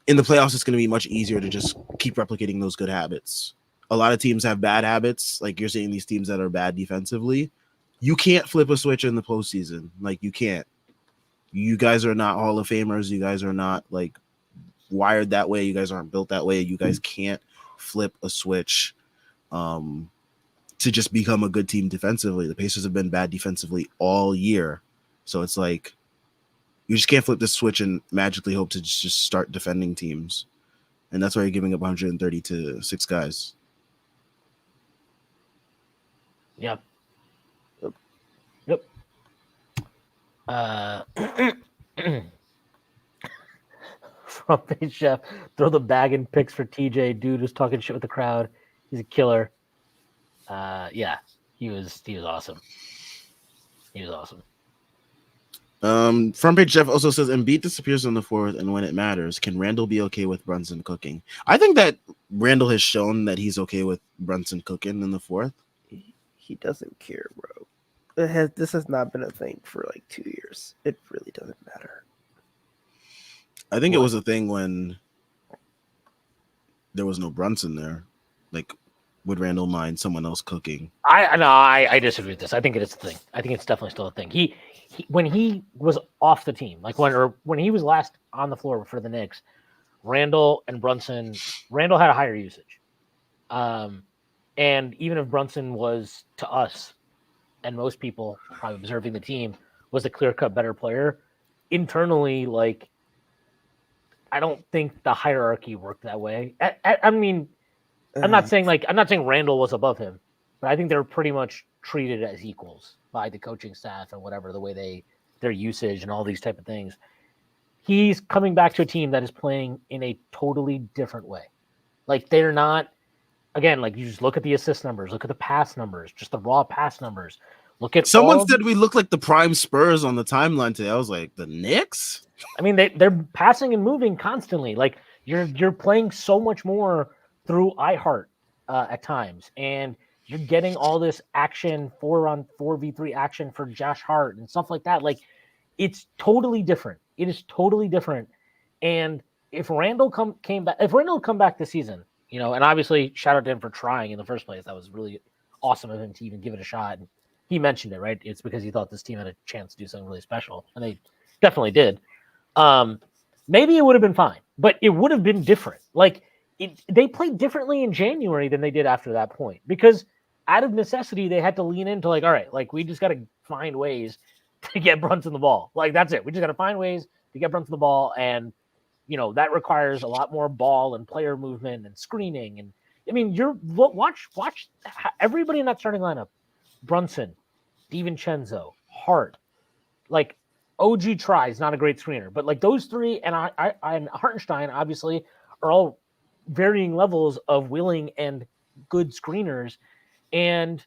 Speaker 1: in the playoffs. It's going to be much easier to just keep replicating those good habits. A lot of teams have bad habits. Like you're seeing these teams that are bad defensively. You can't flip a switch in the postseason. Like you can't. You guys are not Hall of Famers. You guys are not like wired that way. You guys aren't built that way. You guys can't flip a switch to just become a good team defensively. The Pacers have been bad defensively all year. So it's like you just can't flip the switch and magically hope to just start defending teams. And that's why you're giving up 130 to 6 guys.
Speaker 2: Yep. From page chef, throw the bag and picks for TJ. Dude was talking shit with the crowd. He's a killer. Yeah, he was awesome. He was awesome.
Speaker 1: Front page Jeff also says Embiid disappears on the fourth, and when it matters, can Randall be okay with Brunson cooking? I think that Randall has shown that he's okay with Brunson cooking in the fourth.
Speaker 4: He doesn't care, bro. This has not been a thing for like 2 years. It really doesn't matter.
Speaker 1: I think it was a thing when there was no Brunson there. Like, would Randall mind someone else cooking?
Speaker 2: I disagree with this. I think it is a thing. I think it's definitely still a thing. He when he was off the team, like when he was last on the floor for the Knicks, Randall and Brunson. Randall had a higher usage, and even if Brunson was to us and most people probably observing the team was a clear-cut better player, internally, like I don't think the hierarchy worked that way. I mean, I'm not saying Randall was above him, but I think they're pretty much treated as equals by the coaching staff and whatever the way their usage and all these type of things. He's coming back to a team that is playing in a totally different way. Like they're not, again, like you just look at the assist numbers, look at the pass numbers, just the raw pass numbers. Look at
Speaker 1: Someone said we look like the prime Spurs on the timeline today. I was like, the Knicks?
Speaker 2: I mean, they're passing and moving constantly. Like you're playing so much more through iHeart at times, and you're getting all this action 4v3 action for Josh Hart and stuff like that. Like it's totally different. It is totally different. And if Randall come back this season, you know, and obviously shout out to him for trying in the first place. That was really awesome of him to even give it a shot. And he mentioned it, right? It's because he thought this team had a chance to do something really special, and they definitely did. Maybe it would have been fine, but it would have been different. Like they played differently in January than they did after that point, because out of necessity, they had to lean into like, all right, like we just got to find ways to get Brunson the ball. Like that's it. We just got to find ways to get Brunson the ball, and you know that requires a lot more ball and player movement and screening. And I mean, watch everybody in that starting lineup: Brunson, DiVincenzo, Hart, like. OG tries, not a great screener, but like those three and Hartenstein obviously are all varying levels of willing and good screeners. And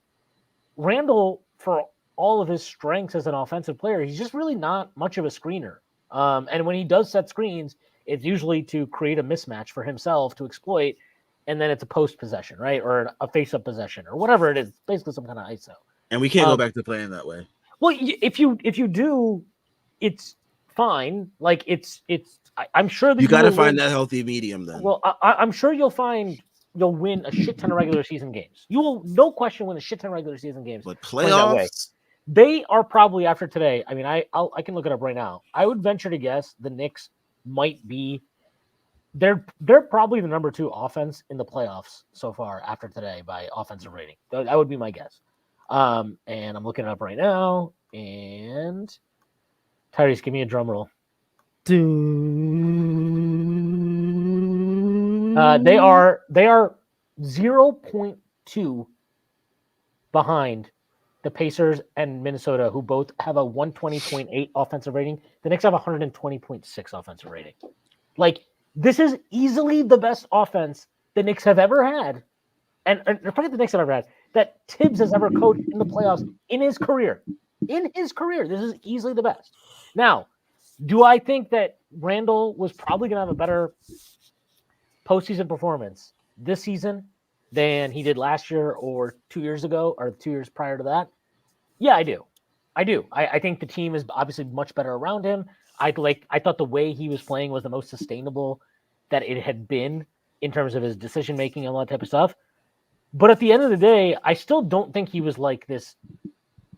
Speaker 2: Randall, for all of his strengths as an offensive player, he's just really not much of a screener. And when he does set screens, it's usually to create a mismatch for himself to exploit, and then it's a post possession, right, or a face-up possession, or whatever it is, basically some kind of ISO.
Speaker 1: And we can't go back to playing that way.
Speaker 2: Well, if you do. It's fine. Like I'm sure that
Speaker 1: you got to find that healthy medium then.
Speaker 2: Well, I'm sure you'll win a shit ton of regular season games. You will, no question, win a shit ton of regular season games.
Speaker 1: But playoffs,
Speaker 2: they are probably after today. I mean, I can look it up right now. I would venture to guess the Knicks might be. They're probably the number 2 offense in the playoffs so far after today by offensive rating. That would be my guess. And I'm looking it up right now. And Tyrese, give me a drum roll. They are 0.2 behind the Pacers and Minnesota, who both have a 120.8 offensive rating. The Knicks have a 120.6 offensive rating. Like, this is easily the best offense the Knicks have ever had. And forget the Knicks have ever had, that Tibbs has ever coached in the playoffs in his career. In his career, this is easily the best. Now, do I think that Randall was probably going to have a better postseason performance this season than he did last year or 2 years ago or 2 years prior to that? Yeah, I do. I think the team is obviously much better around him. I thought the way he was playing was the most sustainable that it had been in terms of his decision making and all that type of stuff. But at the end of the day, I still don't think he was like this.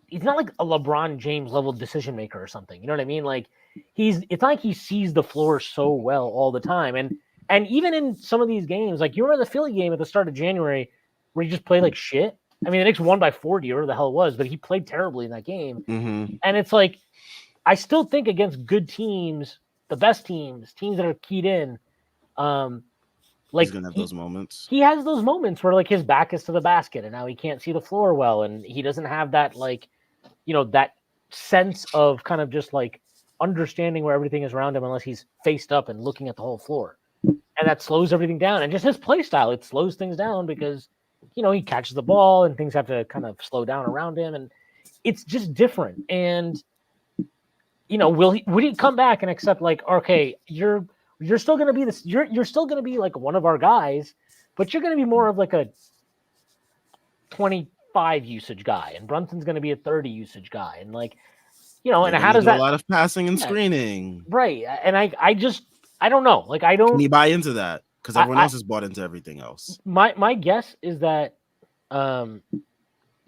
Speaker 2: He's not like a LeBron James level decision maker or something. You know what I mean? Like it's not like he sees the floor so well all the time. And even in some of these games, like you remember the Philly game at the start of January where he just played like shit. I mean, the Knicks won by 40 or whatever the hell it was, but he played terribly in that game.
Speaker 1: Mm-hmm.
Speaker 2: And it's like, I still think against good teams, the best teams that are keyed in, like
Speaker 1: he's gonna have those moments.
Speaker 2: He has those moments where like his back is to the basket and now he can't see the floor well, and he doesn't have that like, you know, that sense of kind of just like understanding where everything is around him unless he's faced up and looking at the whole floor, and that slows everything down. And just his play style, it slows things down because, you know, he catches the ball and things have to kind of slow down around him, and it's just different. And you know, would he come back and accept like, okay, you're still going to be this, you're still going to be like one of our guys, but you're going to be more of like a 25 usage guy, and Brunson's going to be a 30 usage guy, and like, you know, and how does that?
Speaker 1: A lot of passing and screening,
Speaker 2: right? And I don't know, like I don't.
Speaker 1: Can you buy into that? Because everyone else is bought into everything else.
Speaker 2: My guess is that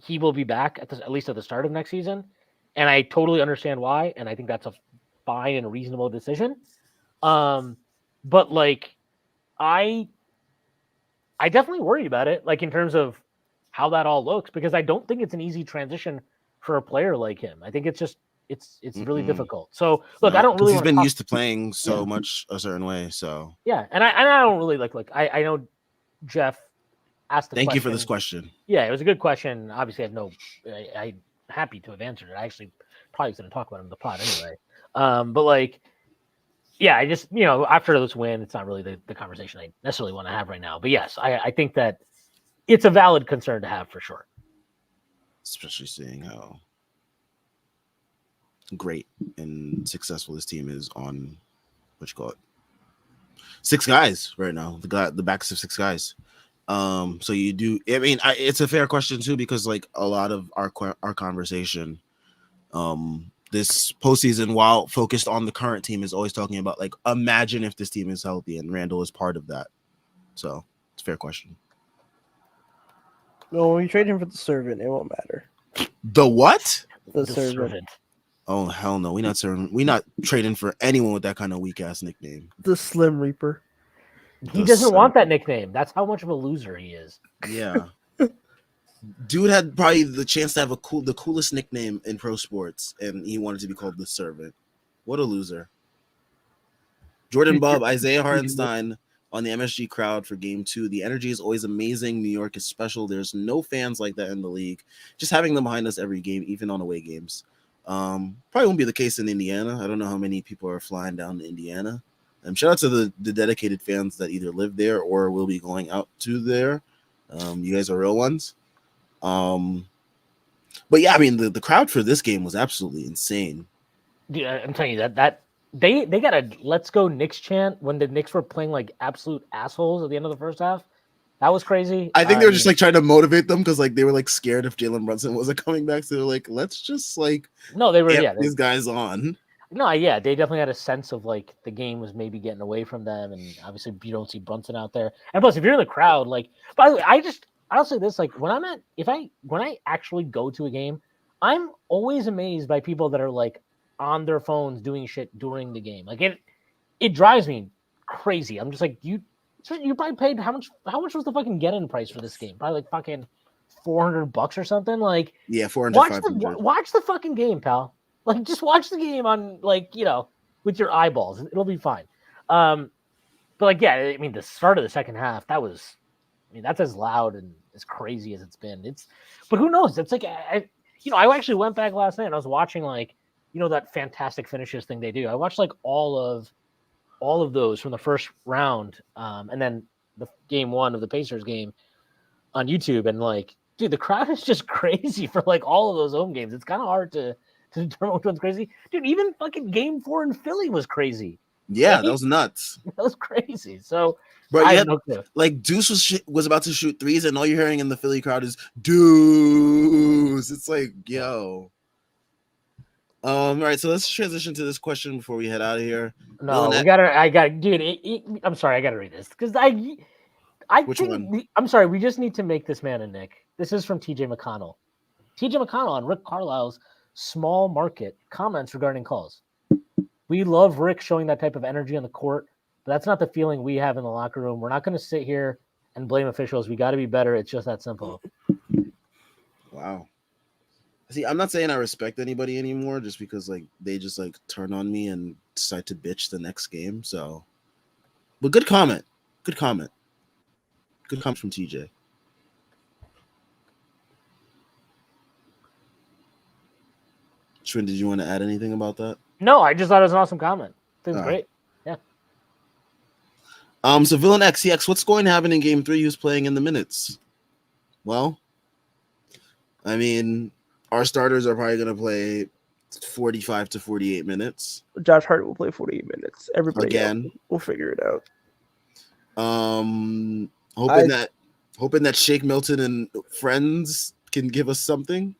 Speaker 2: he will be back at least at the start of next season. And I totally understand why, and I think that's a fine and reasonable decision. But like, I definitely worry about it, like in terms of how that all looks, because I don't think it's an easy transition for a player like him. I think it's just it's really difficult. So look, I don't really
Speaker 1: he's
Speaker 2: want to
Speaker 1: been
Speaker 2: talk,
Speaker 1: used to playing so much a certain way. So
Speaker 2: yeah, and I don't really like I know Jeff asked the
Speaker 1: thank you for
Speaker 2: question.
Speaker 1: this question.
Speaker 2: Yeah, it was a good question. Obviously, I'm happy to have answered it. I actually probably was going to talk about him in the pod anyway. But like, yeah, I just, after this win, it's not really the conversation I necessarily want to have right now. But yes, I think that it's a valid concern to have for sure.
Speaker 1: Especially seeing how great and successful this team is on what you call it, 6 guys right now. The backs of 6 guys. So you do. I mean, it's a fair question too, because like a lot of our conversation, this postseason, while focused on the current team, is always talking about like, imagine if this team is healthy, and Randall is part of that. So it's a fair question.
Speaker 4: No, when you trade him for the servant, it won't matter.
Speaker 1: The what?
Speaker 4: The servant.
Speaker 1: Oh hell no, we not trading for anyone with that kind of weak ass nickname.
Speaker 4: The Slim Reaper.
Speaker 2: He doesn't want that nickname. That's how much of a loser he is.
Speaker 1: Yeah. Dude had probably the chance to have the coolest nickname in pro sports, and he wanted to be called the Servant. What a loser. Jordan Bub, Isaiah Hartenstein on the MSG crowd for game 2. The energy is always amazing. New York is special. There's no fans like that in the league. Just having them behind us every game, even on away games. Probably won't be the case in Indiana. I don't know how many people are flying down to Indiana. Shout out to the dedicated fans that either live there or will be going out to there. You guys are real ones. But yeah, I mean the crowd for this game was absolutely insane.
Speaker 2: Dude, I'm telling you that they got a "Let's go Knicks" chant when the Knicks were playing like absolute assholes at the end of the first half. That was crazy.
Speaker 1: I think they were just like trying to motivate them because like they were like scared if Jalen Brunson wasn't coming back. So they were like, let's just like
Speaker 2: they were
Speaker 1: these guys on.
Speaker 2: No, yeah, they definitely had a sense of like the game was maybe getting away from them, and obviously you don't see Brunson out there. And plus, if you're in the crowd, like, by the way, I'll say this: like when I actually go to a game, I'm always amazed by people that are like on their phones doing shit during the game. Like it drives me crazy. I'm just like, you probably paid how much was the fucking get-in price for this game? Probably like fucking $400 or something. Like,
Speaker 1: yeah, 400.
Speaker 2: Watch the fucking game, pal. Like, just watch the game on, like, with your eyeballs. It'll be fine. But, like, yeah, I mean, the start of the second half, that's as loud and as crazy as it's been. But who knows? It's like, I actually went back last night and I was watching, like, that fantastic finishes thing they do. I watched, like, all of those from the first round, and then the game 1 of the Pacers game on YouTube. And, like, dude, the crowd is just crazy for, like, all of those home games. It's kind of hard to determine which one's crazy. Dude, even fucking game 4 in Philly was crazy.
Speaker 1: Yeah, right? That was nuts.
Speaker 2: That was crazy. So,
Speaker 1: bro, like Deuce was about to shoot threes, and all you're hearing in the Philly crowd is Deuce. It's like, yo. All right, so let's transition to this question before we head out of here.
Speaker 2: No, dude. I'm sorry, I gotta read this because I'm sorry, we just need to make this man a Nick. This is from TJ McConnell. TJ McConnell on Rick Carlisle's Small Market comments regarding calls. We love Rick showing that type of energy on the court, but that's not the feeling we have in the locker room. We're not going to sit here and blame officials. We got to be better. It's just that simple.
Speaker 1: Wow. See, I'm not saying I respect anybody anymore just because like they just like turn on me and decide to bitch the next game. So, but good comment from TJ. Trin, did you want to add anything about that?
Speaker 2: No, I just thought it was an awesome comment. It was great. Yeah.
Speaker 1: So Villain XCX, what's going to happen in game 3? Who's playing in the minutes? Well, I mean, our starters are probably going to play 45 to 48 minutes.
Speaker 4: Josh Hart will play 48 minutes. Everybody
Speaker 1: again,
Speaker 4: we'll figure it out.
Speaker 1: Hoping that Shake Milton and friends can give us something.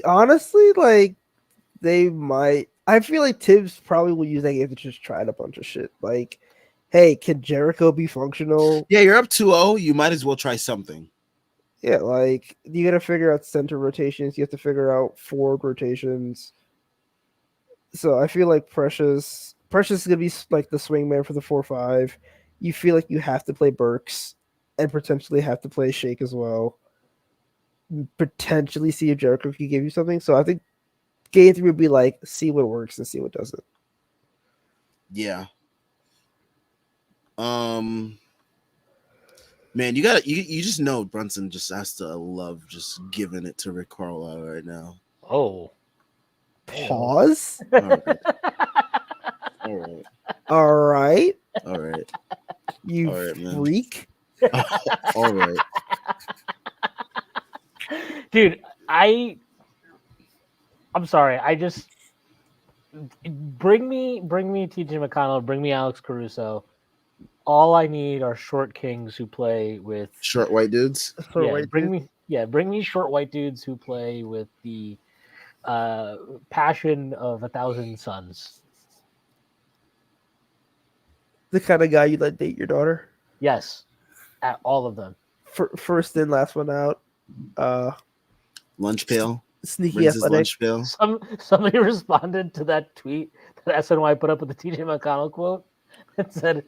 Speaker 4: Honestly, like they might. I feel like Tibbs probably will use that game to just try a bunch of shit. Like, hey, can Jericho be functional?
Speaker 1: Yeah, you're up 2-0. You might as well try something.
Speaker 4: Yeah, like you got to figure out center rotations. You have to figure out forward rotations. So I feel like Precious is gonna be like the swing man for the 4-5. you feel like you have to play Burks and potentially have to play Shake as well. Potentially see if Jericho can give you something. So I think game 3 would be like see what works and see what doesn't.
Speaker 1: Yeah. Man, you just know Brunson just has to love just giving it to Rick Carlisle right now.
Speaker 2: Oh.
Speaker 4: Pause.
Speaker 1: All right. All right.
Speaker 4: All right.
Speaker 1: All right.
Speaker 4: You
Speaker 1: All right, man.
Speaker 4: freak.
Speaker 1: All right.
Speaker 2: Dude, I'm sorry. I just bring me TJ McConnell, bring me Alex Caruso. All I need are short kings who play with
Speaker 1: Short white dudes.
Speaker 2: bring me short white dudes who play with the passion of 1,000 suns.
Speaker 4: The kind of guy you let date your daughter.
Speaker 2: Yes, at all of them.
Speaker 4: First in, last one out.
Speaker 1: Lunch pail.
Speaker 4: Sneaky
Speaker 1: Brings his
Speaker 4: athletic.
Speaker 1: lunch pail.
Speaker 2: Somebody responded to that tweet that SNY put up with the TJ McConnell quote and said,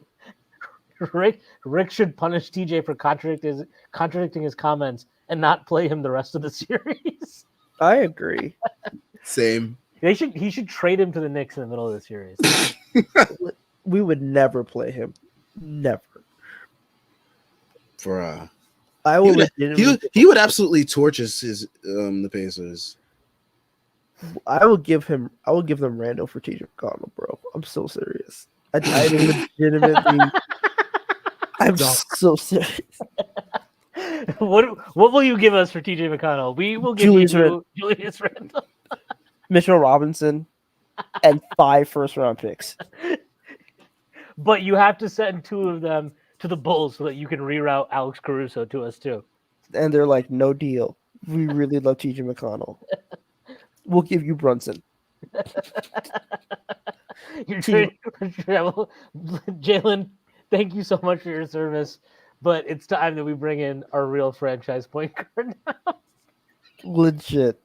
Speaker 2: Rick should punish TJ for contradicting his comments and not play him the rest of the series.
Speaker 4: I agree.
Speaker 1: Same.
Speaker 2: He should trade him to the Knicks in the middle of the series.
Speaker 4: We would never play him. Never.
Speaker 1: For
Speaker 4: I will.
Speaker 1: he would absolutely torch his the Pacers.
Speaker 4: I will give them Randall for TJ McConnell, bro. I'm so serious. I legitimately. I'm so serious.
Speaker 2: What will you give us for TJ McConnell? We will give
Speaker 4: Julius
Speaker 2: you Julius Randle,
Speaker 4: Mitchell Robinson, and 5 first-round picks.
Speaker 2: but you have to send 2 of them to the Bulls so that you can reroute Alex Caruso to us too.
Speaker 4: And they're like, no deal. We really love TJ McConnell. We'll give you Brunson.
Speaker 2: You're trading for travel. Jalen, thank you so much for your service, but it's time that we bring in our real franchise point guard now.
Speaker 4: Legit.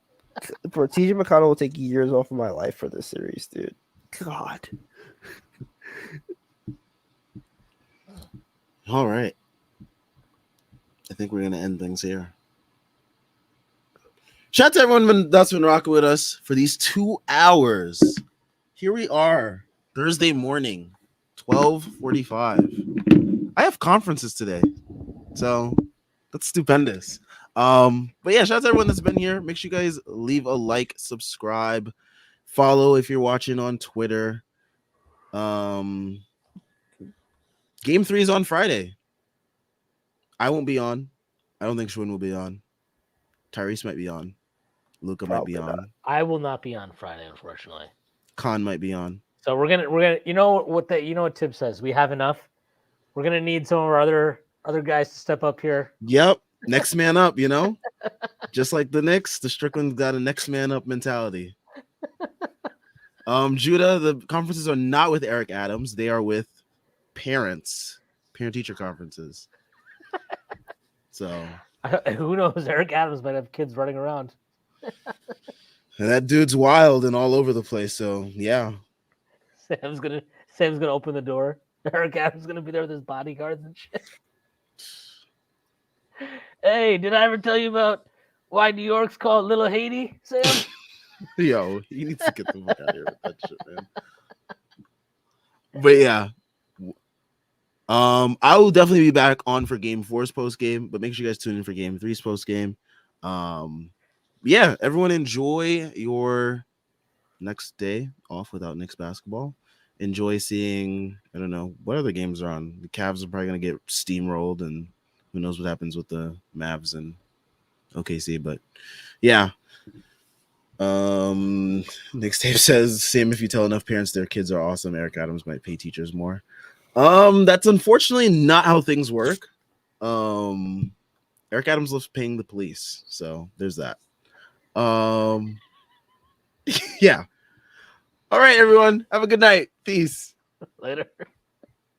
Speaker 4: Bro, TJ McConnell will take years off of my life for this series, dude. God.
Speaker 1: All right. I think we're gonna end things here. Shout out to everyone that's been rocking with us for these 2 hours. Here we are, Thursday morning, 12:45. I have conferences today, so that's stupendous. But yeah, shout out to everyone that's been here. Make sure you guys leave a like, subscribe, follow if you're watching on Twitter. Game 3 is on Friday. I won't be on. I don't think Shwin will be on. Tyrese might be on. Luca might be on.
Speaker 2: I will not be on Friday, unfortunately.
Speaker 1: Khan might be on.
Speaker 2: So we're gonna you know what Tib says. We have enough. We're gonna need some of our other guys to step up here.
Speaker 1: Yep. Next man up, you know? Just like the Knicks, the Strickland's got a next man up mentality. Judah, the conferences are not with Eric Adams. They are with parent-teacher conferences. So
Speaker 2: who knows? Eric Adams might have kids running around.
Speaker 1: and that dude's wild and all over the place. So yeah.
Speaker 2: Sam's gonna open the door. Eric Adams is gonna be there with his bodyguards and shit. Hey, did I ever tell you about why New York's called Little Haiti, Sam?
Speaker 1: Yo, he needs to get the fuck out of here with that shit, man. But yeah. I will definitely be back on for Game 4's post game, but make sure you guys tune in for Game 3's post game. Yeah, everyone enjoy your next day off without Knicks basketball. Enjoy seeing, I don't know, what other games are on. The Cavs are probably going to get steamrolled, and who knows what happens with the Mavs and OKC. But yeah. Nick's tape says, Sam, if you tell enough parents their kids are awesome, Eric Adams might pay teachers more. That's unfortunately not how things work. Eric Adams loves paying the police, so there's that. Yeah. All right, everyone. Have a good night. Peace.
Speaker 2: Later.